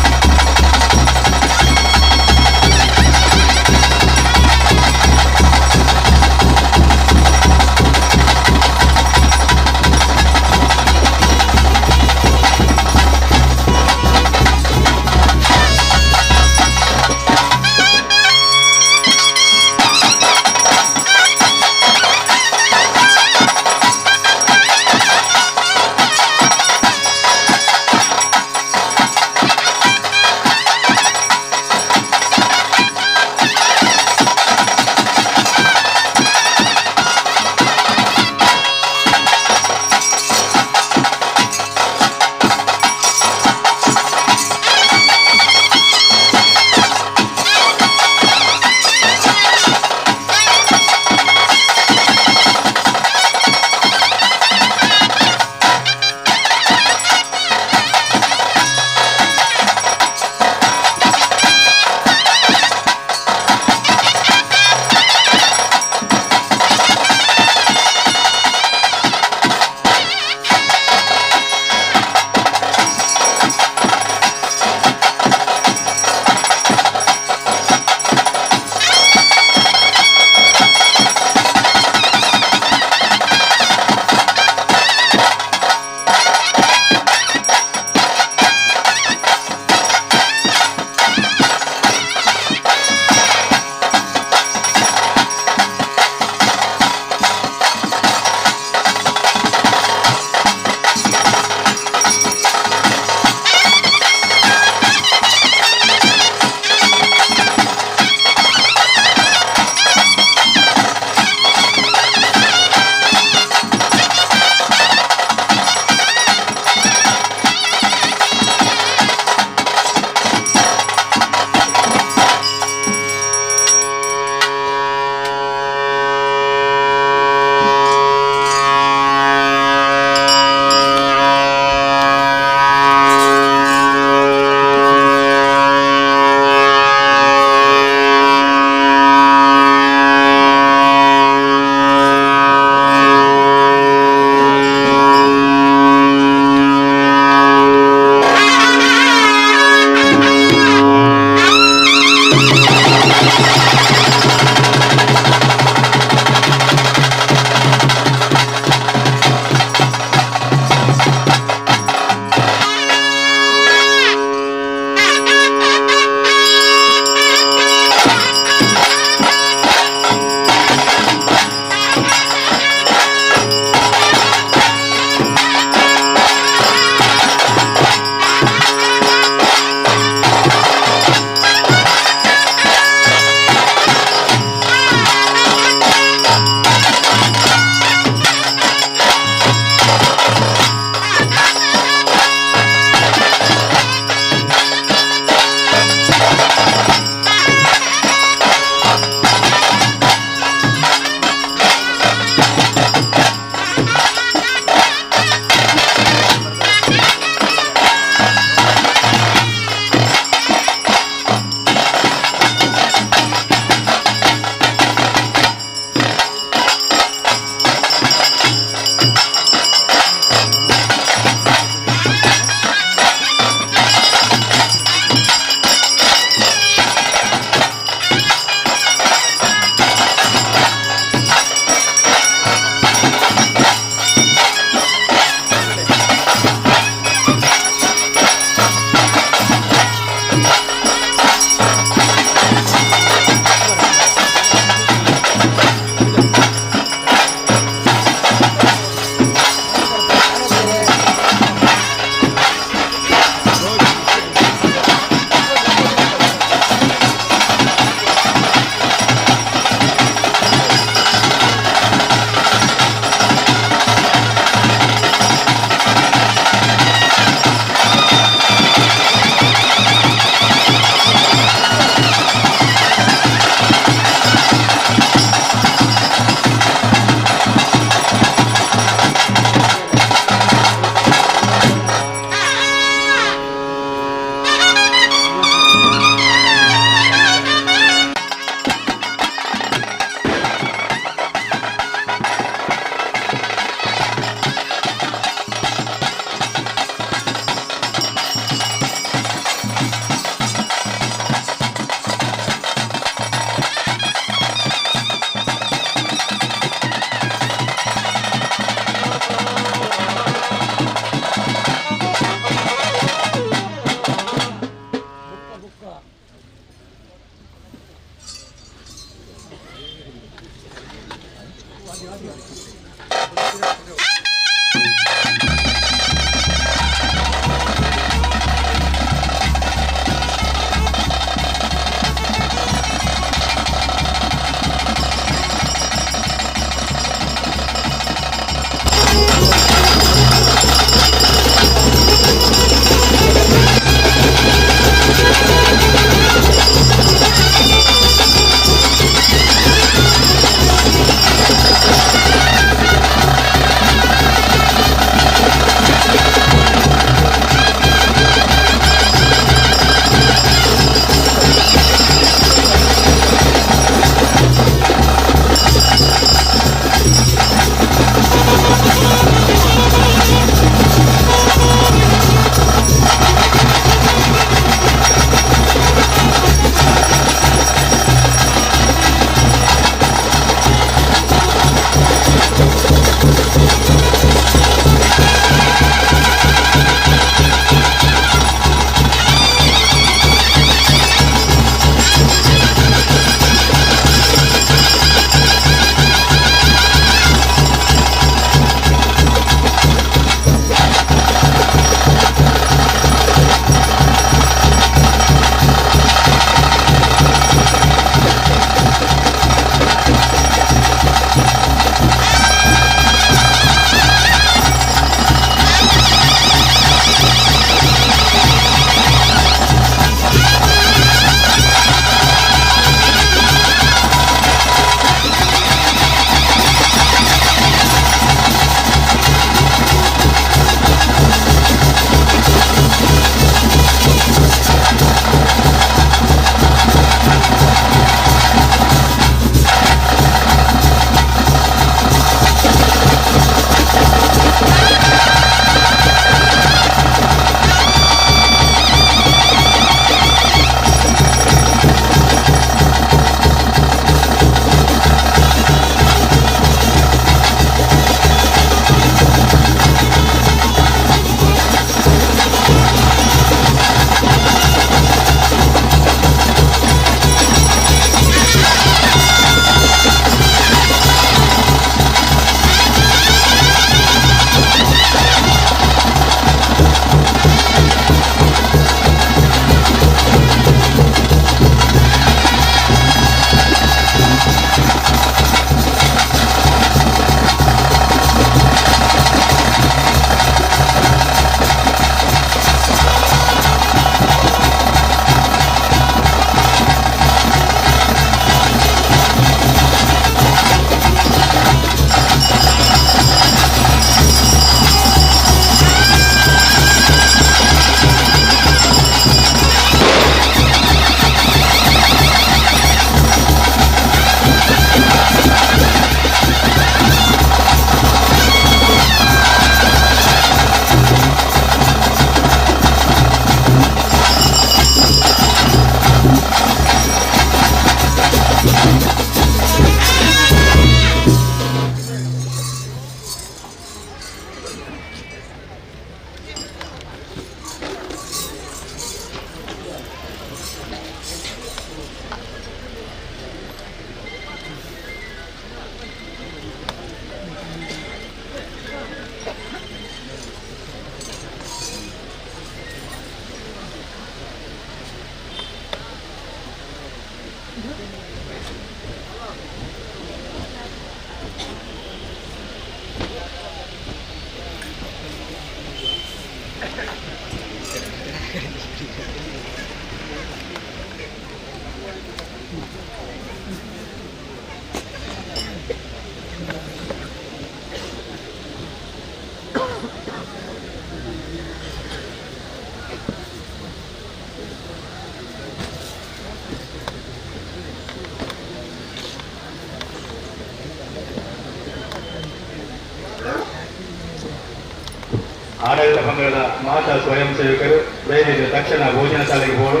ಆಡಳಿತ ಮಂಡಳದ ಮಾತಾ ಸ್ವಯಂ ಸೇವಕರು ದಯವಿಟ್ಟು ತಕ್ಷಣ ಭೋಜನ ಶಾಲೆಗೆ ಹೋಡು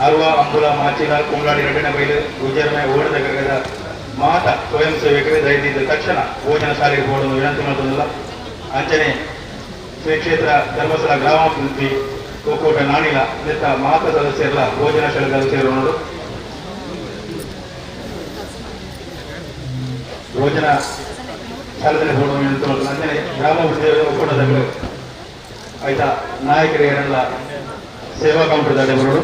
ಅರ್ವ ಅಂಬುಲ ಮಾಚಿಲ ಕುಂಬ್ರಾಡಿ ರಡ್ಡಿನ ಬೈಲು ಗುಜರ್ಮೆ ಓಡದ ಗರ್ಗದ ಮಾತಾ ಸ್ವಯಂ ಸೇವಕರು ದಯವಿಟ್ಟು ತಕ್ಷಣ ಭೋಜನ ಶಾಲೆಗೆ ಹೋಡು ವಿನಂತಿ ಮಾಡುವುದಿಲ್ಲ. ಅಂಚನೆ ಶ್ರೀ ಕ್ಷೇತ್ರ ಧರ್ಮಸ್ಥಳ ಗ್ರಾಮಾಭಿವೃದ್ಧಿ ಒಕ್ಕೂಟ ನಾಣಿಲ ನೆತ್ತ ಮಾತಾ ಸದಸ್ಯರ ಭೋಜನ ಶಾಲೆಗಳು ಸೇರೋಣ. ಭೋಜನ ಸ್ಥಳದಲ್ಲಿ ಬೋರ್ಡ್ ನಿಂತು ಅಂದರೆ ಗ್ರಾಮಾಭಿವೃದ್ಧಿ ಒಕ್ಕೂಟದಲ್ಲಿ ಆಯ್ತಾ ನಾಯಕರಿಗೆಲ್ಲ ಸೇವಾ ಕೌಂಟರ್ದಲ್ಲಿ ಬರೋದು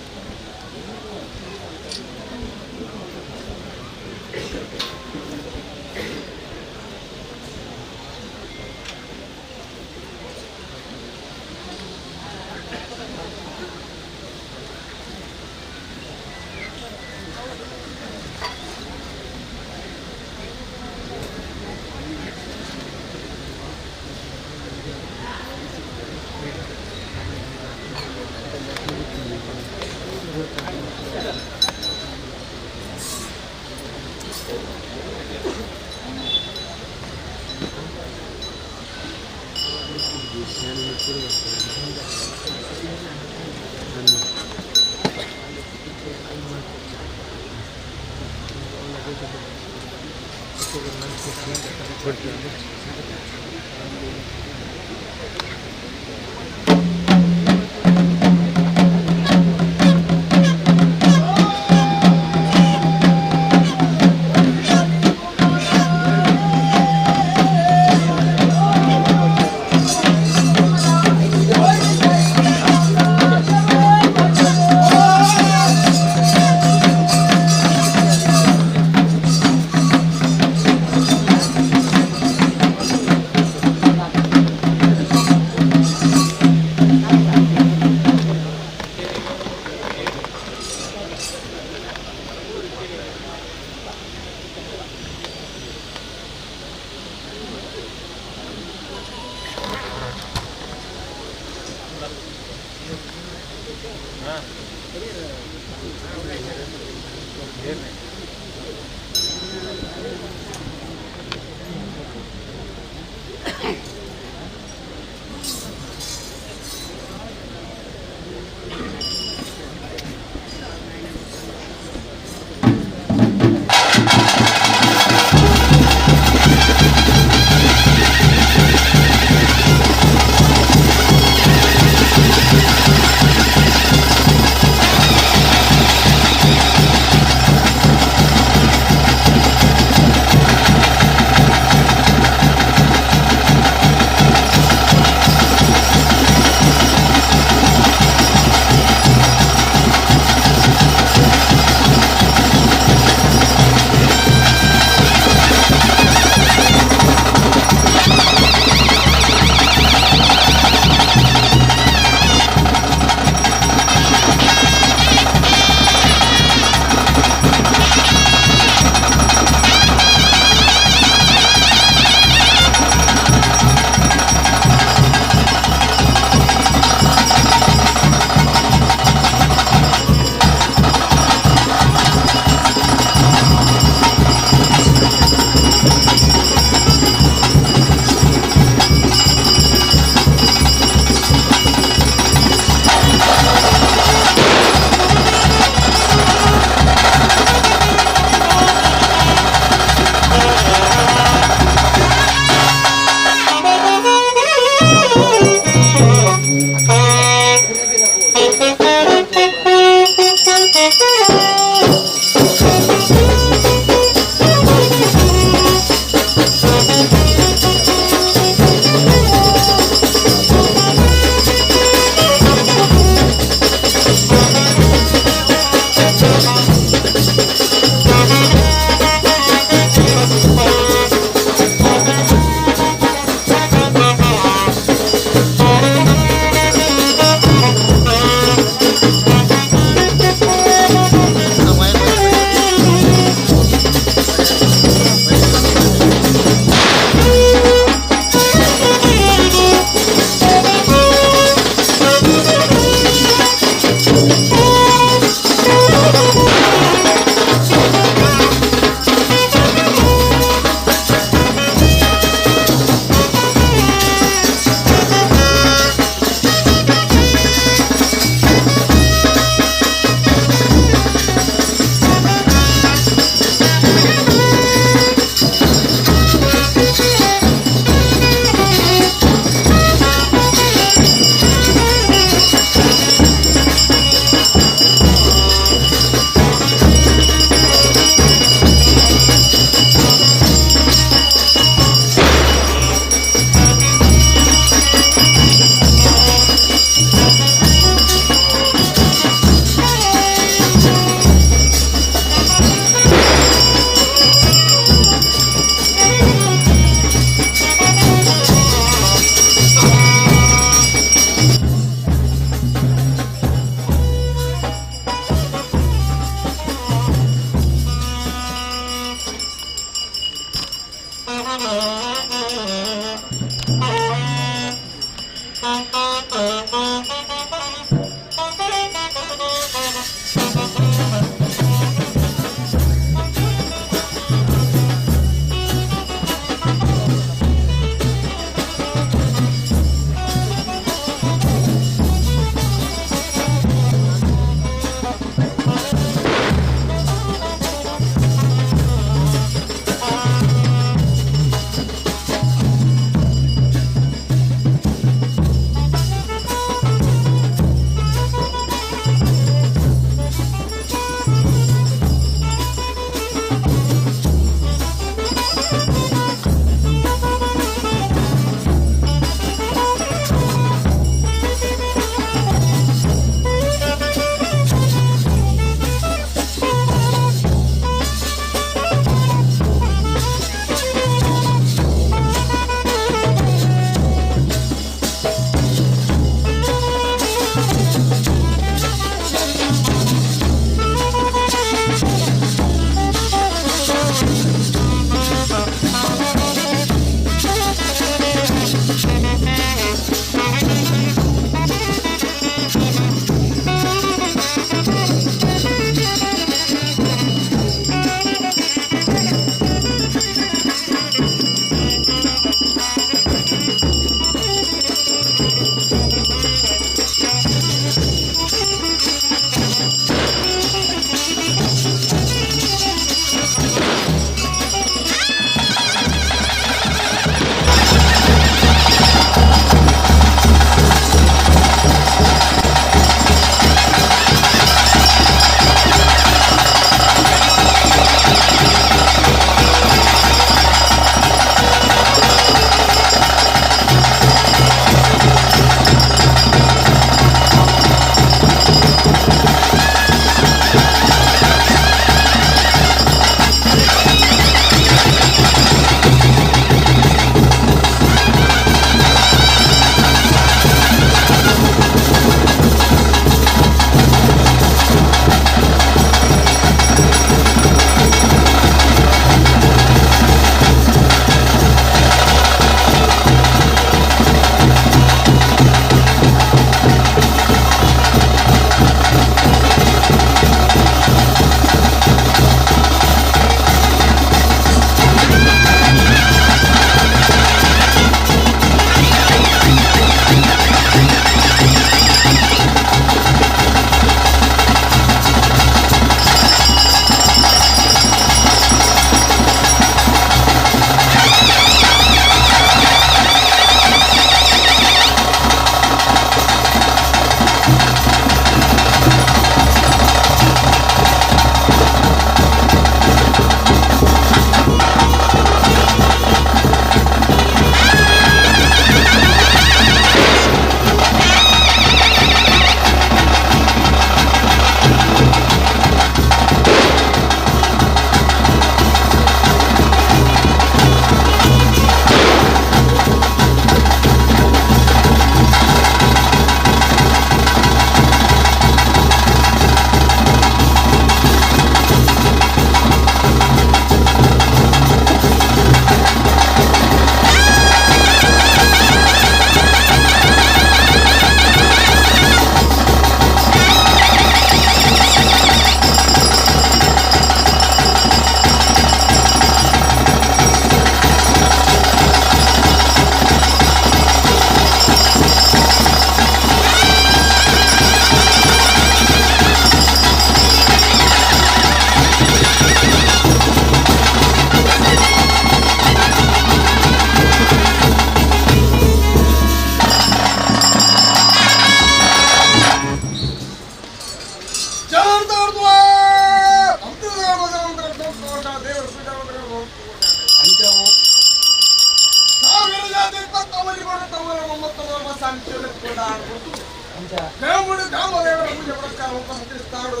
దేవుడు దామోదర పూజ పురస్కారం ముద్రిస్తాడు.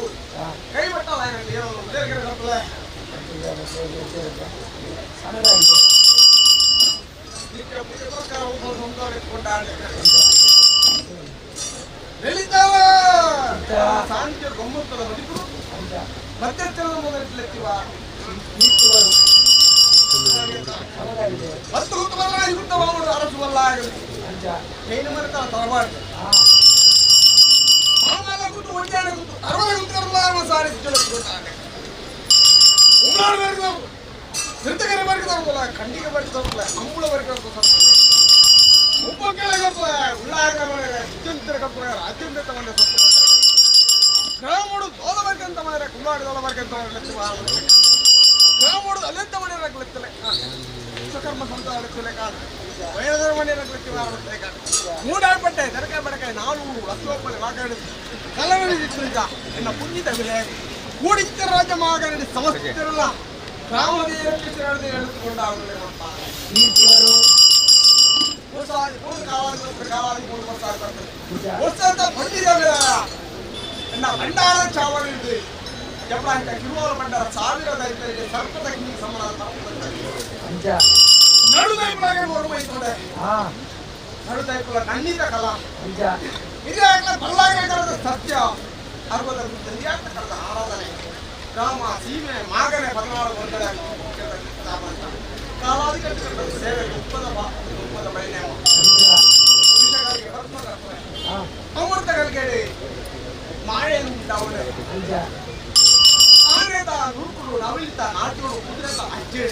కైబట్టాలి ఆయన దగ్గర కట్టలే పూజ పురస్కారం పెట్టుకుంటాడు. వెళితావా ಸಾಂಖ್ಯ ಗಮ್ಮತ್ತದ ಬದುಕು ಮಧ್ಯಸ್ಥರದ ಮೊದಲೆತ್ತಿವ ಹತ್ತು ಹುಟ್ಟುವಲ್ಲ ಅರಸುವಲ್ಲ ಕೈನ ಮರೆತ ತರಬಾರ್ದು ಆಮೇಲೆ ಕೂತು ಒಂಜಾನೆ ಕೂತು ಅರವೈ ಕೂತ್ಕರಲ್ಲ ಸಾರಿ ಉಳ್ಳಾಡ ಬರ್ದು ಸಿರ್ತಗರೆ ಬರ್ಗೆ ತರಲ್ಲ ಖಂಡಿಗೆ ಬರ್ಗೆ ತರಲ್ಲ ಅಂಬುಳ ಬರ್ಗೆ ತರಲ್ಲ ಉಪ್ಪ ಕೆಳಗೆ ಬರ್ತದೆ ಉಳ್ಳಾಗ ಅತ್ಯಂತ ಕಪ್ಪಳ ಅತ್ಯಂತ ತಗೊಂಡೆ ಗ್ರಾಮೋಡು ದೋಲ ಬರ್ಗೆ ಅಂತ ಮಾಡಿದ್ರೆ ಕುಂಬಾಡಿ ದೋಲ ಬರ್ಗೆ ಅಂತ ಗ್ರಾಮೋಡು ಅಲ್ಲೆಂತ ಮನೆ ರಗ್ಲತ್ತಲೆ ವಿಶ್ವಕರ್ಮ ಸಂತ ಅಡಕ್ಕಲೆ ಕಾಣ ವೈರದರ ಮನೆ ರಗ್ಲಕ್ಕೆ ಕಾಣ ಮೂಡಾಡ್ಪಟ್ಟೆ ತರಕಾರಿ ಬಡಕಾಯಿ ನಾಳು ಹಸುವಪ್ಪಲೆ ಮಾತಾಡಿ ಕಲವಳಿಸಿದ್ದ ಎನ್ನ ಪುಣ್ಯದ ಬೆಲೆ ಕೂಡಿච්ච ರಾಜ್ಯ ಮಹಾಗಣಿ ಸಮಸ್ತಿರಲ್ಲ ಗ್ರಾಮದ ಎಳುತ್ತುಕೊಂಡಾಗಲೇ ಭಂಡಾರ ಚಾವಡಿ ಎಪ್ಪಂತ ಕಿರುವಾಲ ಭಂಡಾರ ಸಾವಿರದ ರೈತರಿಗೆ ಸರ್ಪದ ಕಿಂಡಿ ಸಮಾನ ನಡುದೈಪುಲಾಗೆ ನೋಡ್ಬೈತೊಂಡೆ ನಡುದೈಪುಲ ಖಂಡಿತ ಕಲಾ ಇದಾಗಲ ಬಲ್ಲಾಗೆ ಕರೆದ ಸತ್ಯ ಅರ್ಬದ ಬುದ್ಧಿಯಾಗ್ತ ಕರೆದ ಆರಾಧನೆ ಗ್ರಾಮ ಸೀಮೆ ಮಾಗನೆ 14 ಒಂದಡೆ ಕಾಲಾಧಿಕಾರಿಗಳ ಸೇವೆ ಉಪ್ಪದ ಬಯನೆ ಅಮೃತಗಳಿಗೆ ಮಾಯೆ ಉಂಟಾವಣೆ ಆನೆದ ನುಡುಕುಡು ನವಿಲಿತ ನಾಟ್ಯೋಡು ಕುದುರೆತ ಅಜ್ಜೆ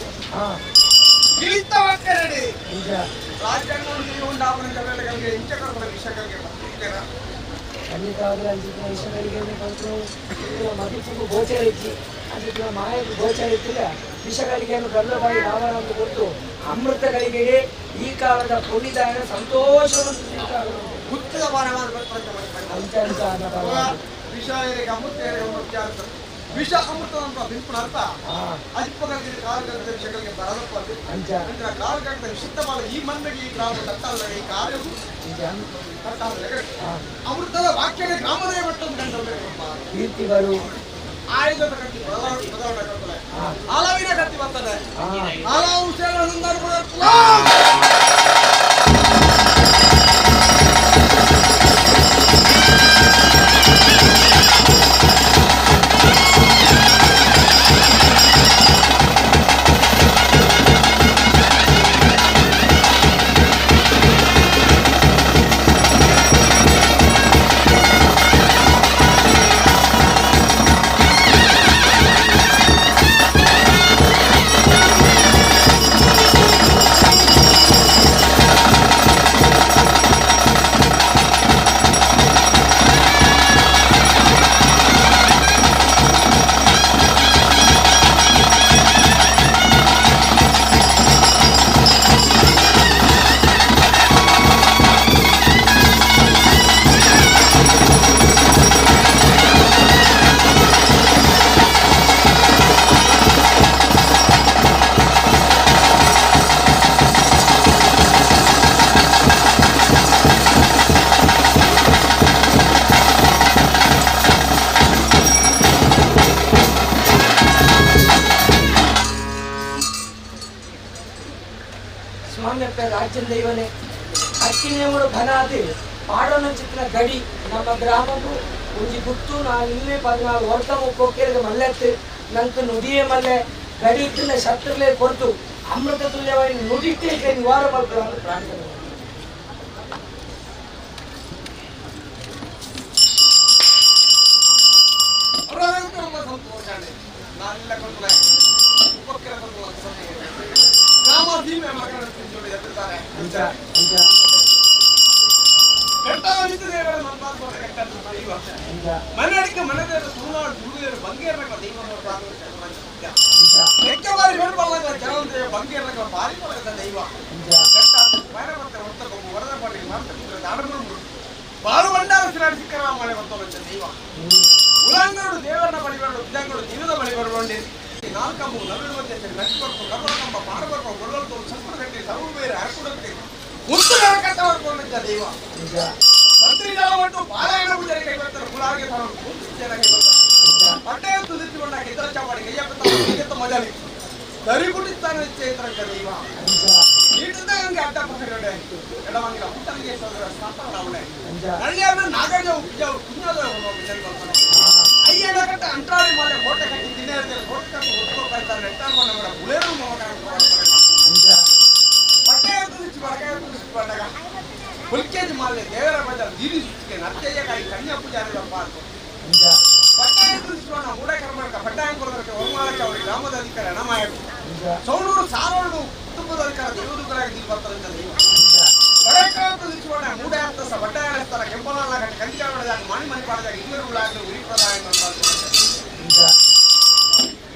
ಇಳಿತ ವಾಕ್ಯರಡಿ ರಾಜ್ಯಾಂಗ ಉಂಟಾವಣೆ ಜಗಗಳಿಗೆ ಇಂಚಕರ ವಿಷಯಗಳಿಗೆ ಖಂಡಿತವಾಗಲೂ ಅಂಚಿನ ವಿಷಯಗಳಿಗೆ ಮಗುಚಿಗೂ ಗೋಚರ ಇತ್ತು ಅಂಚಿನ ಮಾಯಕ್ಕೂ ಗೋಚರ ಇತ್ತಿಲ್ಲ ವಿಷಗಳಿಗೆ ಗಲ್ಲಬಾಯಿ ರಾವಣ ಅಂತ ಕೊಟ್ಟು ಅಮೃತಗಳಿಗೆ ಈ ಕಾಲದ ಪುಣ್ಯದಾಯನ ಸಂತೋಷವನ್ನು ವಿಷ ಅಮೃತ ಅಂತ ಬಿಂಪುನ ಅರ್ಥ ಅಜಿಪ್ಪಗಳಿಗೆ ಕಾಲಗಟ್ಟದ ವಿಷಯಗಳಿಗೆ ಬರದಪ್ಪ ಅಂದ್ರೆ ಕಾಲಗಟ್ಟದ ವಿಶುದ್ಧವಾದ ಈ ಮಂದಿಗೆ ಈ ಗ್ರಾಮ ಕಟ್ಟಾದ ಈ ಕಾರ್ಯವು ಅಮೃತದ ವಾಕ್ಯಗೆ ಗ್ರಾಮದೇ ಮಟ್ಟೊಂದು ಕಂಡುಬೇಕಪ್ಪ ಕೀರ್ತಿಗಳು ಆಯುಧದ ಕಟ್ಟಿ ಬದಲಾವಣೆ ಕಟ್ಟಲೆ ಹಲವಿನ ಕಟ್ಟಿ ಬರ್ತದೆ ಹಲವು ಸೇವೆ ಸಂದರ್ಭ ರಾಜ್ಯದ ದೈವನೇ ಅಕ್ಕಿನೇಮುಡು ಘನಾದಿ ಪಾಡೋನ ಚಿತ್ರ ಗಡಿ ನಮ್ಮ ಗ್ರಾಮವು ಒಂಜಿ ಗುತ್ತು ನಾನು ಇನ್ನೇ 14 ವರ್ಷ ಮುಕ್ಕೋಕೆರೆಗೆ ಮಲ್ಲೆತ್ತು ನಂತ ನುಡಿಯೇ ಮಲ್ಲೆ ಗಡಿ ಇತ್ತಿನ ಶತ್ರುಲೇ ಕೊಡ್ತು ಅಮೃತ ತುಲ್ಯವಾಗಿ ನುಡಿಟ್ಟೇಗೆ ನಿವಾರ ಮಾಡ್ತಾರೆ ಅಂತ ಪ್ರಾರ್ಥನೆ ಮನೆಯಡಿಕೆ ಮನೆದ ತುಳುನಾಡು ತುಳುಗೇರು ಬಂಗೇರ್ನಕ ದೈವ ಬಂಗೇರ್ನಕ ಬಾರಿ ಪಳಗದ ದೈವ ವರದ ಪಡಿ ಬಾಳು ಬಂಡಾರ ಸಿರಾಡಿ ಸಿಕ್ಕರ ಮನೆ ಬಂದ ದೈವ ಉಳಂಗಡು ದೇವರನ್ನ ಬಳಿಬಾರ್ದು ಉದ್ದಂಗಡು ಜೀವದ ಬಳಿ ಬರುವಂಡಿ ನಾಲ್ಕಂಬು ನವಿಲು ಮಧ್ಯೆ ನಡಿಬರ್ಕು ಕರ್ವಕಂಬ ಪಾಡಬರ್ಕು ಗೊಳ್ಳಲ್ತು ಚಕ್ರ ಗಟ್ಟಿ ಸರ್ವ ಬೇರೆ ಹರಕುಡಕ್ಕೆ ಮುತ್ತು ಕಟ್ಟವರ್ಕೊಂಡಿದ್ದ ದೈವ ಮಂತ್ರಿಗಳ ಒಟ್ಟು ಪಾರಾಯಣ ಪೂಜಾರಿಗೆ ಬರ್ತಾರೆ ಕುಲಾಗೆ ಜನಕ್ಕೆ ಬರ್ತಾರೆ ಪಟ್ಟೆ ತುದಿಸಿಕೊಂಡಾಗ ಇತರ ಚಾಪಾಡಿ ಕೈಯತ್ತ ಮಜಾಲಿ ದರಿ ಕುಟ್ಟಿಸ್ತಾನೆ ಚೈತ್ರಂಕ ದೈವ ನೀಡಿದಂಗೆ ಅಡ್ಡ ಪಕ್ಕಡೆ ಎಡವಂಗ ಪುಟ್ಟನಿಗೆ ಸ್ಥಾಪನ ಅವಳೆ ನಳ್ಳಿಯನ್ನ ನಾಗಜ ಉಜ್ಜವರು ಕುಂಜದ ಅಯ್ಯನ ಕಟ್ಟ ಅಂಟ್ರಾಳಿ ಮಾಡಿ ಕೋಟೆ ಕಟ್ಟಿ ದಿನೇ ಕೋಟೆ ಕಟ್ಟಿ ಹೊತ್ಕೊಳ್ತಾ ಇರ್ತಾರೆ ನೆಟ್ಟಾಡ್ಕೊಂಡ ಬುಲೇರು ಪಟ್ಟೆ ತುದಿಸಿ ಬಂದಾಗ ಹುಲ್ಕೇಜ್ ಮಾಲೆ ದೇವರ ಬಜಾರ ದೀದಿ ಸುತ್ತಿಗೆ ನರ್ತಯ್ಯಕಾಯಿ ಕನ್ಯಾ ಪೂಜಾರಿ ಪಾರ್ಕ್ ಪಟ್ಟಾಯ ತಿಳಿಸೋಣ ಮೂಢ ಕರ್ನಾಟಕ ಪಟ್ಟಾಯ ಕೊಡೋದಕ್ಕೆ ಹೊರಮಾಳಕ್ಕೆ ಅವರಿಗೆ ಗ್ರಾಮದ ಅಧಿಕಾರಿ ಹಣ ಮಾಡಿ ಸೌನೂರು ಸಾರೋಡು ಕುಟುಂಬದ ಅಧಿಕಾರ ದೇವದುಗಳಾಗಿ ಬರ್ತಾರಂತ ನೀವು ಬಡಕಾಲ ತಿಳಿಸೋಣ ಮೂಢ ಹತ್ತಸ ಪಟ್ಟಾಯ ಸ್ಥಳ ಕೆಂಪಲಾಲ ಕಂಚಿಕ ಮಾಡಿದಾಗ ಮಣಿ ಮನೆ ಪಾಡದಾಗ ಇರುವುಗಳಾಗಲಿ ಉರಿ ಪ್ರದಾಯ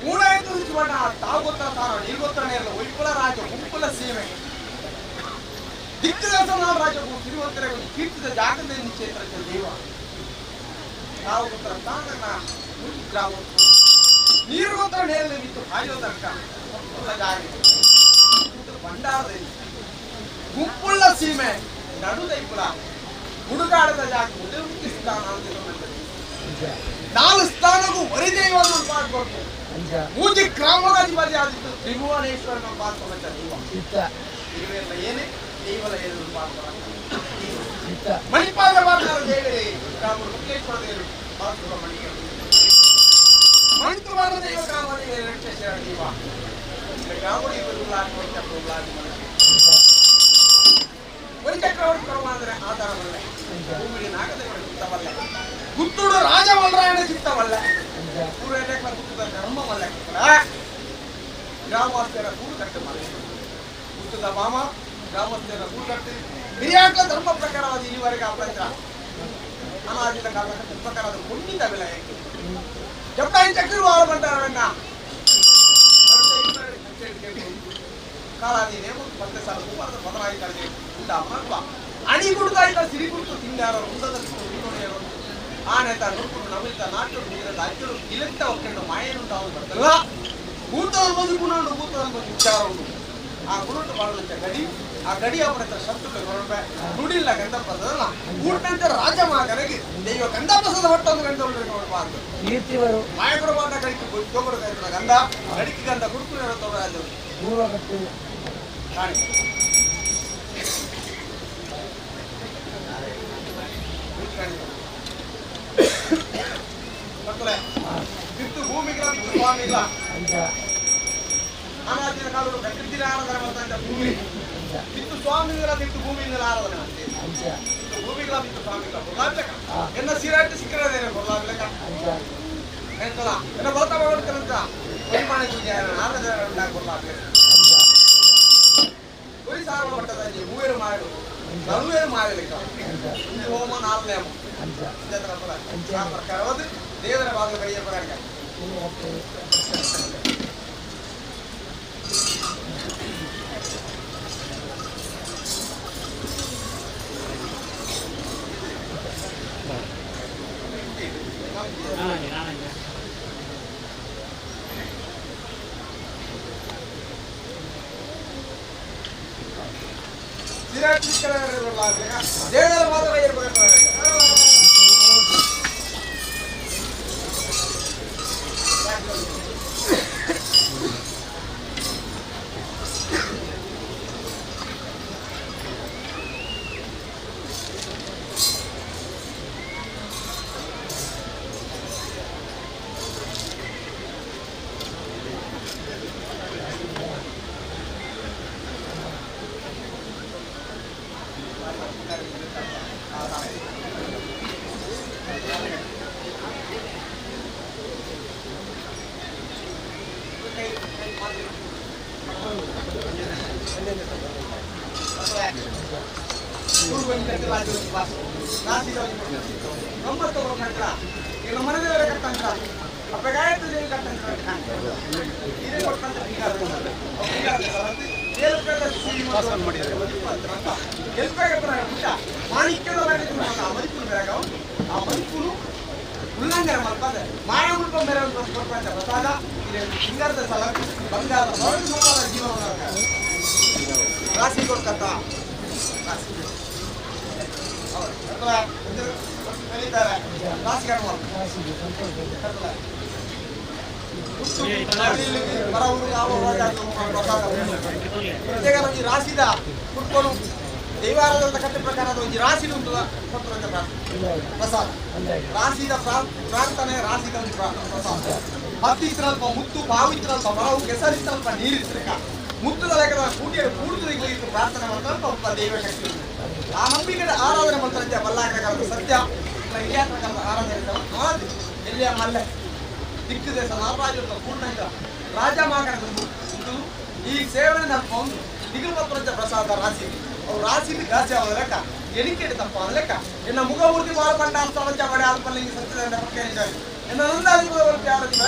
ಮೂಢ ತಿಳಿಸೋಣ ತಾವು ಗೊತ್ತರ ತಾರ ನೀರ್ಗೊತ್ತರನೇ ಇರಲ್ಲ ವೈಪುಲ ರಾಜ ಗುಂಪುಲ ಸೀಮೆ ದಿಗ್ಗಜ ರಾಜವು ತಿರುವಂತರ ಕೀರ್ತಿದ ಜಾಗದ ಕ್ಷೇತ್ರ ದೇವ ನಾವು ಗೊತ್ತರ ತಾಂಗನ ಗ್ರಾಮ ನೀರು ಗೊತ್ತರ ನೇರಳೆ ಬಿತ್ತು ಹಾಯೋದಕ್ಕ ಜಾಗ ಭಂಡಾರದಲ್ಲಿ ಗುಂಪುಳ್ಳ ಸೀಮೆ ನಡುದೈಪುರ ಹುಡುಗಾಡದ ಜಾಗ ಮುಖ್ಯ ಸ್ಥಾನ ಅಂತ 4 ಸ್ಥಾನಕ್ಕೂ ವರಿದೇವರನ್ನು ಮಾಡ್ಕೊಡ್ತು ಮೂಜಿ ಗ್ರಾಮಗಾಧಿಪತಿ ಆದಿತ್ತು ತ್ರಿಭುವನೇಶ್ವರನ ಪಾಲ್ಕೊಂಡ ಇವೆಲ್ಲ ಏನೇ ದೇವರ ಏನು ಮಣಿಪಾಲ ಬಾರ್ದಾರ ದೇವರೇ ಗ್ರಾಮ ಮುಖ್ಯೇಶ್ವರ ದೇವರು ಪಾಲ್ಕೊಂಡ ಮಣಿಗೆ ಮಣಿಪಾಲ ದೇವ ಗ್ರಾಮದಲ್ಲಿ ವೆಂಕಟೇಶ್ವರ ದೇವ ಗ್ರಾಮಡಿ ಚಕ್ರವರ್ತಿ ಅಂದ್ರೆ ಆಧಾರವಲ್ಲ ಭೂಮಿಗೆ ನಾಗದೇವರ ಚಿತ್ತವಲ್ಲ ಪುತ್ತೂರು ರಾಜವಲ್ಲರಾಯಣ ಚಿತ್ತವಲ್ಲ ಪೂರ್ವ ಧರ್ಮವಲ್ಲ ಗ್ರಾಮಸ್ಥರ ಕೂಡು ಕಟ್ಟೆ ಮಾಡಿ ಹುಟ್ಟದ ಮಾಮ ಗ್ರಾಮಸ್ಥರ ಕೂಡು ಕಟ್ಟಿ ಹಿರಿಯಾಕ ಧರ್ಮ ಪ್ರಕಾರವಾದ ಇಲ್ಲಿವರೆಗೆ ಅಪರಾಧ ಅನಾದಿತ ಕಾಲ ಪ್ರಕಾರದ ಕೊಂಡಿದ್ದ ಬೆಲೆ ಜಪ್ಪಾಯಿ ಚಕ್ರ ವಾರ ಬಂಟಾರಣ್ಣ ಕಾಲಾದಿ ನೇಮ 10 ಸಾಲ ಮೂವತ್ತು ಬದಲಾಗಿ ಕಳೆದ ಉಂಟ ಅಮರತ್ವ ಅಣಿ ಗುಡುಗಾಯಿತ ಸಿರಿ ಕುರಿತು ತಿಂದಾರ ಉಂದದಲ್ಲಿ ಆನೆತ ನುಡ್ಕೊಂಡು ನಮಿತ ನಾಟ್ಯ ನೀರದ ಅಚ್ಚರು ಇಲೆತ್ತ ಒಕ್ಕಂಡು ಮಾಯನು ತಾವು ಬರ್ತಲ್ಲ ಭೂತದ ಬಂದು ಗುಣಂಡು ಭೂತದ ಬಂದು ವಿಚಾರ ಉಂಟು ಆ ಗುಣಂಟು ಬಾಳುವಂತ ಗಡಿ ಆ ಗಡಿ ಅವರ ಶತ್ರುಗಳು ಹೊರಬೆ ನುಡಿಲ್ಲ ಗಂಧ ಬರ್ತದಲ್ಲ ಊಟಂತೆ ರಾಜ ಮಗನಿಗೆ ದೈವ ಗಂಧ ಬಸದ ಹೊಟ್ಟೊಂದು ಗಂಧ ನೋಡಬಾರ್ದು ಮಾಯಗುಡ ಬಾಂಡ ಕಡಿಕೆ ತೊಗೊಡು ಗಂಧ ಗಡಿಕೆ ಗಂಧ ಕುಡುಕುರ ತೊಗೊಳದು ಕಾಣಿ ಬಿತ್ತು ಭೂಮಿಗಳ ಸ್ವಾಮಿಗಳ ಅನಾದಿನ ಕಾಲರು ಕಟ್ಟಿದ್ದಿನ ಆರಾಧನೆ ಬಂದಂತ ಭೂಮಿ ಬಿತ್ತು ಸ್ವಾಮಿಗಳ ಬಿತ್ತು ಭೂಮಿಗಳ ಆರಾಧನೆ ಬಿತ್ತು ಭೂಮಿಗಳ ಬಿತ್ತು ಸ್ವಾಮಿಗಳ ಕೊರ್ಲಾಗ್ಲಕ ಎನ್ನ ಸಿರಾಟಿ ಸಿಕ್ಕರದೇನೆ ಕೊರ್ಲಾಗ್ಲಕ ಹೇಳ್ತಲ್ಲ ಎನ್ನ ಬೌತ ಮಾಡ್ತಾರಂತ ಪರಿಮಾಣ ಆರಾಧನೆ ಉಂಟಾಗ ಕೊರ್ಲಾಗ್ಲಕ ಕೊಯ್ ಸಾರು ಮಟ್ಟದಲ್ಲಿ ಮೂವೇರು ಮಾಡು ನಲುವೇರು ಮಾಡಲಿಕ್ಕ ಹೋಮ 4ನೇ ಪ್ರಕಾರವಾದ ದೇವರ ಭಾಗ ಕೈಯ ಪ್ರಕಾರ ದೇವರ ಭಾಗ ಕೈಯ ಪ್ರಕಾರ ಉಲ್ಲಂಘನೆ ಮಾಡ್ತಾರೆ ಮಾಯ ಮುಳ್ಕೊ ಬೇರೆ ಪ್ರಸಾದ ಸಿಂಗಾರದ ಸಲ ಬಂಗಾರ ಜೀವನ ರಾಶಿ ಕೊಡ್ಕತ್ತ ಕಲಿತಾರೆ ರಾಶಿ ಪ್ರತ್ಯೇಕ ರಾಶಿದ ಕುಟ್ಕೊಂಡು ದೈವಾರಾಧನದ ಕಟ್ಟೆ ಪ್ರಕಾರ ಒಂದು ರಾಶಿ ಉಂಟು ಪ್ರಸಾದ ರಾಶಿದ ಪ್ರಾರ್ಥನೆ ರಾಶಿದ ಒಂದು ಪ್ರಸಾದ ಹತ್ತಿತ್ರಲ್ಪ ಮುತ್ತು ಬಾವಿತ್ರಲ್ಪ ಮರವು ಕೆಸರಿತ್ರಲ್ಪ ನೀರಿದ್ರೆ ಮುತ್ತದ ಲೆಕ್ಕದ ಕೂಡುತ್ತಿಗೆ ಪ್ರಾರ್ಥನೆ ಮಾಡ್ತಾ ಒಬ್ಬ ದೈವ ಶಕ್ತಿ ಆ ನಂಬಿಕೆಯ ಆರಾಧನೆ ಮಂತ್ರ ಬಲ್ಲಾಕರದ ಸತ್ಯ ಇತಿಹಾಸಕಾರದ ಆರಾಧನೆ ಎಲ್ಲಿಯ ಮಲ್ಲೆ ದಿಕ್ಕು ದೇಶ ನಾರಾಜ ಪೂರ್ಣಂಗ ರಾಜ ಮಾಗಣದು ಈ ಸೇವನೆ ನಮ್ಮ ಒಂದು ದಿಗಲ್ಪತ್ರ ಪ್ರಸಾದ ರಾಶಿ ಅವ್ರು ರಾಶಿ ಗಾಸಿ ಆದ ಲೆಕ್ಕ ಎಣಿಕೆ ತಪ್ಪ ಆದ ಲೆಕ್ಕ ಇನ್ನು ಮುಖಮೂರ್ತಿ ಬಾಳಪಂಡ ಸ್ಥಳಂಚ ಬಡೆ ಆಲ್ಪಲ್ಲಿಗೆ ಸತ್ಯದ ಪಕ್ಕ ಇನ್ನು ನಂದಾಧಿಪತಿ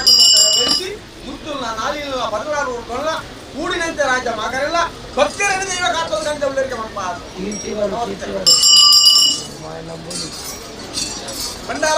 ಬೆಳೆಸಿ ಮುತ್ತುಲ್ನ ನಾಲಿನ ಬದಲಾಡುವುದನ್ನ ಕೂಡಿನಂತೆ ರಾಜ್ಯ ಮಾಗರೆಲ್ಲ ಭಕ್ತರನ್ನು ದೈವ ಕಾತೋದಂತೆ ಉಳ್ಳರಿಕೆ ಭಂಡಾರ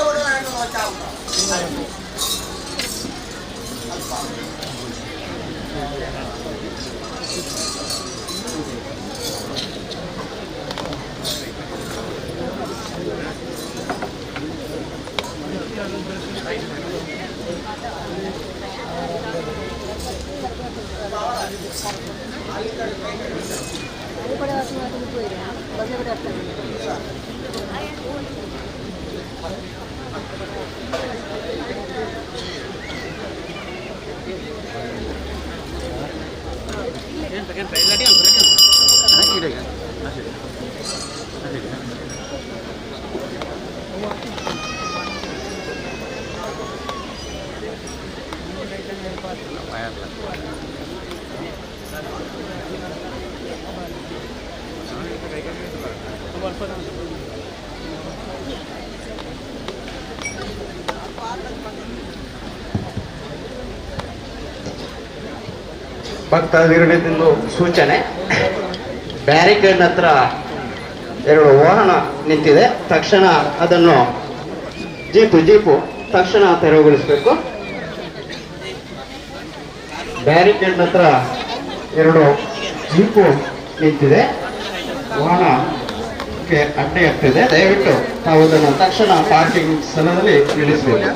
ಭಕ್ತಾದಿಗಳಿಂದ ಸೂಚನೆ, ಬ್ಯಾರಿಕೇಡ್ ಹತ್ರ 2 ವಾಹನ ನಿಂತಿದೆ. ತಕ್ಷಣ ಅದನ್ನು ಜೀಪು ತಕ್ಷಣ ತೆರವುಗೊಳಿಸಬೇಕು. ಬ್ಯಾರಿಕೇಡ್ ಹತ್ರ 2 ಜೀಪು ನಿಂತಿದೆ, ವಾಹನಕ್ಕೆ ಅಡ್ಡಿಯಾಗ್ತಿದೆ. ದಯವಿಟ್ಟು ತಾವು ಅದನ್ನು ತಕ್ಷಣ ಪಾರ್ಕಿಂಗ್ ಸ್ಥಳದಲ್ಲಿ ನಿಲ್ಲಿಸಬೇಕು.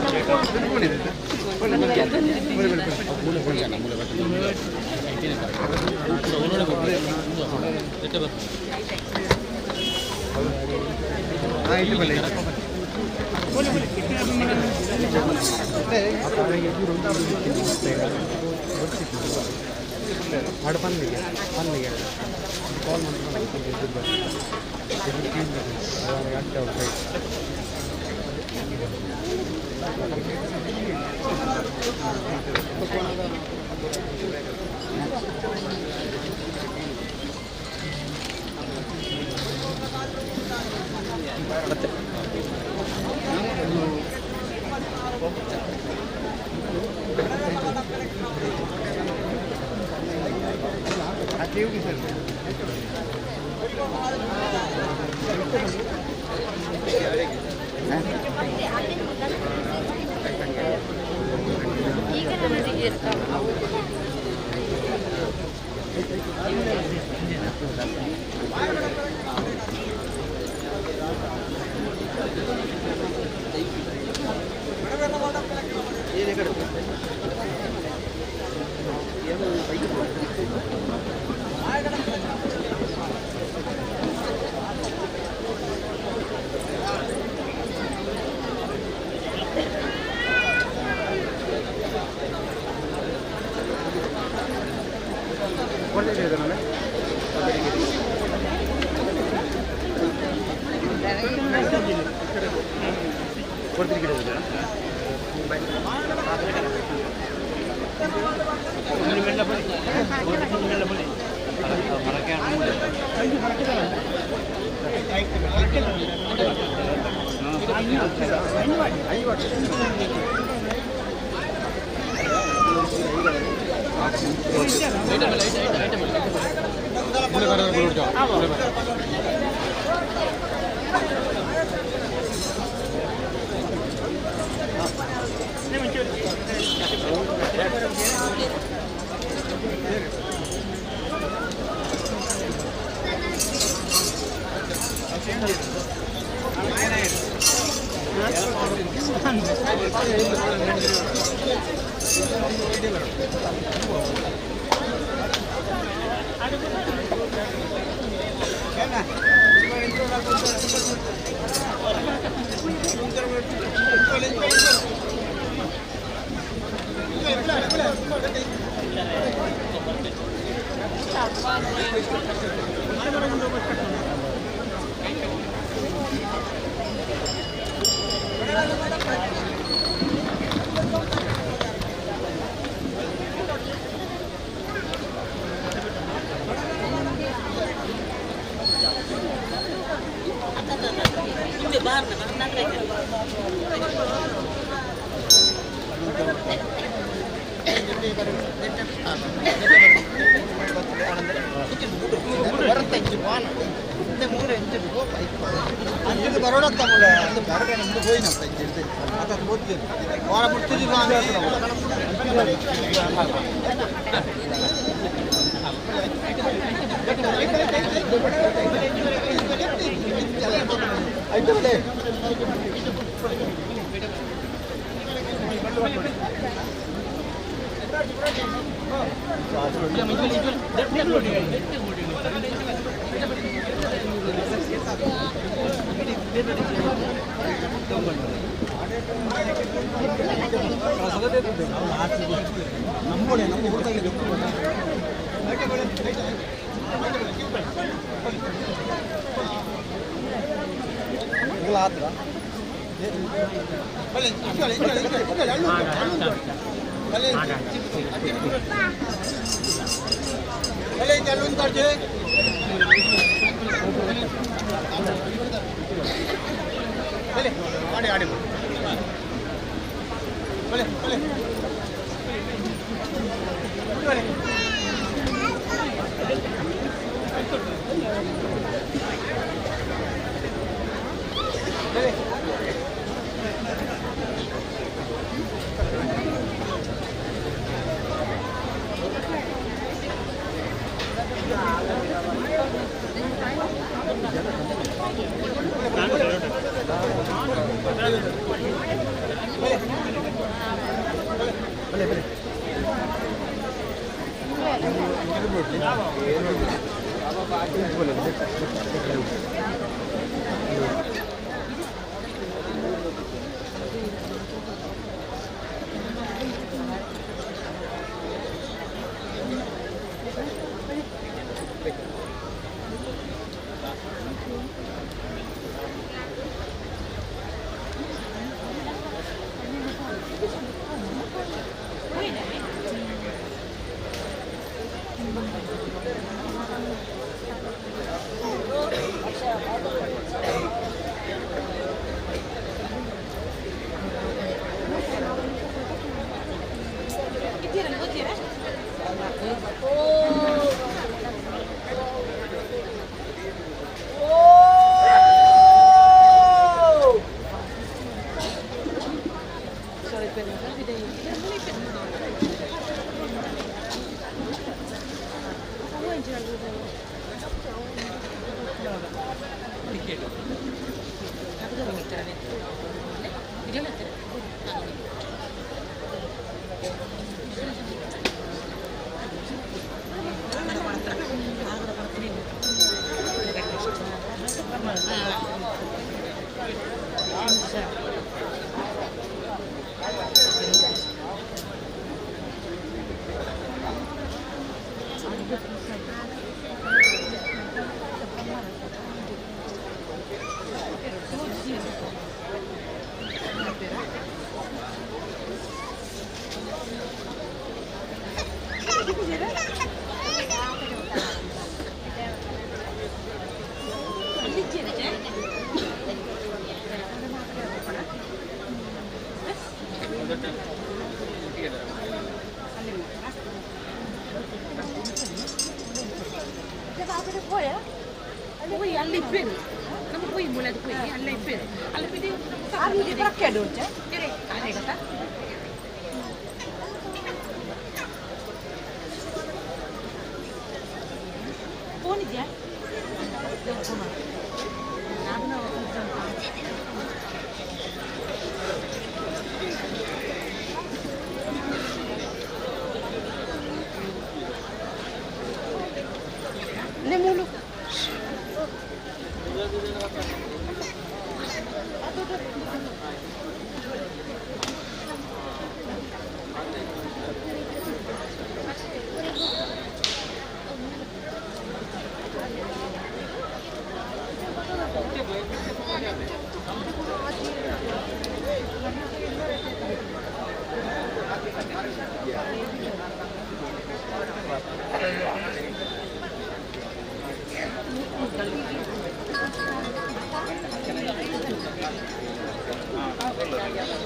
Assalamualaikum.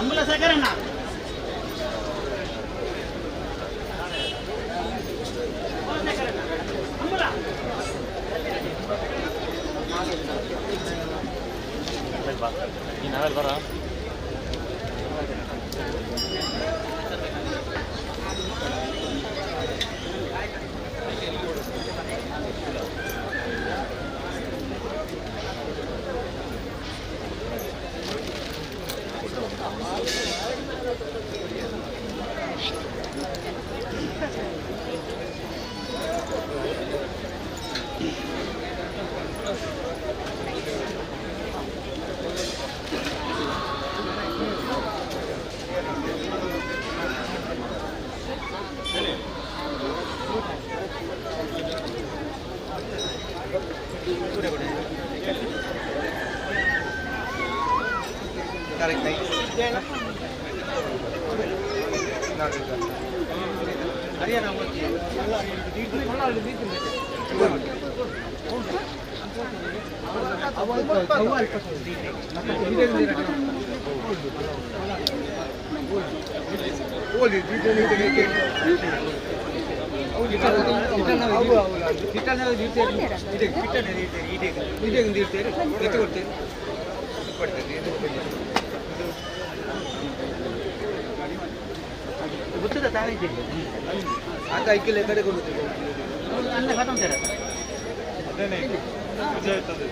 ಅಂಬುಲ ಸಕರಣ್ಣ ನಾವೆಲ್ಲ ಬರ ಗೊತ್ತದ ತಾನೇ ಆಗ ಐಕ್ಯಲೆ ಕಡೆ ಕೊಡುತ್ತೆ ಅನ್ನ ಕಟ್ಟಂತಾರೆ ಅದೇನೆ ವಿಜಯ ಇರ್ತದೆ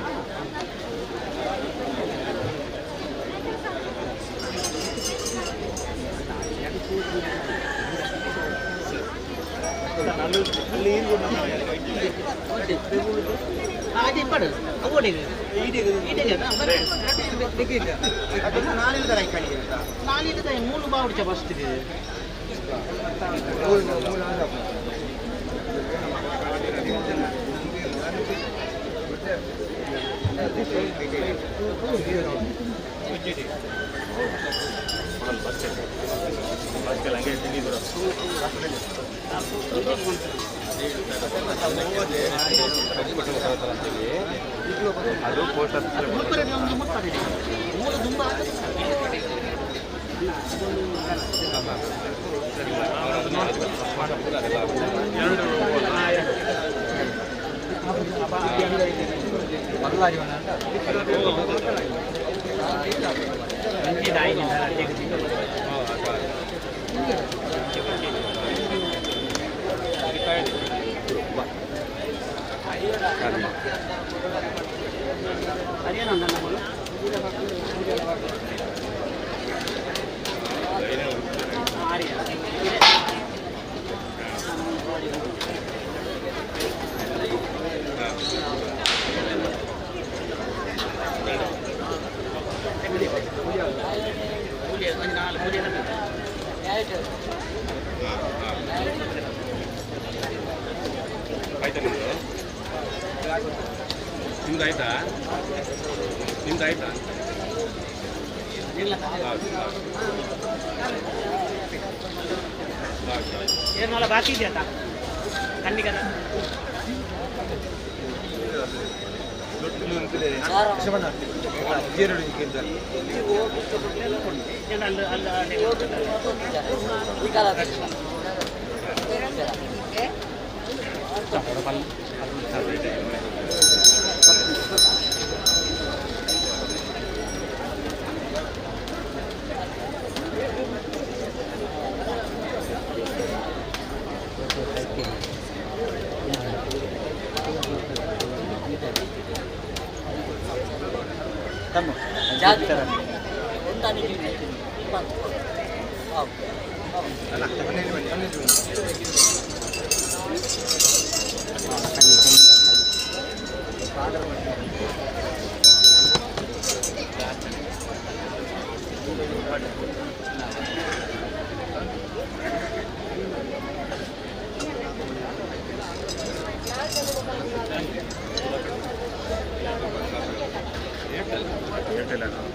ಅಲ್ಲಿ ಏನು ಹಾಗೆ ಪಡು ಅವಡಿಗೆ ಈಡಿಗೆ ಈಡಿಗೆ ನಾನಿಂದ ಕಡೆ ನಾನಿಂದ ಮೂರು ಬಾವುಟ ಬಸ್ತಿದೆ ಅದು ಪೋಸ್ಟ್ ಮೂರು ತುಂಬ ನಿಮ್ದಾಯ್ತಾ ನಿಮ್ದಾಯ್ತಾ ಏನೆಲ್ಲ ಬಾಕಿ ಇದೆಯಾ ಕಣ್ಣಿಗೆ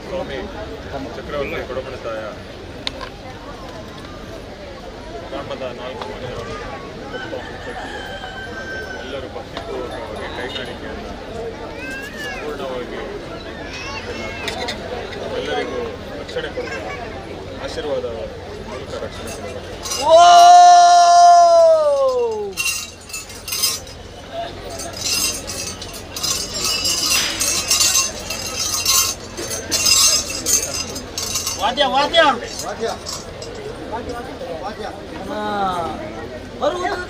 ಸ್ವಾಮಿ ಚಕ್ರವರ್ತಿ ಕೊಡಬಣತಾಯ ಗ್ರಾಮದ 4 ಮನೆಯವರು ಎಲ್ಲರೂ ಭಕ್ತಿಪೂರ್ವಕವಾಗಿ ಕೈಗಾರಿಕೆಯನ್ನು ಸಂಪೂರ್ಣವಾಗಿ ಎಲ್ಲರಿಗೂ ರಕ್ಷಣೆ ಕೊಡಬೇಕು. ಆಶೀರ್ವಾದ ಮೂಲಕ ರಕ್ಷಣೆ ಕೊಡಬೇಕು. ವಾದ್ಯ ವಾದ್ಯ ಬರುವುದು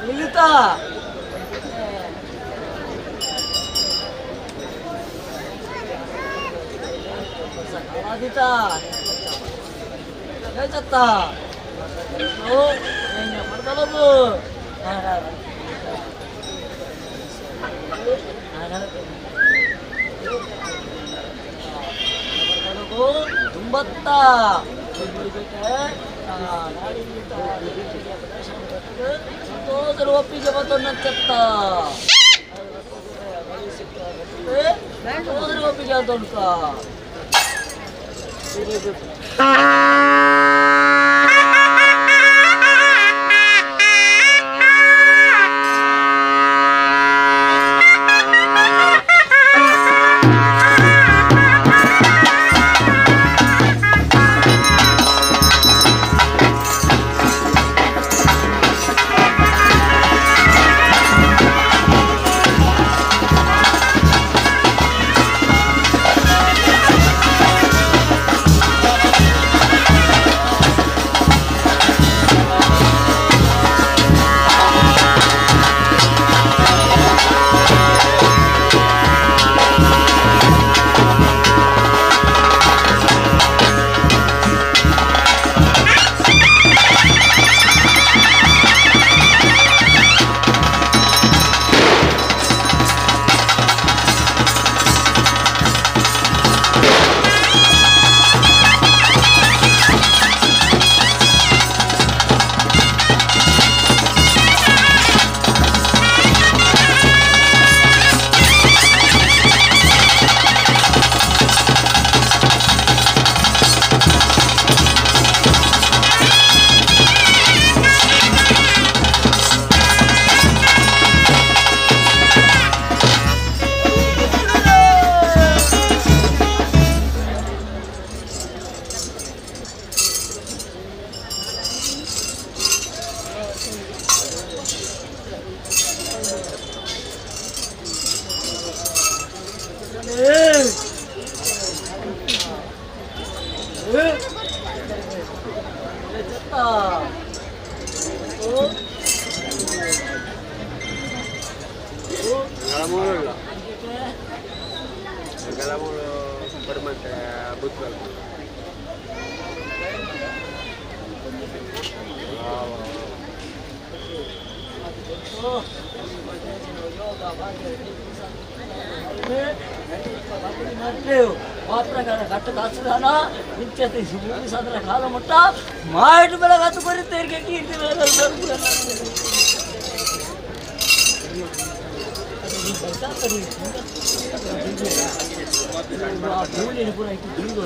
ನಿಲ್ಲಿತ ಆದಿತ ಹೇಳ್ತ ಮಾಡ್ಕೊಳ್ಳೋದು ತುಂಬತ್ತ ಸಂತೋಷರು ಒಪ್ಪಿಗೆ ಬಂದೊಂದತ್ತ ಸಂತೋಷರು ಒಪ್ಪಿಗೆ ಅದೊಂದು ಕಾಲ ಮುಟ್ಟ ಮಾಯಿಟ್ಟು ಬೆಳಗ್ಗೆ ಹತ್ತು ಬರುತ್ತೆ ಕೀರ್ತಿ ಪೂರ ಇಟ್ಟು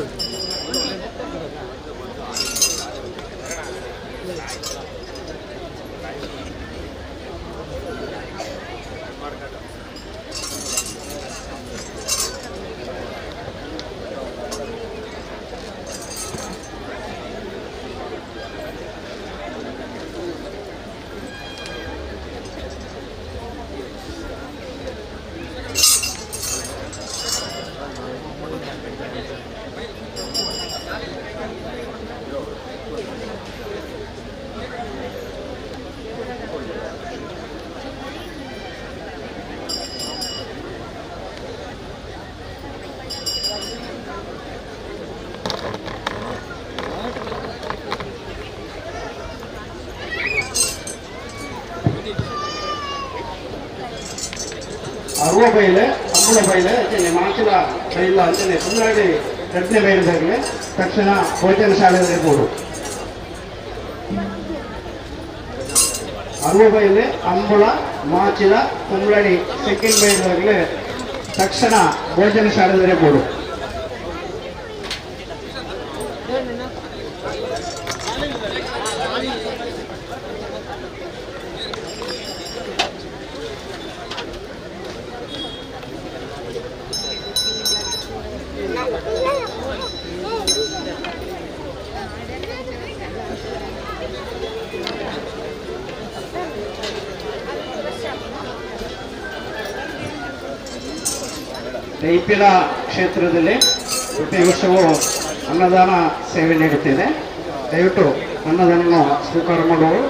ಅರುವ ಬೈಲೆ ಅಂಬುಳ ಬೈಲೆ ಅಂಚನೆ ಮಾಚಿಲ ಬೈಲ ಅಂಚನೆ ಕುಂಬ್ರಾಡಿ ರಡ್ನೆ ಬೈಲದಾಗಲೇ ತಕ್ಷಣ ಭೋಜನ ಶಾಲೆ ಬೋಡು ಅರುವ ಬೈಲೆ ಅಂಬುಳ ಮಾಚಿಲ ಕುಂಬ್ರಾಡಿ ಸೆಕೆಂಡ್ ಬೈಲದಾಗಲೇ ತಕ್ಷಣ ಭೋಜನ ಶಾಲೆ ಬೋಡು ಇಪ್ಪಿನ ಕ್ಷೇತ್ರದಲ್ಲಿ ಪ್ರತಿ ವರ್ಷವೂ ಅನ್ನದಾನ ಸೇವೆ ನೀಡುತ್ತಿದೆ. ದಯವಿಟ್ಟು ಅನ್ನದಾನವನ್ನು ಸ್ವೀಕಾರ ಮಾಡುವರು.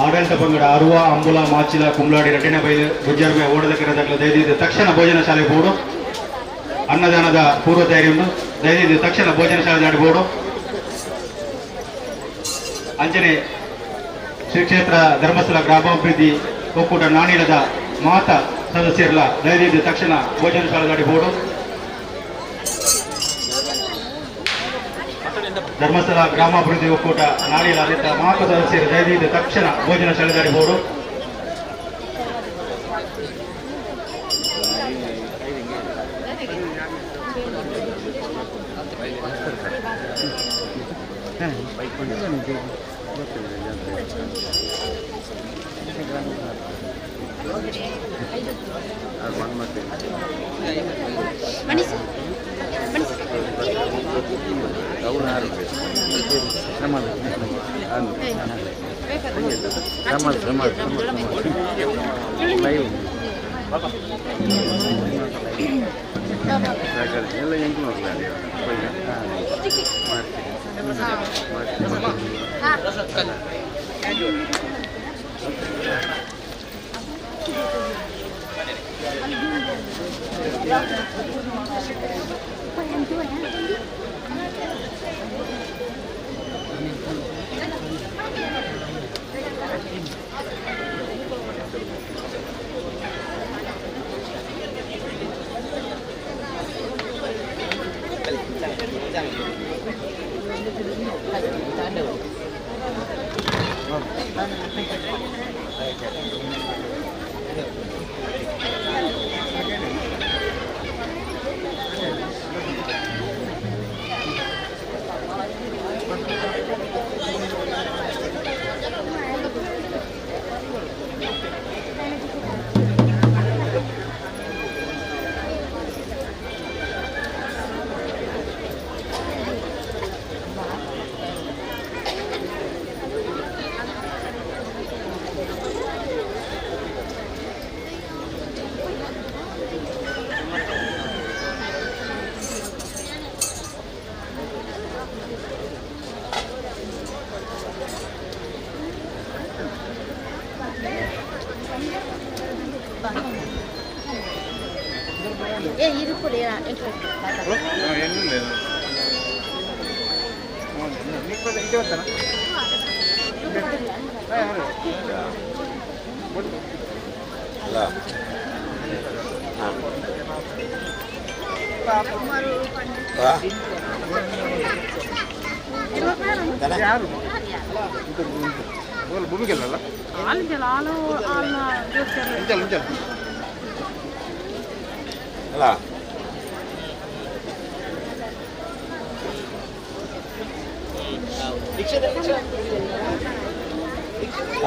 ಆಡಳಿತ ಪಂಗಡ ಅರುವ ಅಂಬುಲ ಮಾಚಿಲ ಕುಂಬ್ಲಾಡಿ ರಟ್ಟಿನಬೈಲು ಗುಜ್ಜರ್ಮೆ ಓಡದಕರದಾಗಲ ದಯದಿದ್ದು ತಕ್ಷಣ ಭೋಜನ ಶಾಲೆ ಬೋರ್ಡು ಅನ್ನದಾನದ ಪೂರ್ವ ತಯಾರಿಯನ್ನು ದಯದಿದ್ದು ತಕ್ಷಣ ಭೋಜನ ಶಾಲೆ ದಾಡಿ ಬೋರ್ಡು ಅಂಚನೆ ಶ್ರೀ ಕ್ಷೇತ್ರ ಧರ್ಮಸ್ಥಳ ಗ್ರಾಮಾಭಿವೃದ್ಧಿ ಒಕ್ಕೂಟ ನಾಣಿಲದ ಮಾತ ಸದಸ್ಯರಲ್ಲ ದಯದಿದ್ದು ತಕ್ಷಣ ಭೋಜನ ಶಾಲೆ ದಾಡಿ ಬೋರ್ಡು ಧರ್ಮಸ್ಥಳ ಗ್ರಾಮಾಭಿವೃದ್ಧಿ ಒಕ್ಕೂಟ ನಾಡಿನ ಅಲ್ಲಿದ್ದ ಮಾತು ಸದಸ್ಯರು ದಯವಿಟ್ಟು ತಕ್ಷಣ ಭೋಜನ ಶಾಲೆ ಬೋರ್ಡು ಎಲ್ಲ ಹೆಂಗೆ ನೋಡ್ತಾರೆ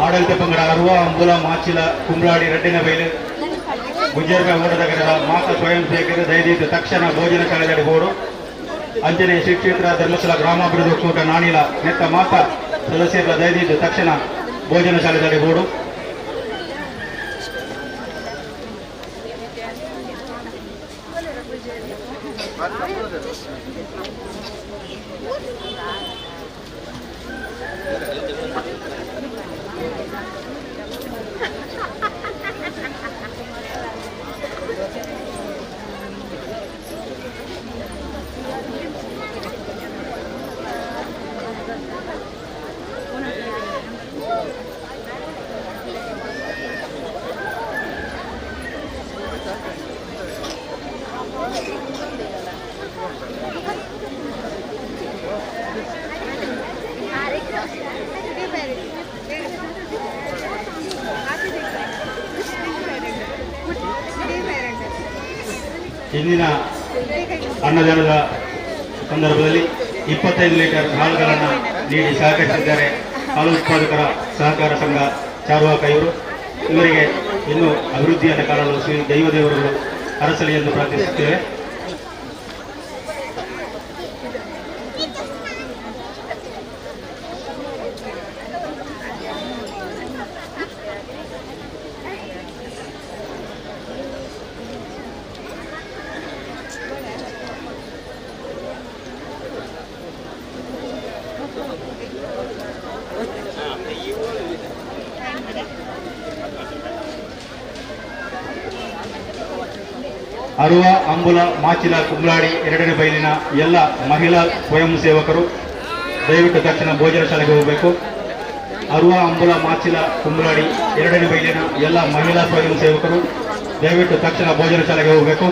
ಆಡಳಿತ ಪಂಗಡ ಅರುವ ಅಂಬುಲ ಮಾಚಿಲ ಕುಂಬ್ರಾಡಿ ರಟ್ಟಿನಬೈಲು ಗುಜ್ಜರ್ಮೆ ಓಡದಗರದ ಮಾತ ಸ್ವಯಂ ಸೇವಕರು ದಯವಿಟ್ಟು ತಕ್ಷಣ ಭೋಜನ ಶಾಲೆ ಬೋರ್ಡು ಅಂಜನೆ ಶ್ರೀ ಕ್ಷೇತ್ರ ಧರ್ಮಸ್ಥಳ ಗ್ರಾಮಾಭಿವೃದ್ಧಿ ಒಕ್ಕೂಟ ನಾಣಿಲ ನೆತ್ತ ಮಾತ ಸದಸ್ಯರ ದಯವಿಟ್ಟು ತಕ್ಷಣ ಭೋಜನ ಶಾಲೆ ಬೋರ್ಡು ಇಂದಿನ ಅನ್ನದಾನದ ಸಂದರ್ಭದಲ್ಲಿ 25 ಲೀಟರ್ ಹಾಲುಗಳನ್ನು ನೀಡಿ ಸಹಕರಿಸಿದ್ದಾರೆ ಹಾಲು ಉತ್ಪಾದಕರ ಸಹಕಾರ ಸಂಘ ಚಾರ್ವಾಕ ಇವರಿಗೆ ಇನ್ನೂ ಅಭಿವೃದ್ಧಿಯನ್ನು ಕಾಣಲು ಶ್ರೀ ದೈವದೇವರುಗಳು ಹರಸಲಿ ಎಂದು ಪ್ರಾರ್ಥಿಸುತ್ತೇವೆ. ಅರುವ ಅಂಬುಲ ಮಾಚಿಲ ಕುಂಬ್ಲಾಡಿ 2ನೇ ಬೈಲಿನ ಎಲ್ಲ ಮಹಿಳಾ ಸ್ವಯಂ ಸೇವಕರು ದಯವಿಟ್ಟು ತಕ್ಷಣ ಭೋಜನ ಶಾಲೆಗೆ ಹೋಗಬೇಕು. ಅರುವ ಅಂಬುಲ ಮಾಚಿಲ ಕುಂಬ್ಲಾಡಿ 2ನೇ ಬೈಲಿನ ಎಲ್ಲ ಮಹಿಳಾ ಸ್ವಯಂ ಸೇವಕರು ದಯವಿಟ್ಟು ತಕ್ಷಣ ಭೋಜನ ಶಾಲೆಗೆ ಹೋಗಬೇಕು.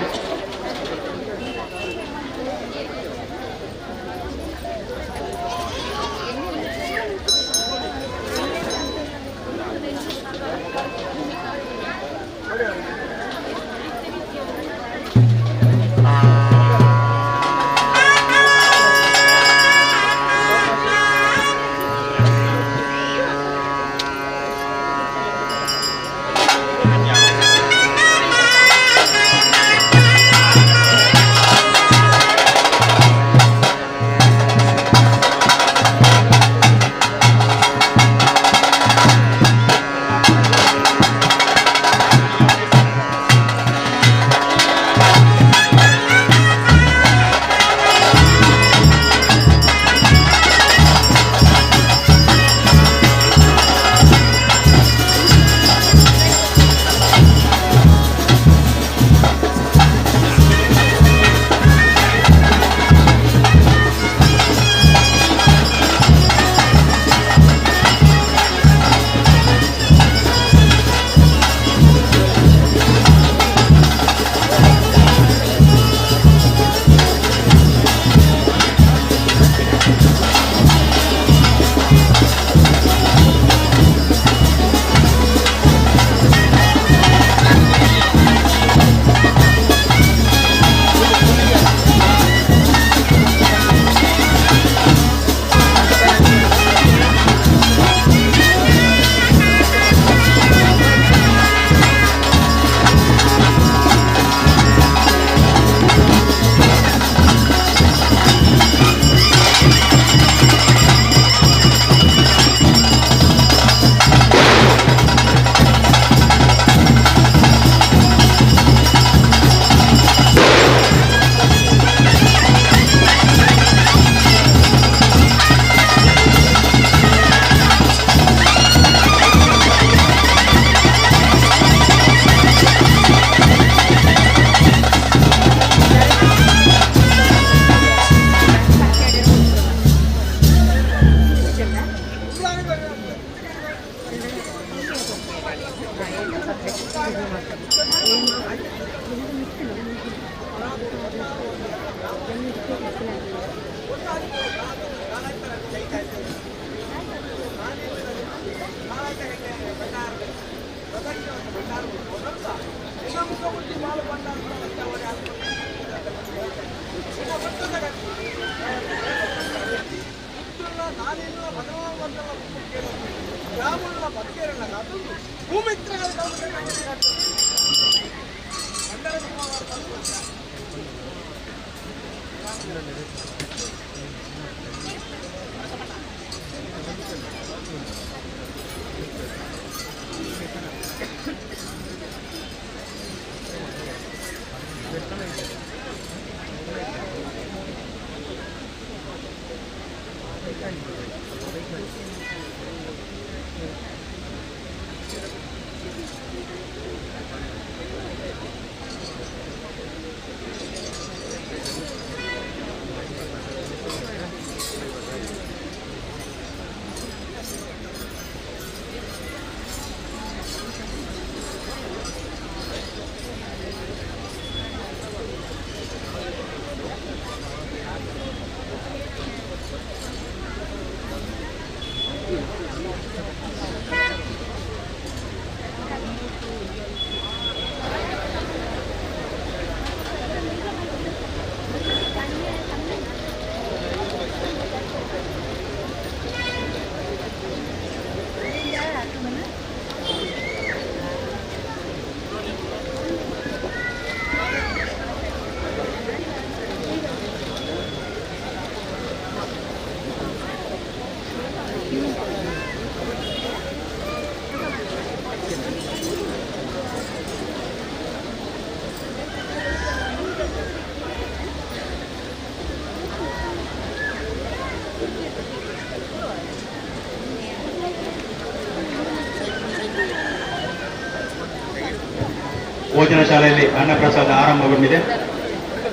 ಭೋಜನ ಶಾಲೆಯಲ್ಲಿ ಅನ್ನಪ್ರಸಾದ ಆರಂಭಗೊಂಡಿದೆ.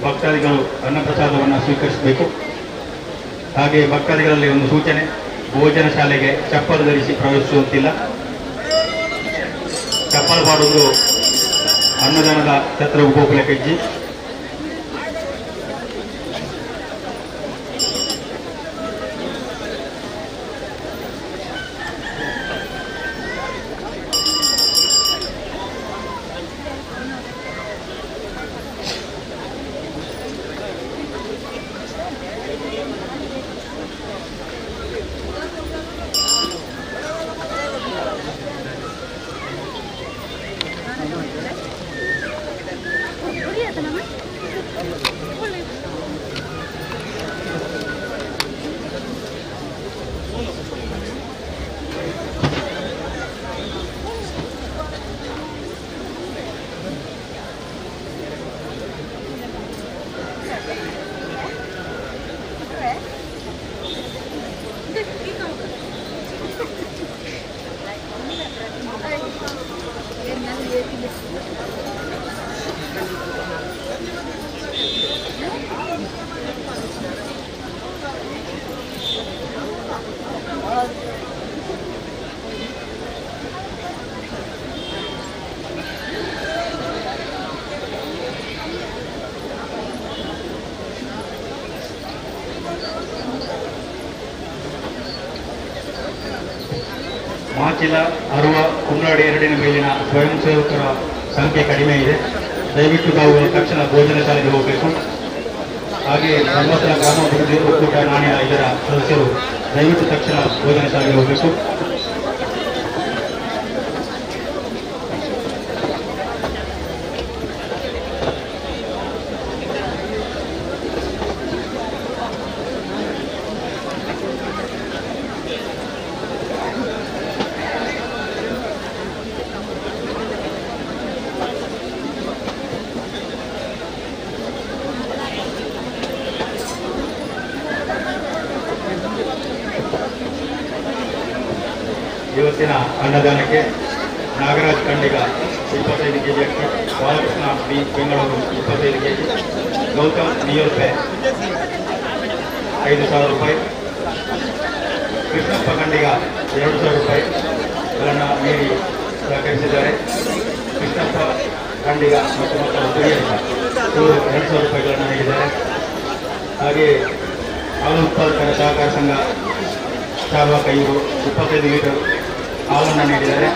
ಭಕ್ತಾದಿಗಳು ಅನ್ನಪ್ರಸಾದವನ್ನು ಸ್ವೀಕರಿಸಬೇಕು. ಹಾಗೆ ಭಕ್ತಾದಿಗಳಲ್ಲಿ ಒಂದು ಸೂಚನೆ, ಭೋಜನ ಶಾಲೆಗೆ ಚಪ್ಪಲು ಧರಿಸಿ ಪ್ರವೇಶಿಸುವಂತಿಲ್ಲ. ಚಪ್ಪಲು ಮಾಡುವುದು ಅನ್ನದಾನದ ಛತ್ರವು ಗೋಕುಲ ಹೆಜ್ಜೆ. ಮಾಚಿಲ, ಅರುವ, ಕುಂಬ್ರಾಡಿ ಎರಡಿನ ಮೇಲಿನ ಸ್ವಯಂ ಸೇವಕರ ಸಂಖ್ಯೆ ಕಡಿಮೆ ಇದೆ. ದಯವಿಟ್ಟು ತಾವು ತಕ್ಷಣ ಭೋಜನ ಶಾಲೆಗೆ ಹೋಗಬೇಕು. ಹಾಗೆ ಧರ್ಮಸ್ಥಳ ಗ್ರಾಮಾಭಿವೃದ್ಧಿ ಒಕ್ಕೂಟ ನಾಣ್ಯ ಇದರ ಸದಸ್ಯರು ದಯವಿಟ್ಟು ತಕ್ಷಣ ಭೋಜನ ಶಾಲೆಗೆ ಹೋಗಬೇಕು. ಇವತ್ತಿನ ಅನ್ನದಾನಕ್ಕೆ ನಾಗರಾಜ್ ಖಂಡಿಗ 25 ಕೆಜಿ ಅಕ್ಕಿ, ಬಾಲಕೃಷ್ಣ ಬಿ ಬೆಂಗಳೂರು 25 ಕೆಜಿ, ಗೌತಮ್ ನಿಯೋರ್ಪೆ 5,000 ರೂಪಾಯಿ, ಕೃಷ್ಣಪ್ಪ ಖಂಡಿಗ 2,000 ರೂಪಾಯಿಗಳನ್ನು ನೀಡಿ ಸಹಕರಿಸಿದ್ದಾರೆ. ಕೃಷ್ಣಪ್ಪ ಖಂಡಿಗ ಮತ್ತು ಮಕ್ಕಳು ಹಿರಿಯರಿಂದ ಇವರು 2,000 ರೂಪಾಯಿಗಳನ್ನು ನೀಡಿದ್ದಾರೆ. ಹಾಗೆ ಹಾಲು ಉತ್ಪಾದಕರ ಸಹಕಾರ ಸಂಘ ಚಾಲಕ ಇವರು 25 ಲೀಟರ್ ಹಾಲನ್ನು ನೀಡಿದ್ದಾರೆ.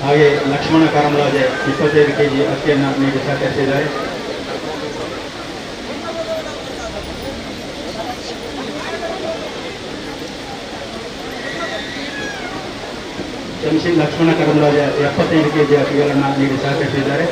ಹಾಗೆ ಲಕ್ಷ್ಮಣ ಕಾರಂರಾಜೆ 25 kg ಅಕ್ಕಿಯನ್ನು ನೀಡಿ ಸಹಕರಿಸಿದ್ದಾರೆ. ಕ್ಷಮಿಸಿ, ಲಕ್ಷ್ಮಣ ಕಾರಂರಾಜೆ 75 kg ಅಕ್ಕಿಗಳನ್ನು ನೀಡಿ ಸಹಕರಿಸಿದ್ದಾರೆ.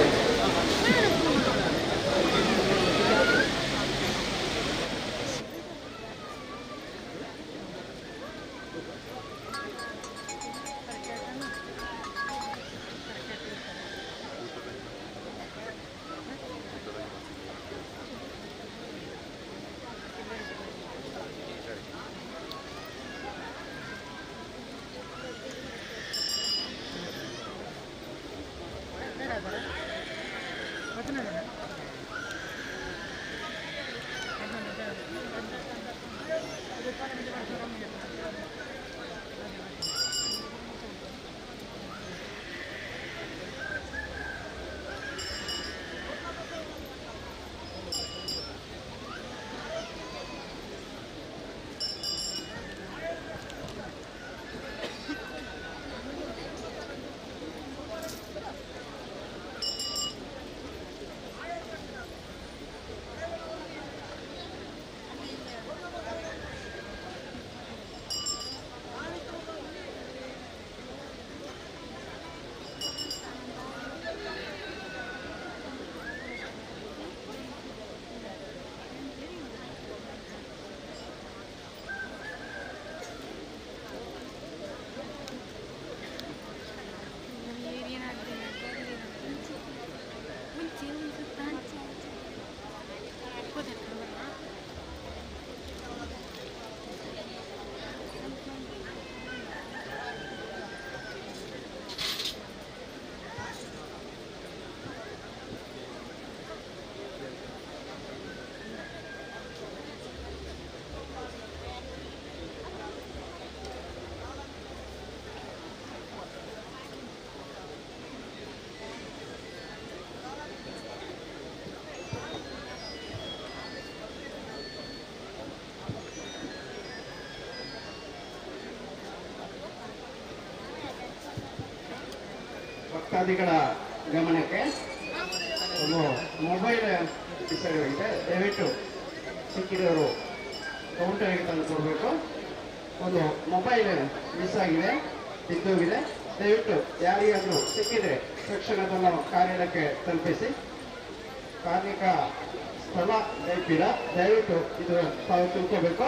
ಭಕ್ತಾದಿಗಳ ಗಮನಕ್ಕೆ ಒಂದು ಮೊಬೈಲ್ ಮಿಸ್ಸಾಗಿದೆ. ದಯವಿಟ್ಟು ಸಿಕ್ಕಿದವರು ಕೌಂಟರ್ಗೆ ತಂದು ಕೊಡಬೇಕು. ಒಂದು ಮೊಬೈಲ್ ಮಿಸ್ ಆಗಿದೆ, ಬಿದ್ದೋಗಿದೆ. ದಯವಿಟ್ಟು ಯಾರಿಗಾದರೂ ಸಿಕ್ಕಿದರೆ ತಕ್ಷಣ ಅದನ್ನು ಕಾರ್ಯಾಲಯಕ್ಕೆ ತಲುಪಿಸಿ. ಕಾರ್ಮಿಕ ಸ್ಥಳ ದಯವಿಡ ದಯವಿಟ್ಟು ಇದು ತಾವು ತಿಳ್ಕೋಬೇಕು.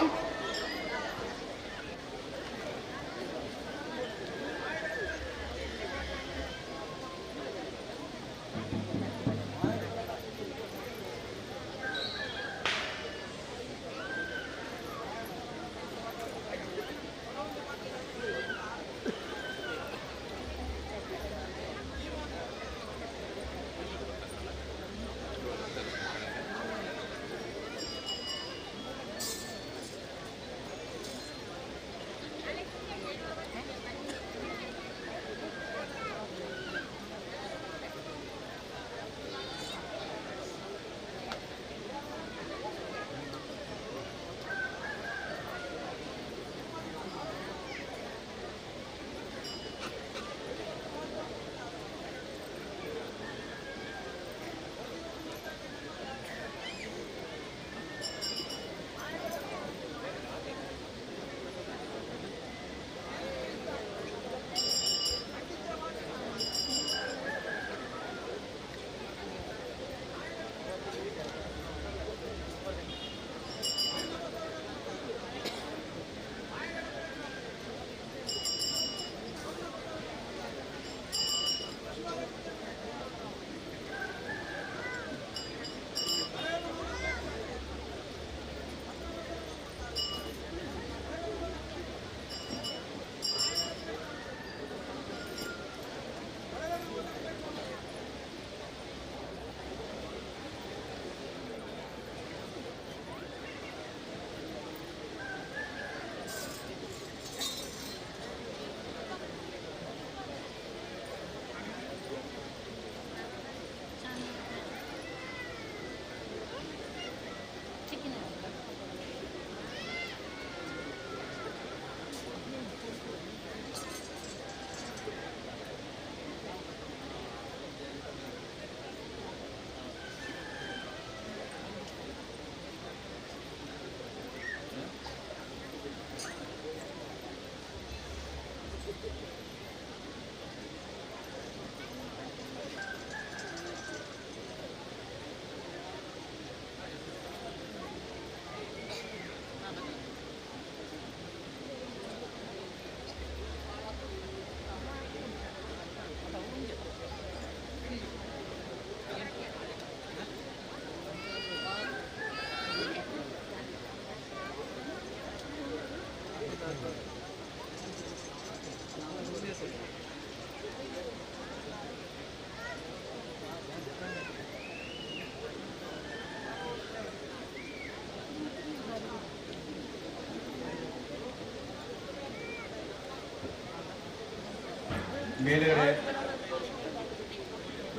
ಮೇಲುಗಡೆ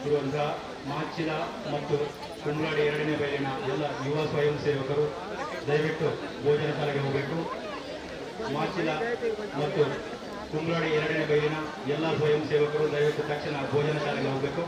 ಇರುವಂತಹ ಮಾಚಿಲ ಮತ್ತು ಕುಂಬ್ಳಾಡಿ 2ನೇ ಬೈಲಿನ ಎಲ್ಲ ಯುವ ಸ್ವಯಂ ಸೇವಕರು ದಯವಿಟ್ಟು ಭೋಜನ ಶಾಲೆಗೆ ಹೋಗಬೇಕು. ಮಾಚಿಲ ಮತ್ತು ಕುಂಬ್ಳಾಡಿ 2ನೇ ಬೈಲಿನ ಎಲ್ಲ ಸ್ವಯಂ ಸೇವಕರು ದಯವಿಟ್ಟು ತಕ್ಷಣ ಭೋಜನ ಶಾಲೆಗೆ ಹೋಗಬೇಕು.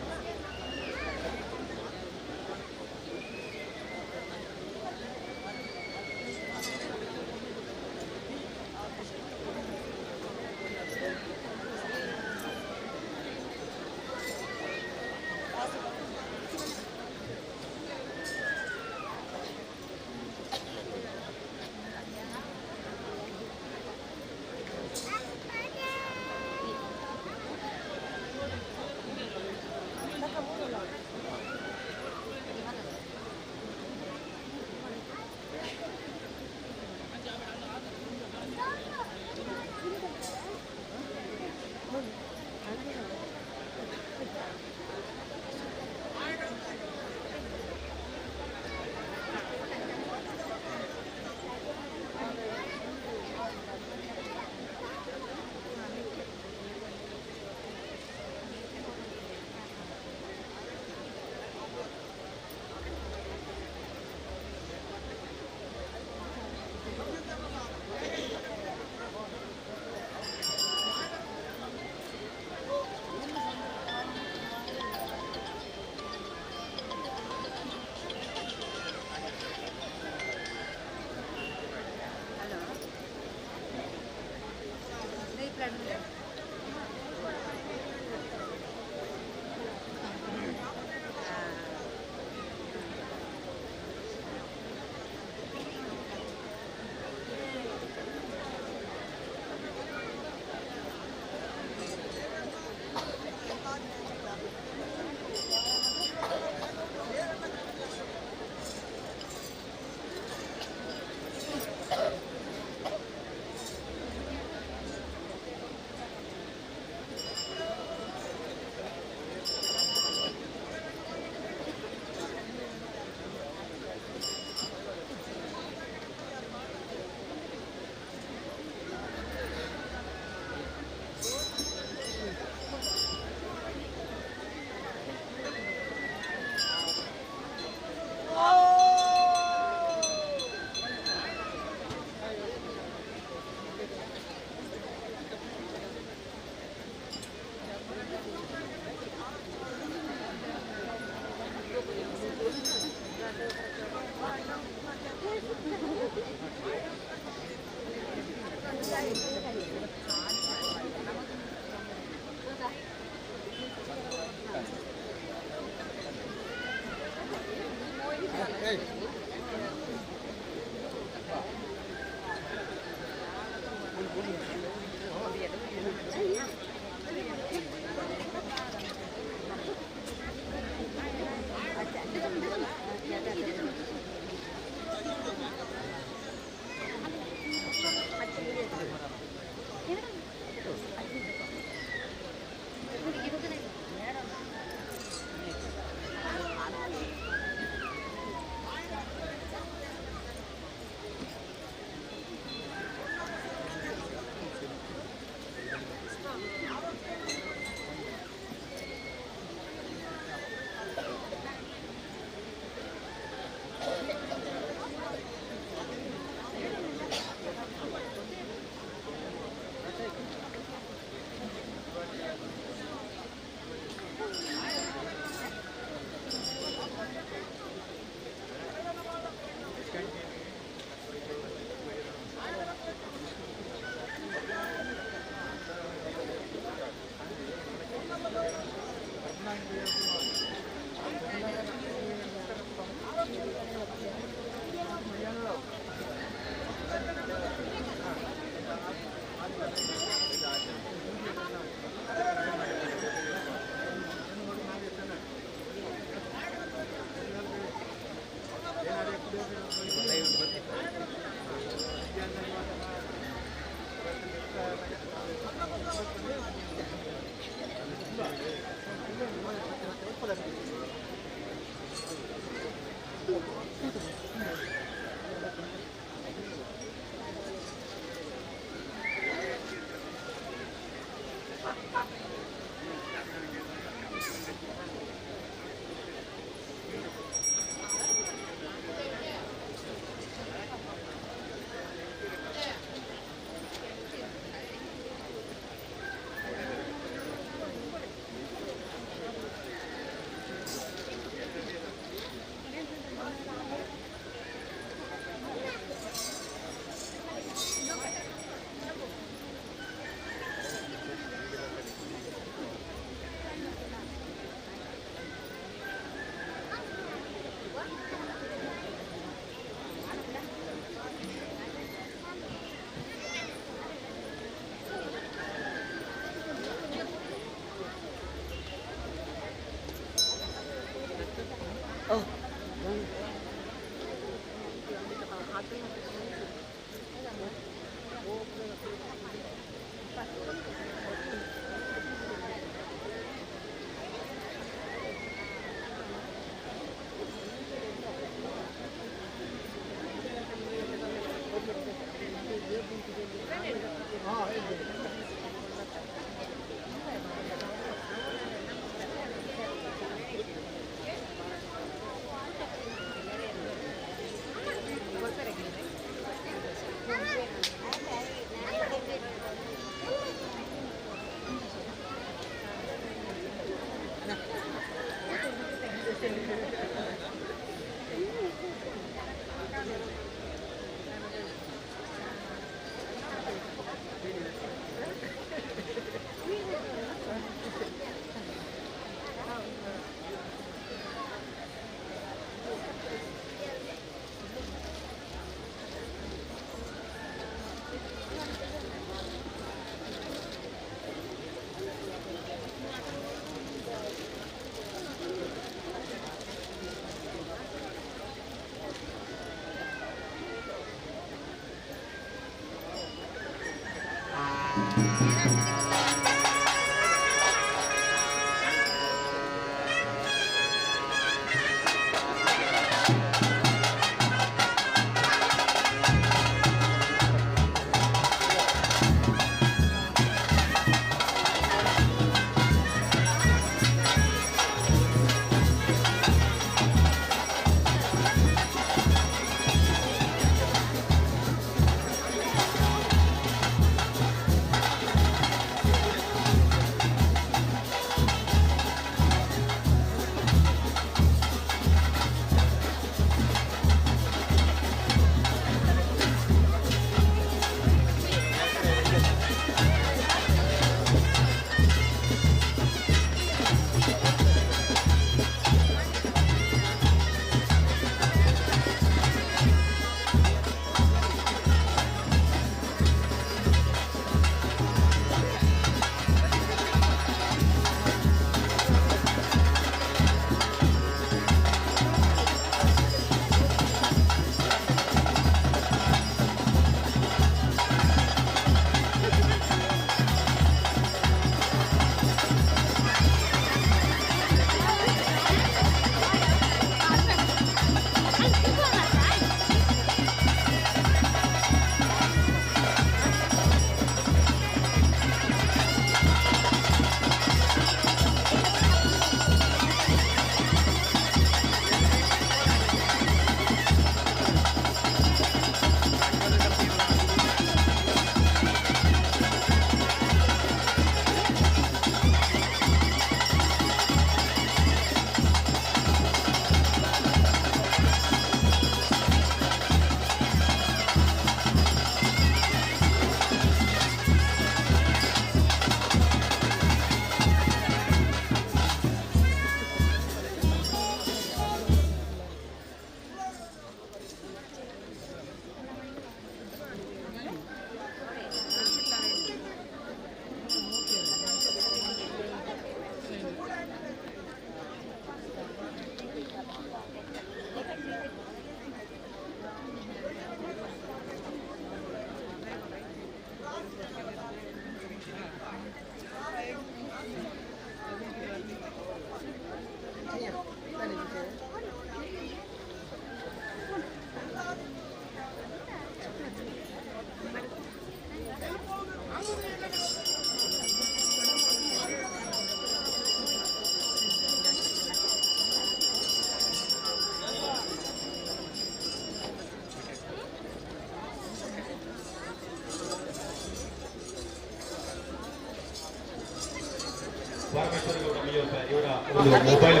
ಪರಮೇಶ್ವರಗೌಡ ಮೈಯಪ್ಪ ಇವರ ಒಂದು ಮೊಬೈಲ್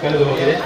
ಕಳೆದು ಹೋಗಿದೆ.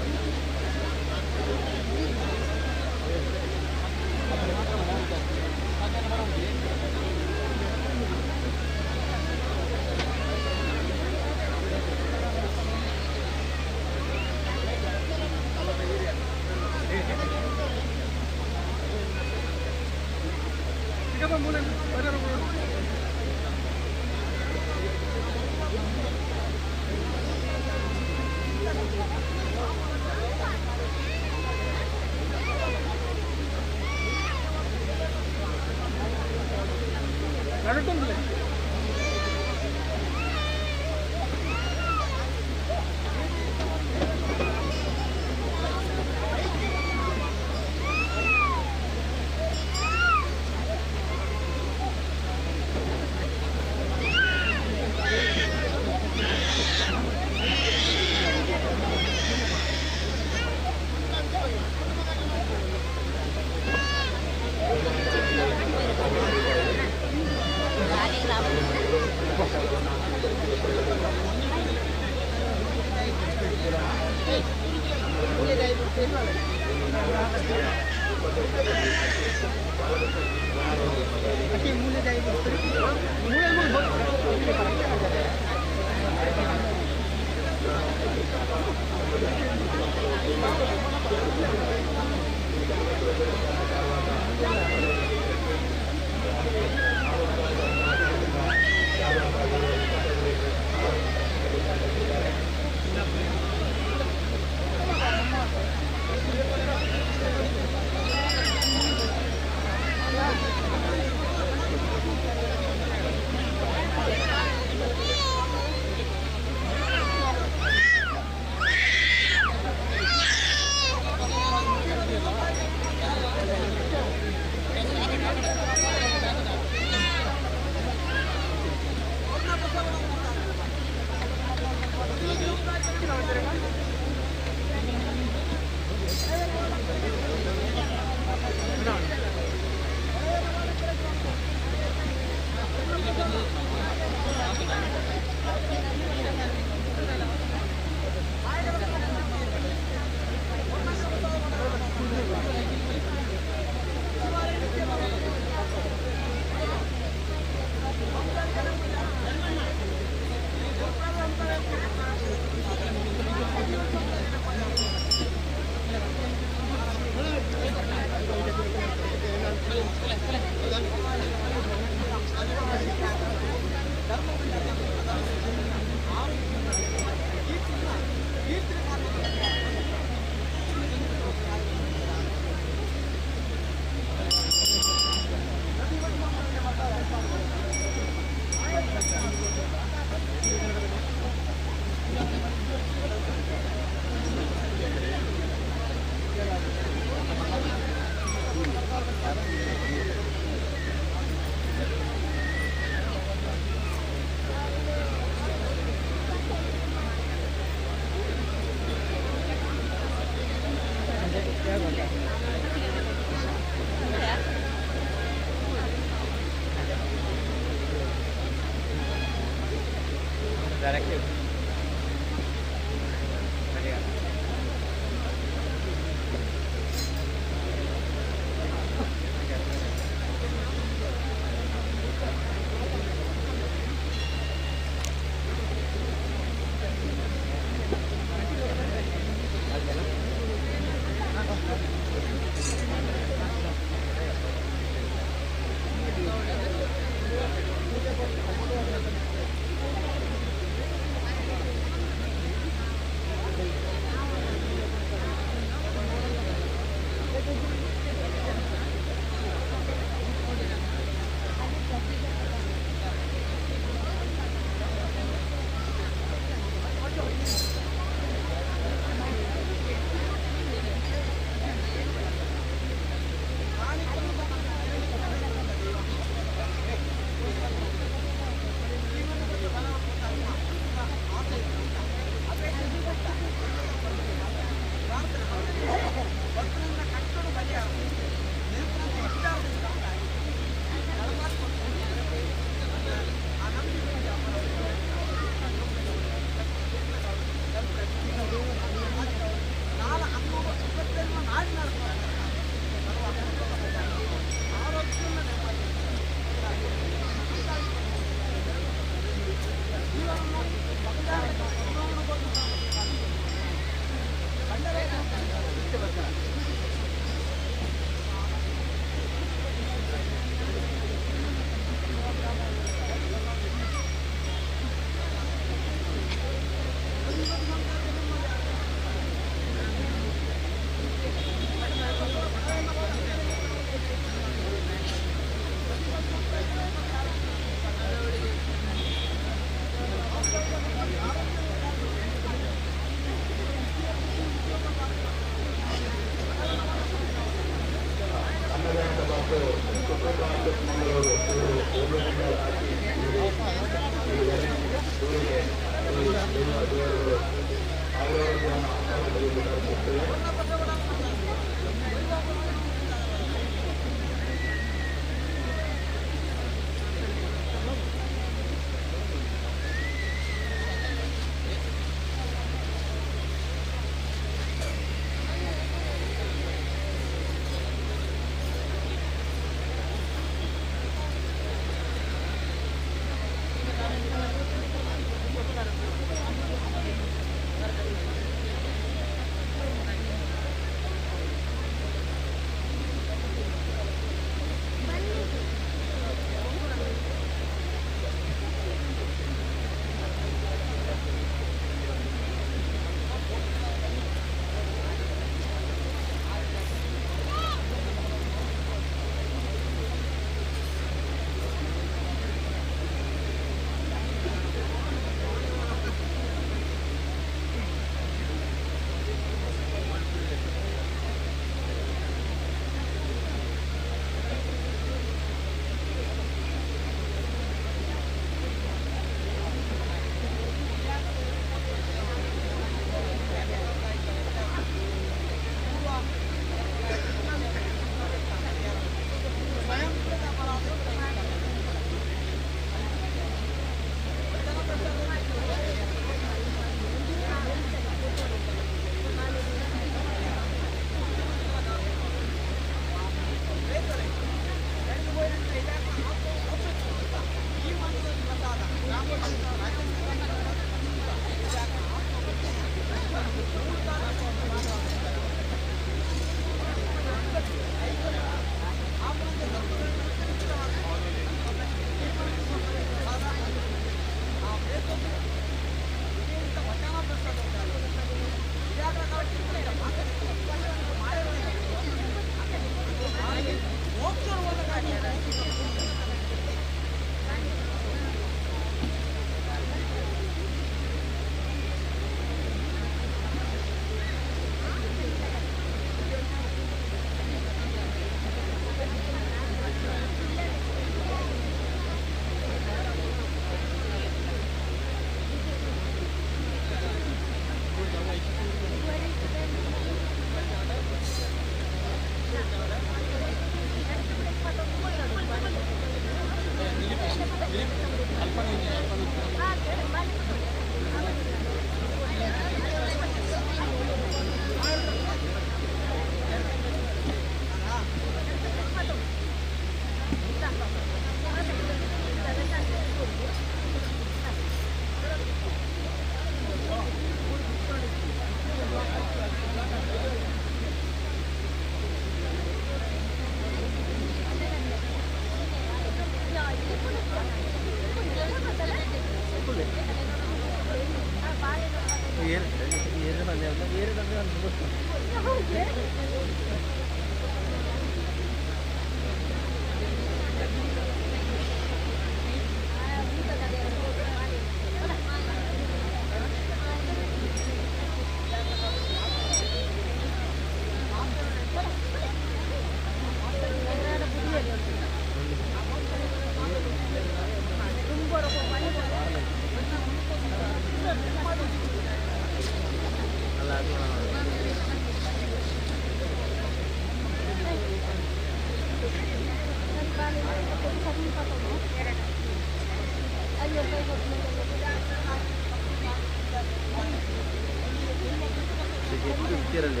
ಇಟ್ಟಿರಲ್ಲ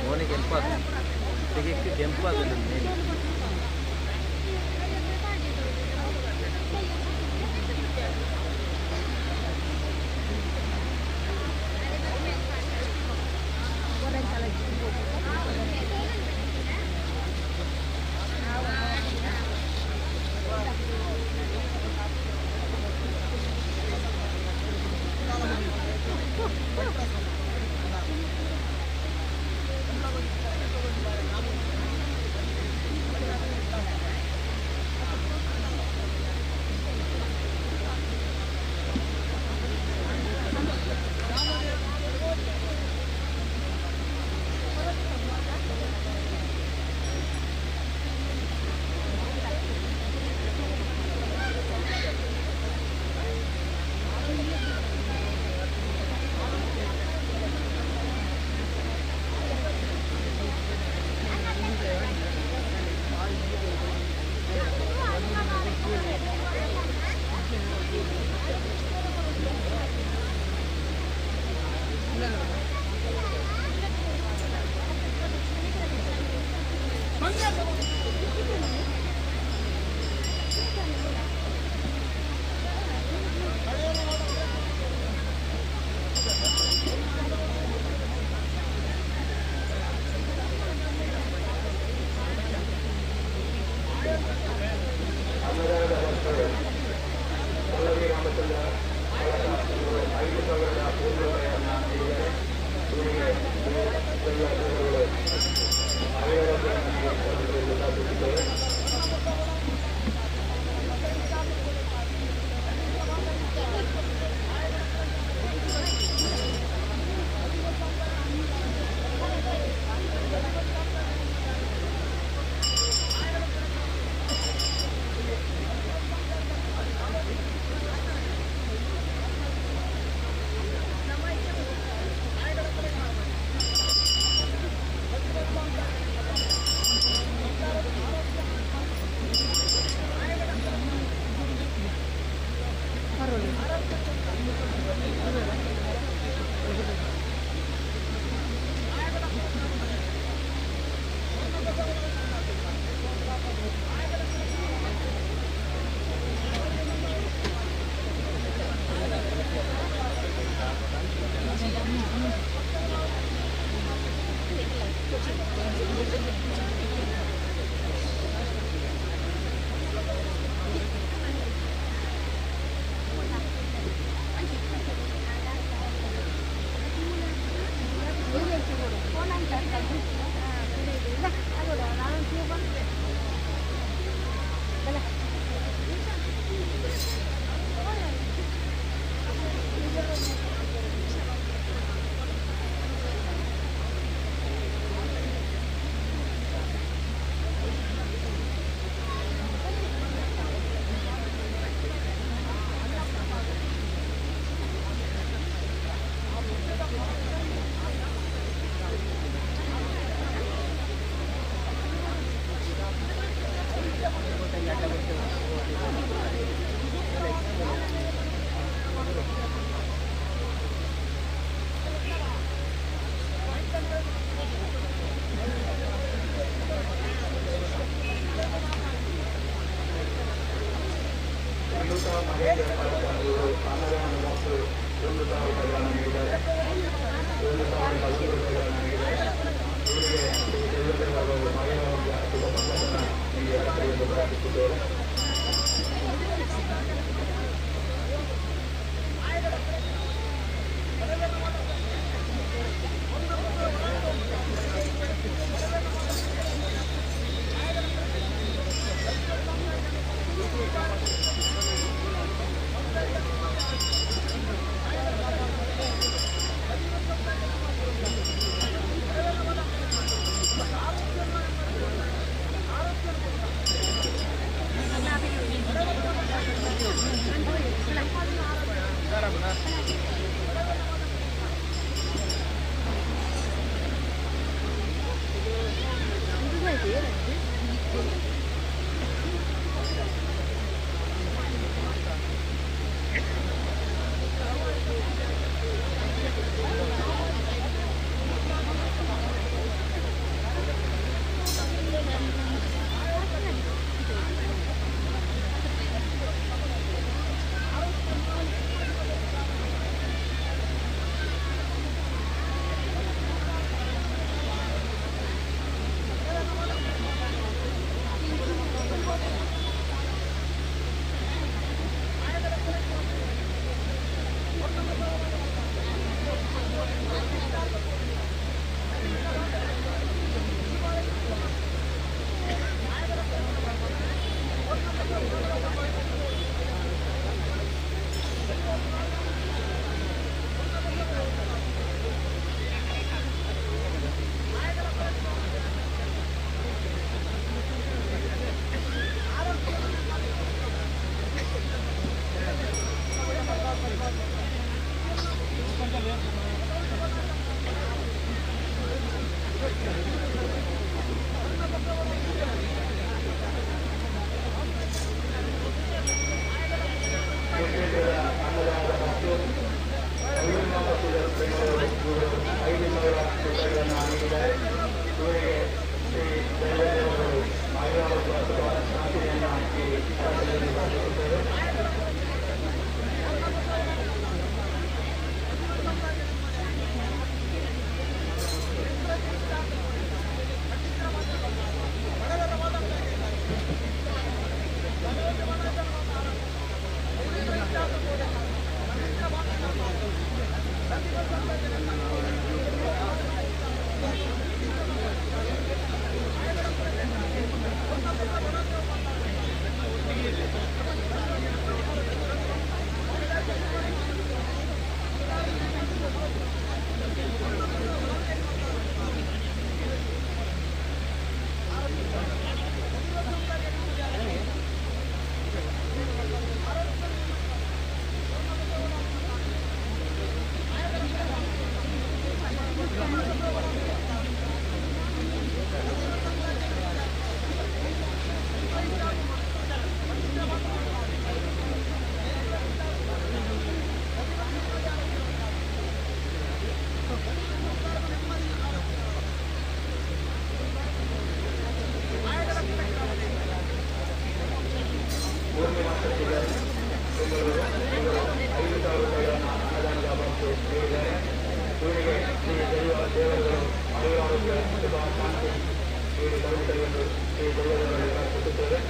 ಮೋನೆ ಕೆಂಪಾಗ ತೆಗೆಕ್ಕೆ ಕೆಂಪಾಗಲ್ಲ ಭೂಮಿ ಮಾಸ್ತರಿಗೆ ಬೆಂಗಳೂರು 5,000 ರೂಪಾಯಿಗಳನ್ನು ಅನುದಾನದ ಬಂತು ನೀಡಿದ್ದಾರೆ. ಇವರಿಗೆ ಶ್ರೀ ದೈವ ದೇವರುಗಳು ಆಯುರಾರೋಗ್ಯ ಶುಭ ಶಾಂತಿ ನೀಡಿ ಕರುಣಿಸಲಿ ಎಂದು ಶ್ರೀ ದೈವದೇವರಲ್ಲಿ ಪ್ರಾರ್ಥಿಸುತ್ತೇವೆ.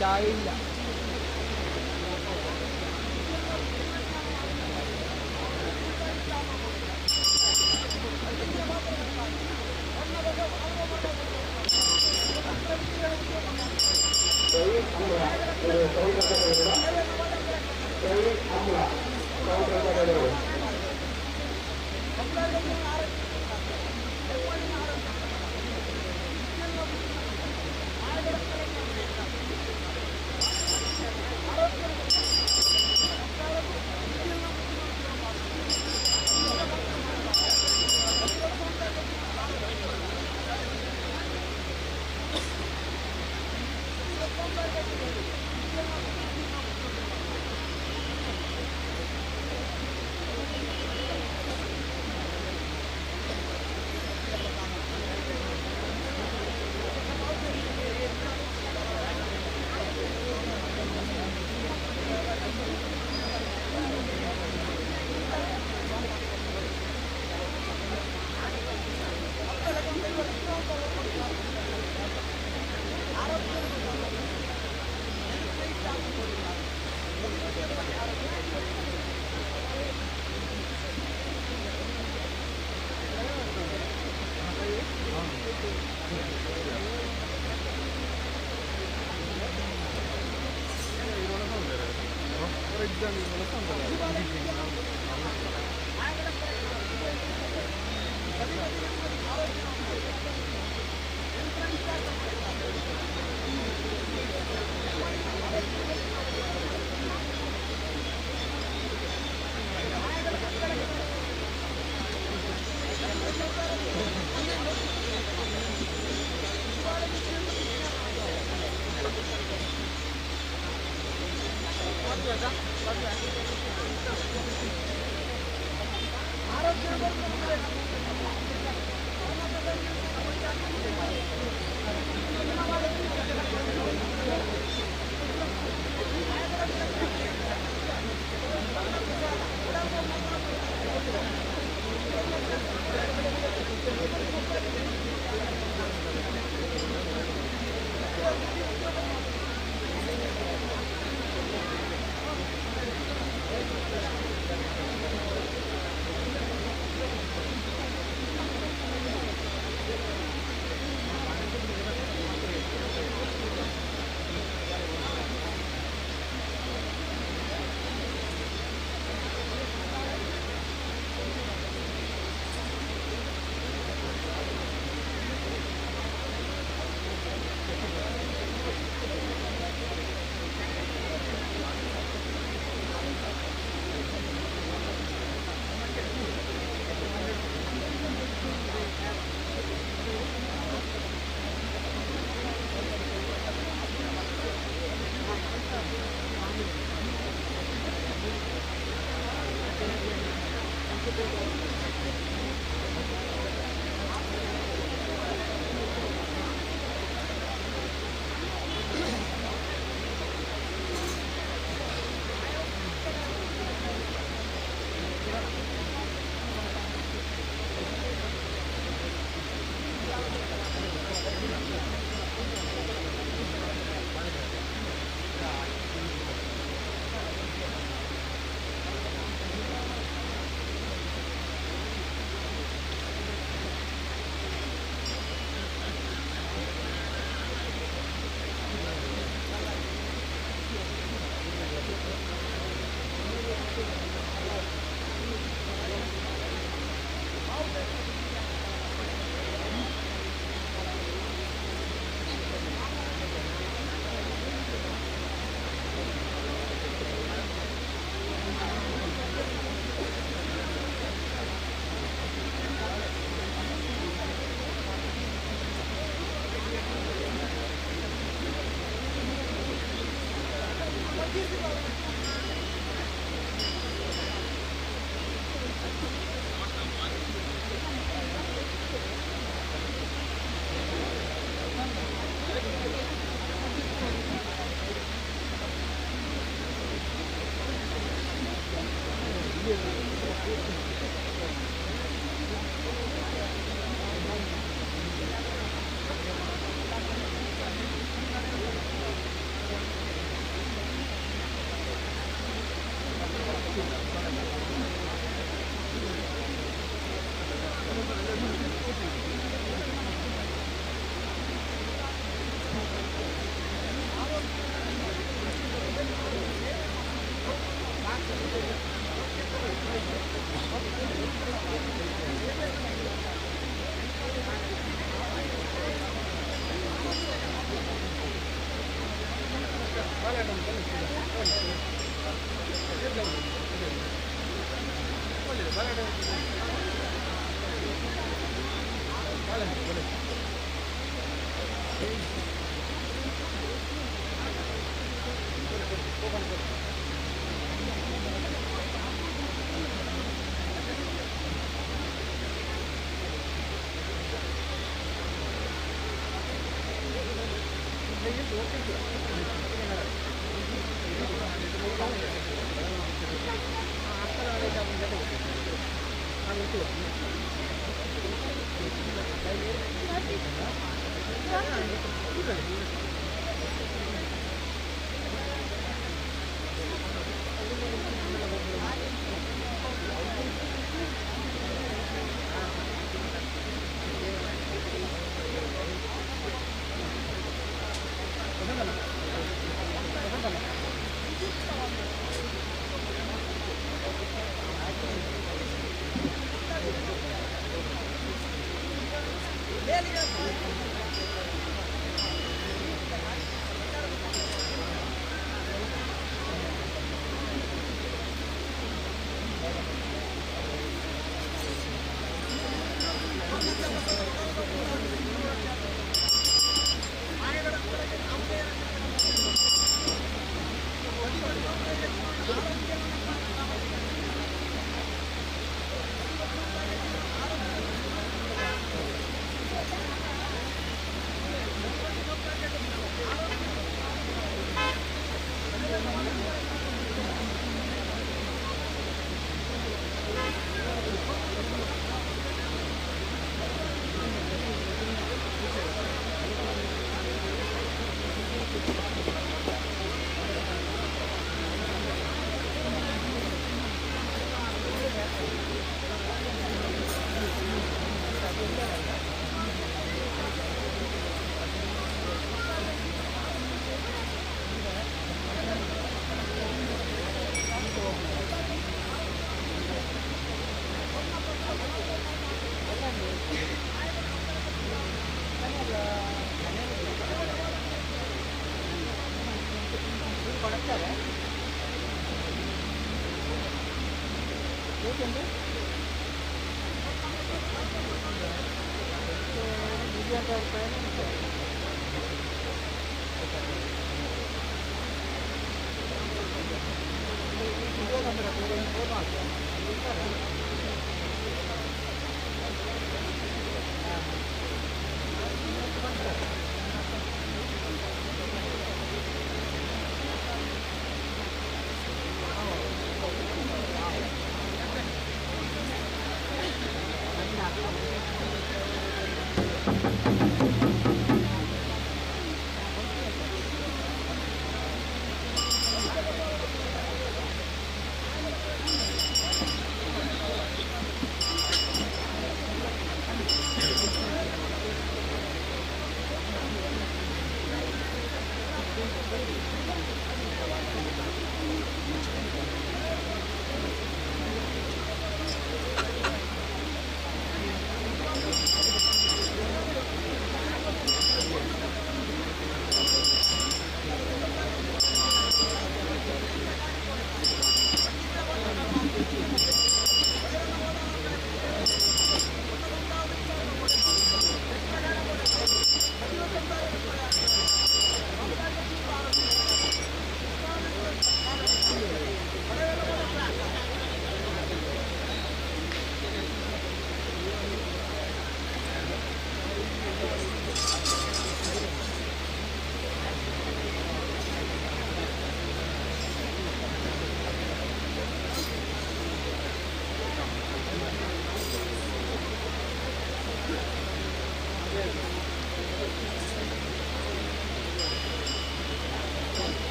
ചായ ഇല്ല.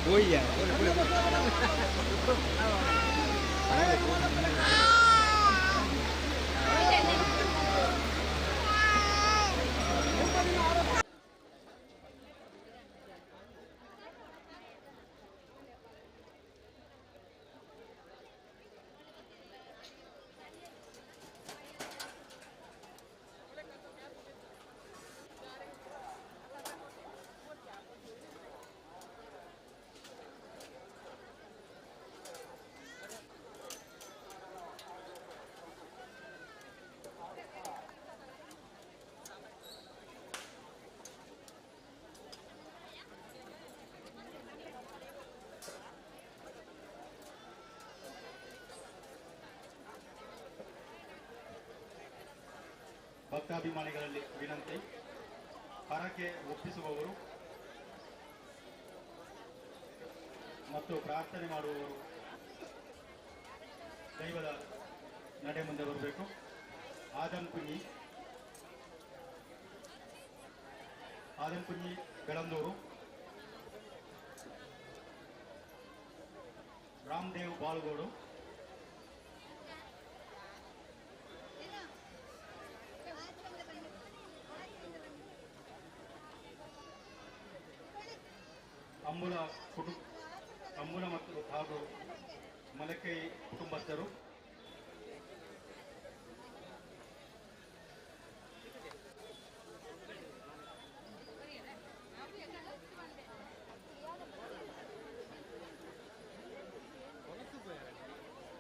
Voy ya. ಭಕ್ತಾಭಿಮಾನಿಗಳಲ್ಲಿ ವಿನಂತಿ, ಹರಕೆ ಒಪ್ಪಿಸುವವರು ಮತ್ತು ಪ್ರಾರ್ಥನೆ ಮಾಡುವವರು ದೈವದ ನಡೆ ಮುಂದೆ ಬರಬೇಕು. ಆದಂಕುಂಜಿ ಬೆಳಂದೂರು, ರಾಮದೇವ್ ಬಾಳುಗೋಡು, ಅಂಬುಲ ಮತ್ತು ಹಾಗೂ ಮಲಕೈ ಕುಟುಂಬಸ್ಥರು,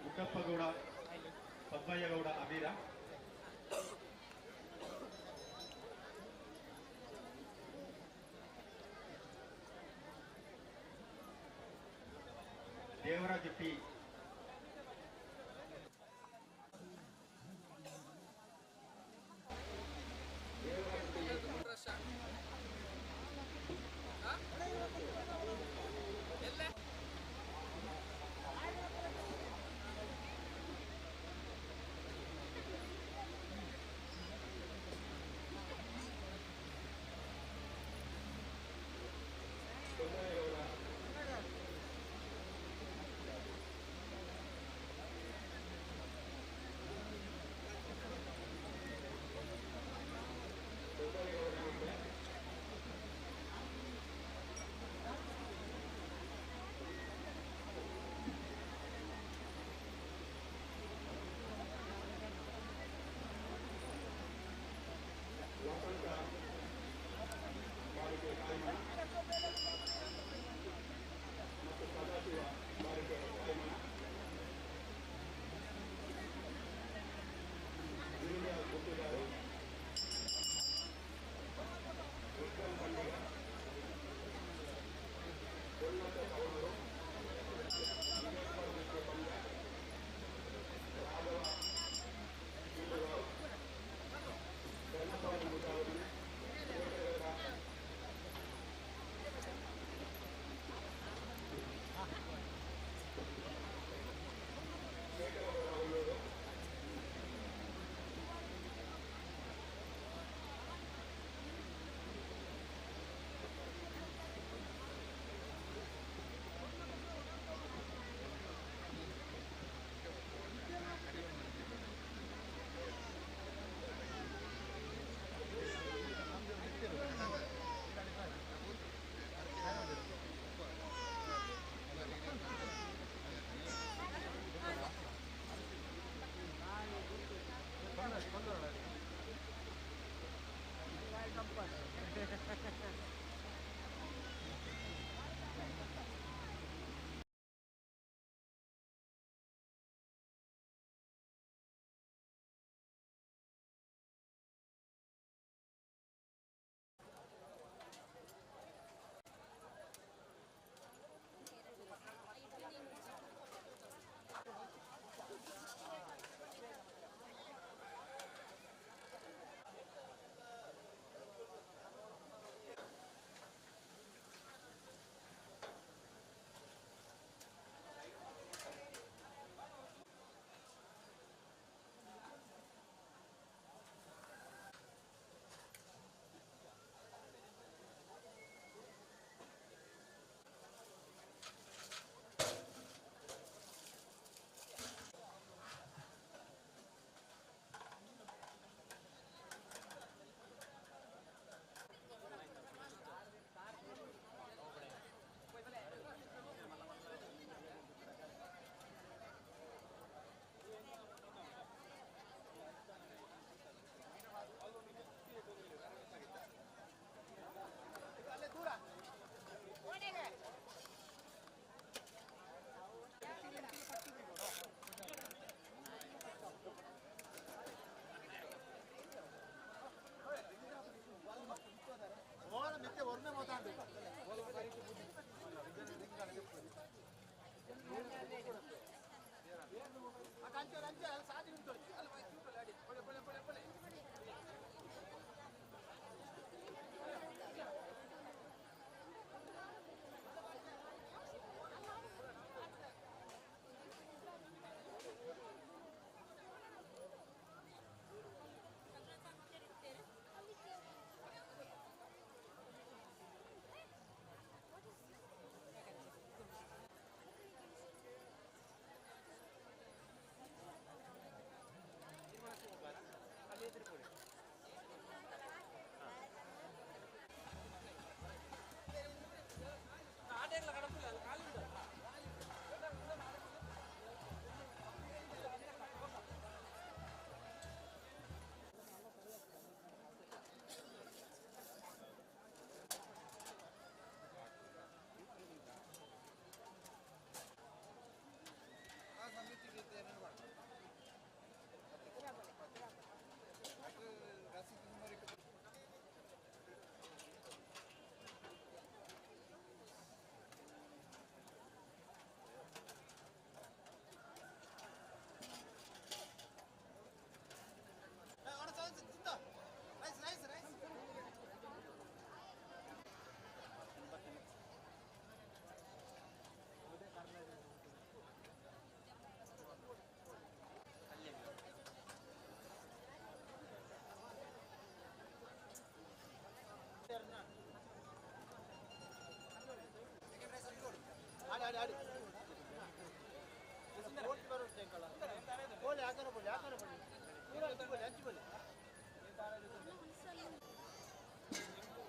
ಗುಡ್ಡಪ್ಪಗೌಡ, ಪದ್ಮಯ್ಯಗೌಡ ಅಬೀರ, ದೇವರಾಜ ಪಿ,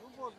ಗುಂಪೋರ್